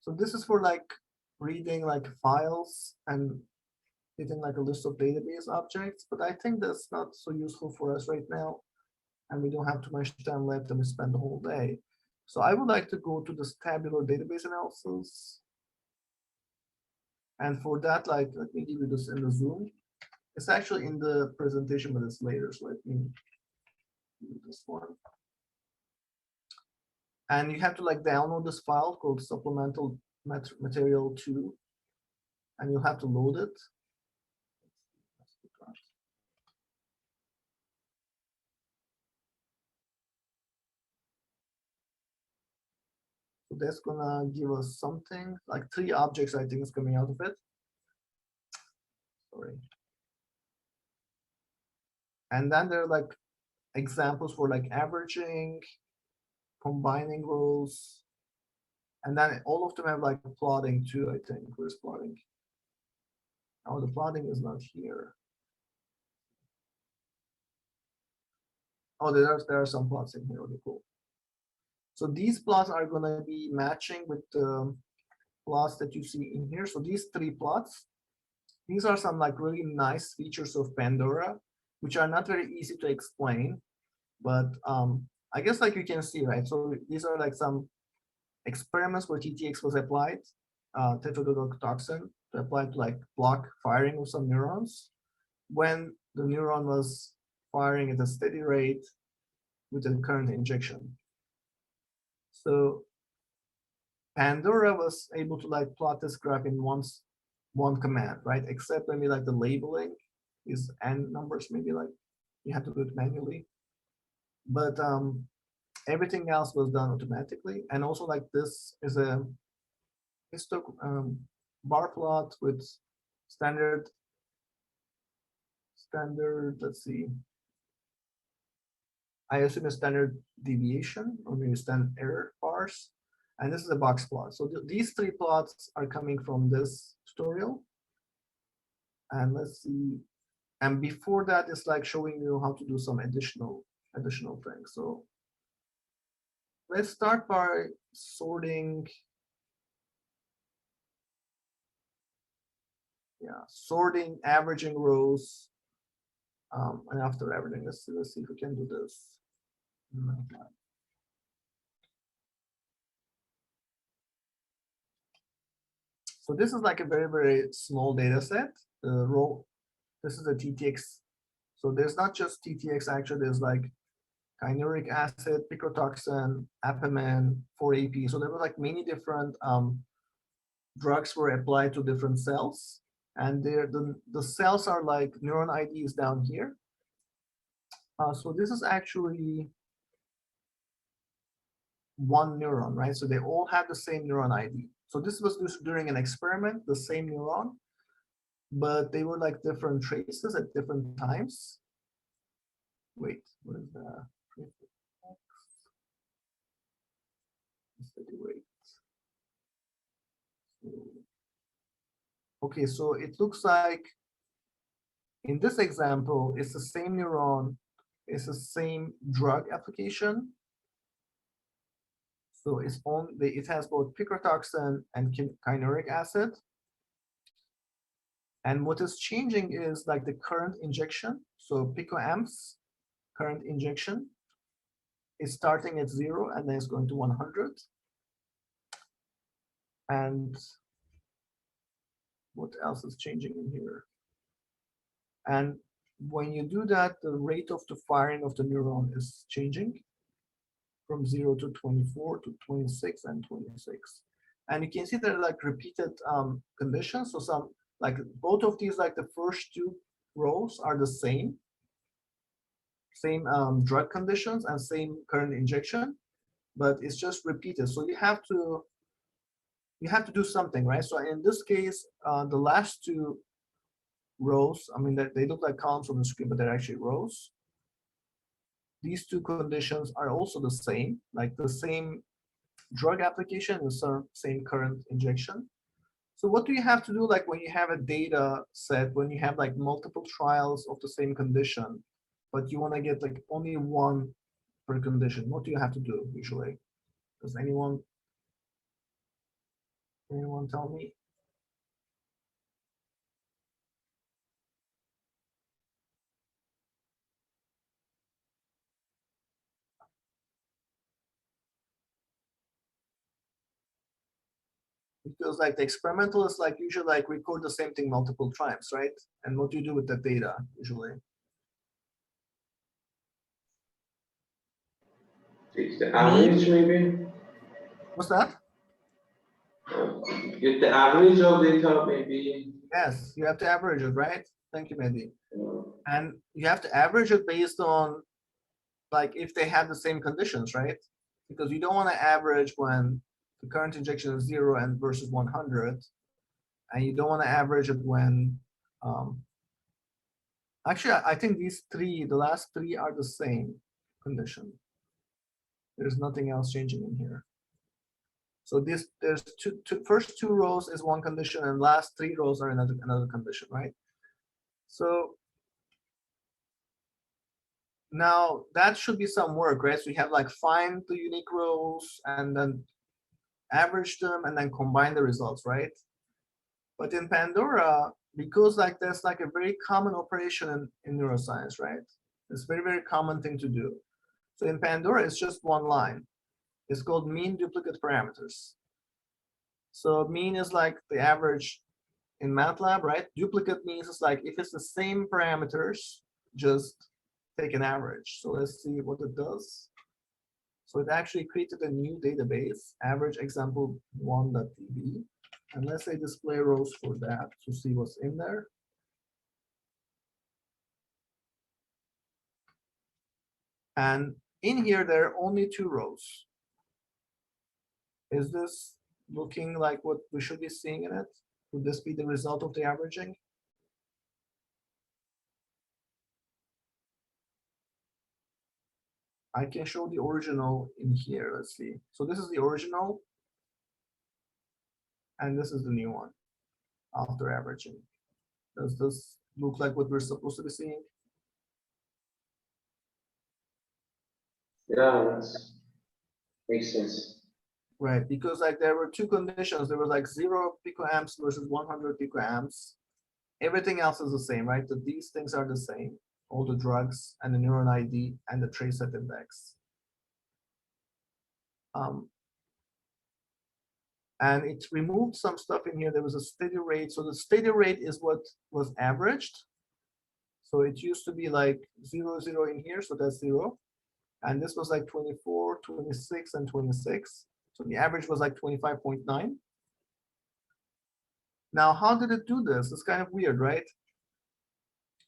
So this is for like reading like files and getting like a list of database objects, but I think that's not so useful for us right now. And we don't have too much time left and we spend the whole day. So I would like to go to this tabular database analysis. And for that, like, let me give you this in the Zoom. It's actually in the presentation, but it's later. So let me do this one. And you have to like download this file called supplemental material 2, and you'll have to load it. So that's gonna give us something like 3 objects, I think, is coming out of it. Sorry. And then there are like examples for like averaging, combining rows, and then all of them have like plotting too, I think. Where's plotting? Oh, the plotting is not here. Oh, there are some plots in here. Okay, cool. So these plots are going to be matching with the plots that you see in here. So these 3 plots, these are some like really nice features of Pandora, which are not very easy to explain, but I guess like you can see, right? So these are like some experiments where TTX was applied, tetrodotoxin, to apply to like block firing of some neurons. When the neuron was firing at a steady rate with a current injection. So Pandora was able to like plot this graph in one command, right? Except maybe like the labeling is n numbers, maybe like you have to do it manually. But everything else was done automatically. And also like this is a bar plot with standard, let's see. I assume a standard deviation or maybe standard error bars. And this is a box plot. So these 3 plots are coming from this tutorial. And let's see. And before that, it's like showing you how to do some additional things. So let's start by sorting. Yeah, sorting, averaging rows. And after averaging, let's see if we can do this. So this is like a very, very small data set. This is a TTX. So there's not just TTX, actually, there's like kynuric acid, picotoxin, apamin, 4-AP. So there were like many different drugs were applied to different cells. And the cells are like neuron IDs down here. So this is actually one neuron, right? So they all have the same neuron ID. So this was used during an experiment, the same neuron, but they were like different traces at different times. Wait, what is that? Okay, so it looks like in this example, it's the same neuron, it's the same drug application. So it has both picotoxin and kynuric acid. And what is changing is like the current injection. So picoamps current injection is starting at 0 and then it's going to 100. And what else is changing in here? And when you do that, the rate of the firing of the neuron is changing from 0 to 24 to 26 and 26. And you can see there are like repeated conditions. So some like both of these, like the first 2 rows are the same. same drug conditions and same current injection, but it's just repeated. So you have to do something, right? So in this case, the last two rows, I mean, they look like columns on the screen, but they're actually rows. These two conditions are also the same, like the same drug application, the same current injection. So what do you have to do, like when you have a data set, when you have like multiple trials of the same condition, but you want to get like only one per condition? What do you have to do usually? Does anyone tell me? Because like the experimentalists like usually like record the same thing multiple times, right? And what do you do with the data usually? It's the average, maybe. What's that? Get the average of data, maybe. Yes, you have to average it, right? Thank you, Mehdi. And you have to average it based on like if they have the same conditions, right? Because you don't want to average when the current injection is 0 and versus 100, and you don't want to average it when actually I think the last three are the same condition. There's nothing else changing in here. So there's first two rows is one condition and last three rows are another condition, right? So now that should be some work, right? So you have like find the unique rows and then average them and then combine the results, right? But in Pandora, because like that's like a very common operation in neuroscience, right? It's very, very common thing to do. So in Pandora, it's just one line. It's called mean duplicate parameters. So mean is like the average in Matlab, right? Duplicate means it's like if it's the same parameters, just take an average. So let's see what it does. So it actually created a new database, average example 1.db. And let's say display rows for that to see what's in there. And in here, there are only two rows. Is this looking like what we should be seeing in it? Would this be the result of the averaging? I can show the original in here. Let's see. So this is the original. And this is the new one after averaging. Does this look like what we're supposed to be seeing? Yeah, that makes sense. Right, because like there were two conditions. There was like 0 picoamps versus 100 picoamps. Everything else is the same, right? So these things are the same. All the drugs and the neuron ID and the trace set index. And it removed some stuff in here. There was a steady rate. So the steady rate is what was averaged. So it used to be like 0, 0 in here. So that's 0. And this was like 24, 26, and 26. So the average was like 25.9. Now, how did it do this? It's kind of weird, right?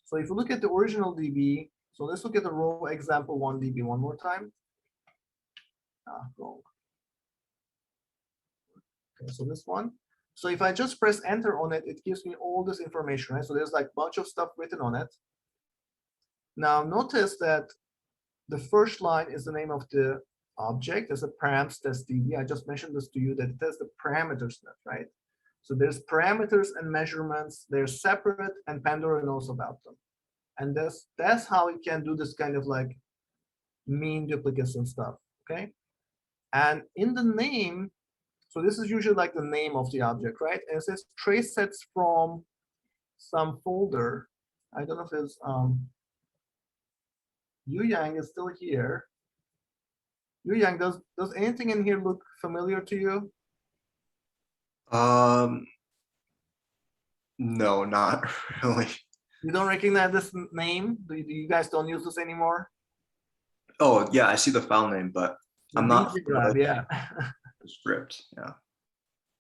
So if you look at the original DB, so let's look at the row example 1 DB one more time. Wrong. Okay, so this one. So if I just press enter on it, it gives me all this information, right? So there's like a bunch of stuff written on it. Now notice that the first line is the name of the object as a params test DB. I just mentioned this to you that it has the parameters net, right? So there's parameters and measurements. They're separate, and Pandora knows about them. And that's how it can do this kind of like mean duplicates and stuff, okay? And in the name, so this is usually like the name of the object, right? And it says trace sets from some folder. I don't know if it's Yu Yang is still here. Yu Yang, does anything in here look familiar to you? No, not really. You don't recognize this name? Do you guys don't use this anymore? Oh yeah, I see the file name, but I'm not Grab, yeah. the script. Yeah.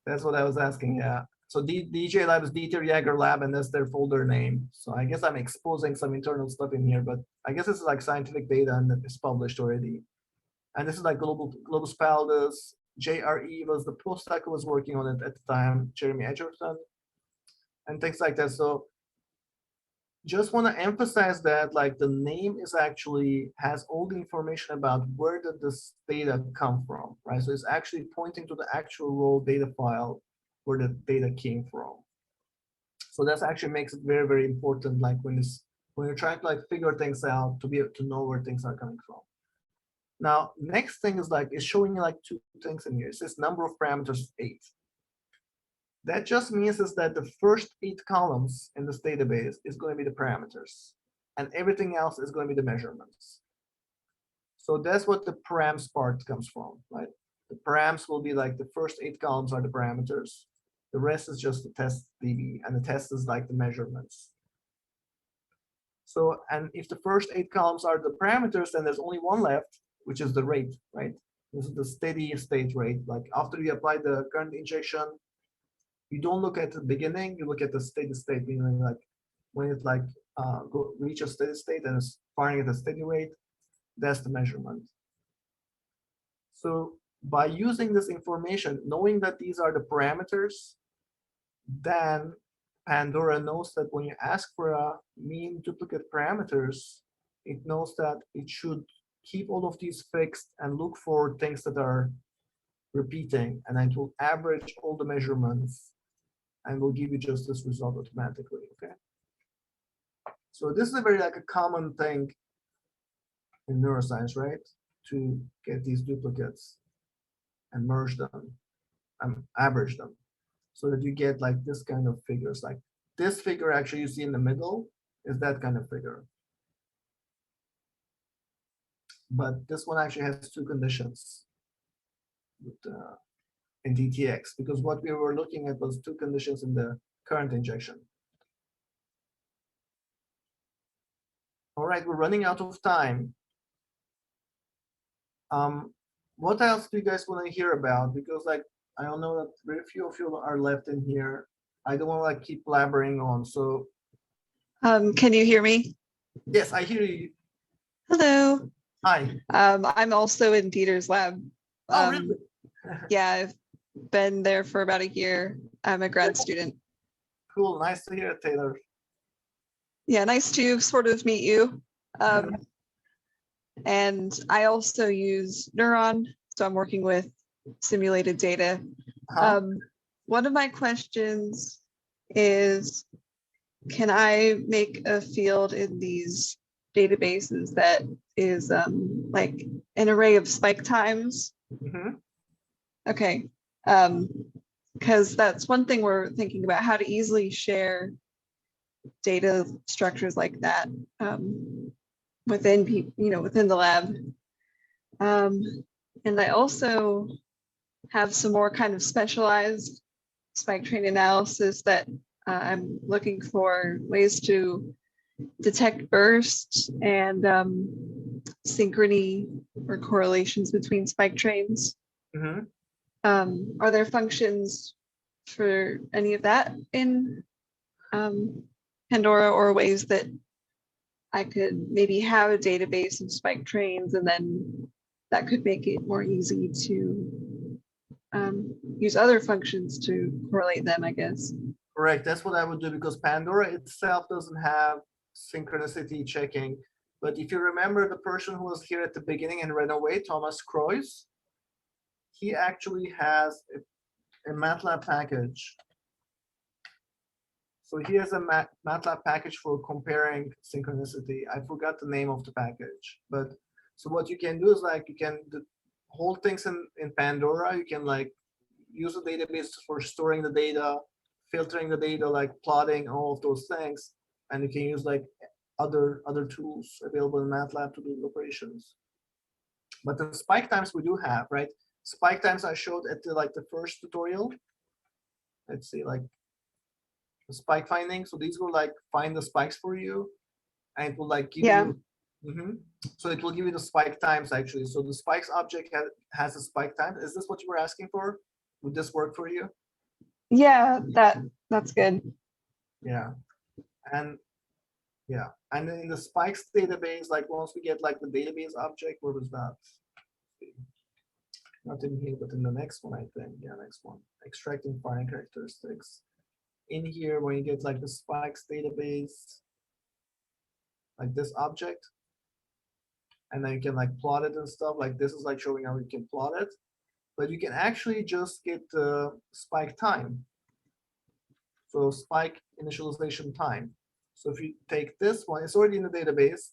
That's what I was asking, yeah. So DJ lab is Dieter Jaeger lab, and that's their folder name. So I guess I'm exposing some internal stuff in here, but I guess this is like scientific data and it's published already. And this is like Globus Pallidus. JRE was the postdoc who was working on it at the time, Jeremy Edgerton, and things like that. So just want to emphasize that like the name is actually has all the information about where did this data come from, right? So it's actually pointing to the actual raw data file where the data came from. So that actually makes it very, very important, like when you're trying to like figure things out, to be able to know where things are coming from. Now, next thing is like, it's showing you like two things in here. It says number of parameters 8. That just means is that the first 8 columns in this database is going to be the parameters, and everything else is going to be the measurements. So that's what the params part comes from, right? The params will be like the first 8 columns are the parameters. The rest is just the test DB, and the test is like the measurements. So, and if the first 8 columns are the parameters, then there's only one left, which is the rate, right? This is the steady state rate. Like after you apply the current injection, you don't look at the beginning, you look at the steady state, meaning like when it like reach a steady state and it's firing at a steady rate, that's the measurement. So by using this information, knowing that these are the parameters, then Pandora knows that when you ask for a mean duplicate parameters, it knows that it should keep all of these fixed and look for things that are repeating, and it will average all the measurements and will give you just this result automatically, okay? So this is a very like a common thing in neuroscience, right? To get these duplicates and merge them and average them so that you get like this kind of figures. Like this figure actually you see in the middle is that kind of figure. But this one actually has 2 conditions with, in DTX, because what we were looking at was 2 conditions in the current injection. All right, we're running out of time. What else do you guys want to hear about? Because like, I don't know that very few of you are left in here. I don't want to like keep blabbering on. So can you hear me? yes, I hear you. Hello. Hi. I'm also in Dieter's lab. Oh, really? Yeah, I've been there for about a year. I'm a grad student. Cool, nice to hear it, Taylor. Yeah, nice to sort of meet you. And I also use Neuron, so I'm working with simulated data. One of my questions is, can I make a field in these databases that is like an array of spike times? Okay, because that's one thing we're thinking about, how to easily share data structures like that within within the lab. And I also have some more kind of specialized spike train analysis that I'm looking for ways to detect bursts and synchrony or correlations between spike trains. Are there functions for any of that in Pandora, or ways that I could maybe have a database of spike trains, and then that could make it more easy to use other functions to correlate them, I guess? Correct, that's what I would do, because Pandora itself doesn't have synchronicity checking. But if you remember the person who was here at the beginning and ran away, Thomas Kreuz, he actually has a Matlab package. So he has a Matlab package for comparing synchronicity. I forgot the name of the package, but so what you can do is like you can hold things in Pandora. You can like use a database for storing the data, filtering the data, like plotting, all of those things, and you can use like other tools available in Matlab to do the operations. But the spike times we do have, right? Spike times I showed at the first tutorial. Let's see, like the spike finding. So these will like find the spikes for you, and it will like give you. So it will give you the spike times actually. So the spikes object has a spike time. Is this what you were asking for? Would this work for you? Yeah, that's good. Yeah, and yeah, and then in the spikes database, like once we get like the database object, where was that? Not in here, but in the next one, I think. Yeah, next one. Extracting foreign characteristics. In here, when you get like the spikes database, like this object, and then you can like plot it and stuff. Like this is like showing how you can plot it, but you can actually just get the spike time. So spike initialization time. So if you take this one, it's already in the database,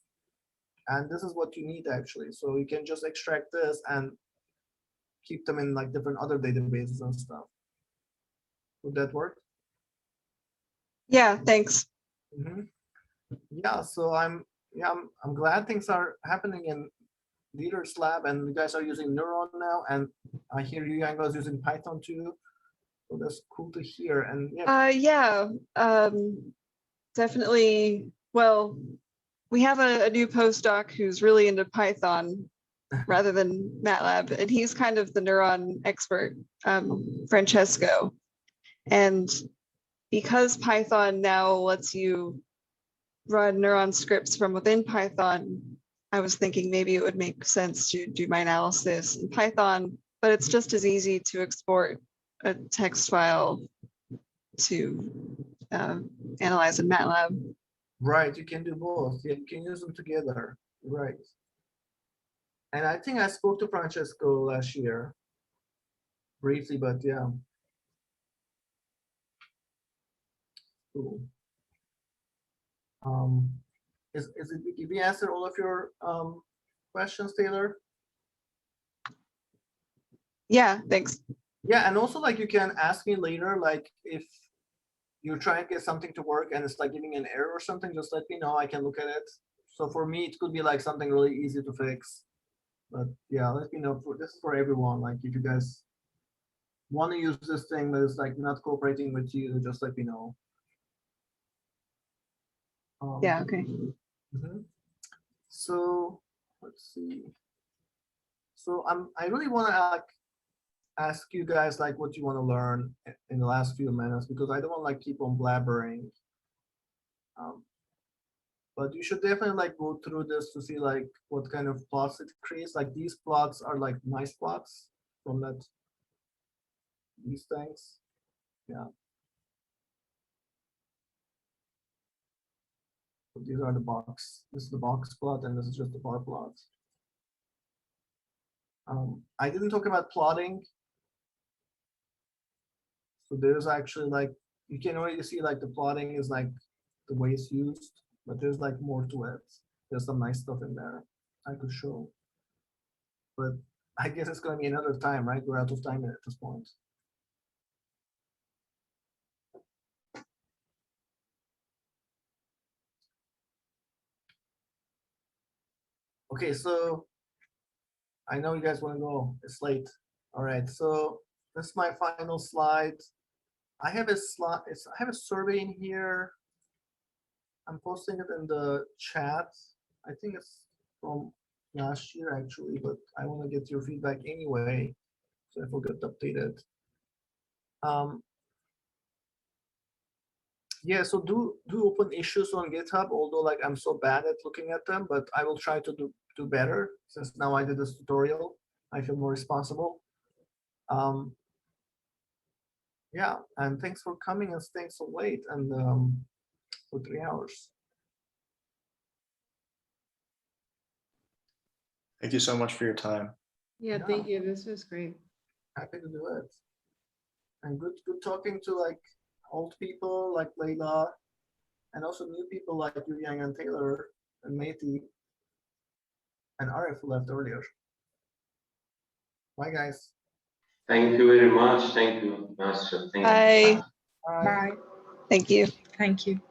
and this is what you need actually. So you can just extract this and keep them in like different other databases and stuff. Would that work? Yeah, thanks. Mm-hmm. Yeah, so I'm glad things are happening in Leader's lab, and you guys are using Neuron now, and I hear you guys using Python too. So that's cool to hear. And yeah. Definitely. Well, we have a new postdoc who's really into Python rather than MATLAB, and he's kind of the Neuron expert, Francesco. And because Python now lets you run Neuron scripts from within Python, I was thinking maybe it would make sense to do my analysis in Python, but it's just as easy to export a text file to analyze in MATLAB. Right, you can do both. Yeah, you can use them together. Right. And I think I spoke to Francesco last year briefly, but yeah. Cool. Did we answer all of your questions, Taylor? Yeah, thanks. Yeah, and also like you can ask me later, like if you're trying to get something to work and it's like giving an error or something, just let me know. I can look at it. So for me, it could be like something really easy to fix. But yeah, let me know. This is for everyone. Like if you guys want to use this thing but it's like not cooperating with you, just let me know. Yeah, okay. Mm-hmm. So let's see. So I really want to ask you guys like what you want to learn in the last few minutes, because I don't want to like keep on blabbering. But you should definitely like go through this to see like what kind of plots it creates. Like these plots are like nice plots from that these things. Yeah. So these are the box. This is the box plot, and this is just the bar plot. I didn't talk about plotting. So there's actually like, you can already see like the plotting is like the way it's used, but there's like more to it. There's some nice stuff in there I could show. But I guess it's going to be another time, right? We're out of time at this point. Okay, so I know you guys want to go. It's late. All right, so this is my final slide. I have a slide. I have a survey in here. I'm posting it in the chat. I think it's from last year actually, but I want to get your feedback anyway, so I forgot to update it. Yeah, so do open issues on GitHub, although like I'm so bad at looking at them, but I will try to do better since now I did this tutorial. I feel more responsible. Yeah, and thanks for coming and staying so late and for 3 hours. Thank you so much for your time. Yeah, thank you. This was great. Happy to do it. And good talking to like old people like Layla, and also new people like Yu Yang and Taylor and Mehdi and Arif who left earlier. Bye guys. Thank you very much. Thank you, Master. Thank you. Bye. Bye. Bye. Thank you. Thank you.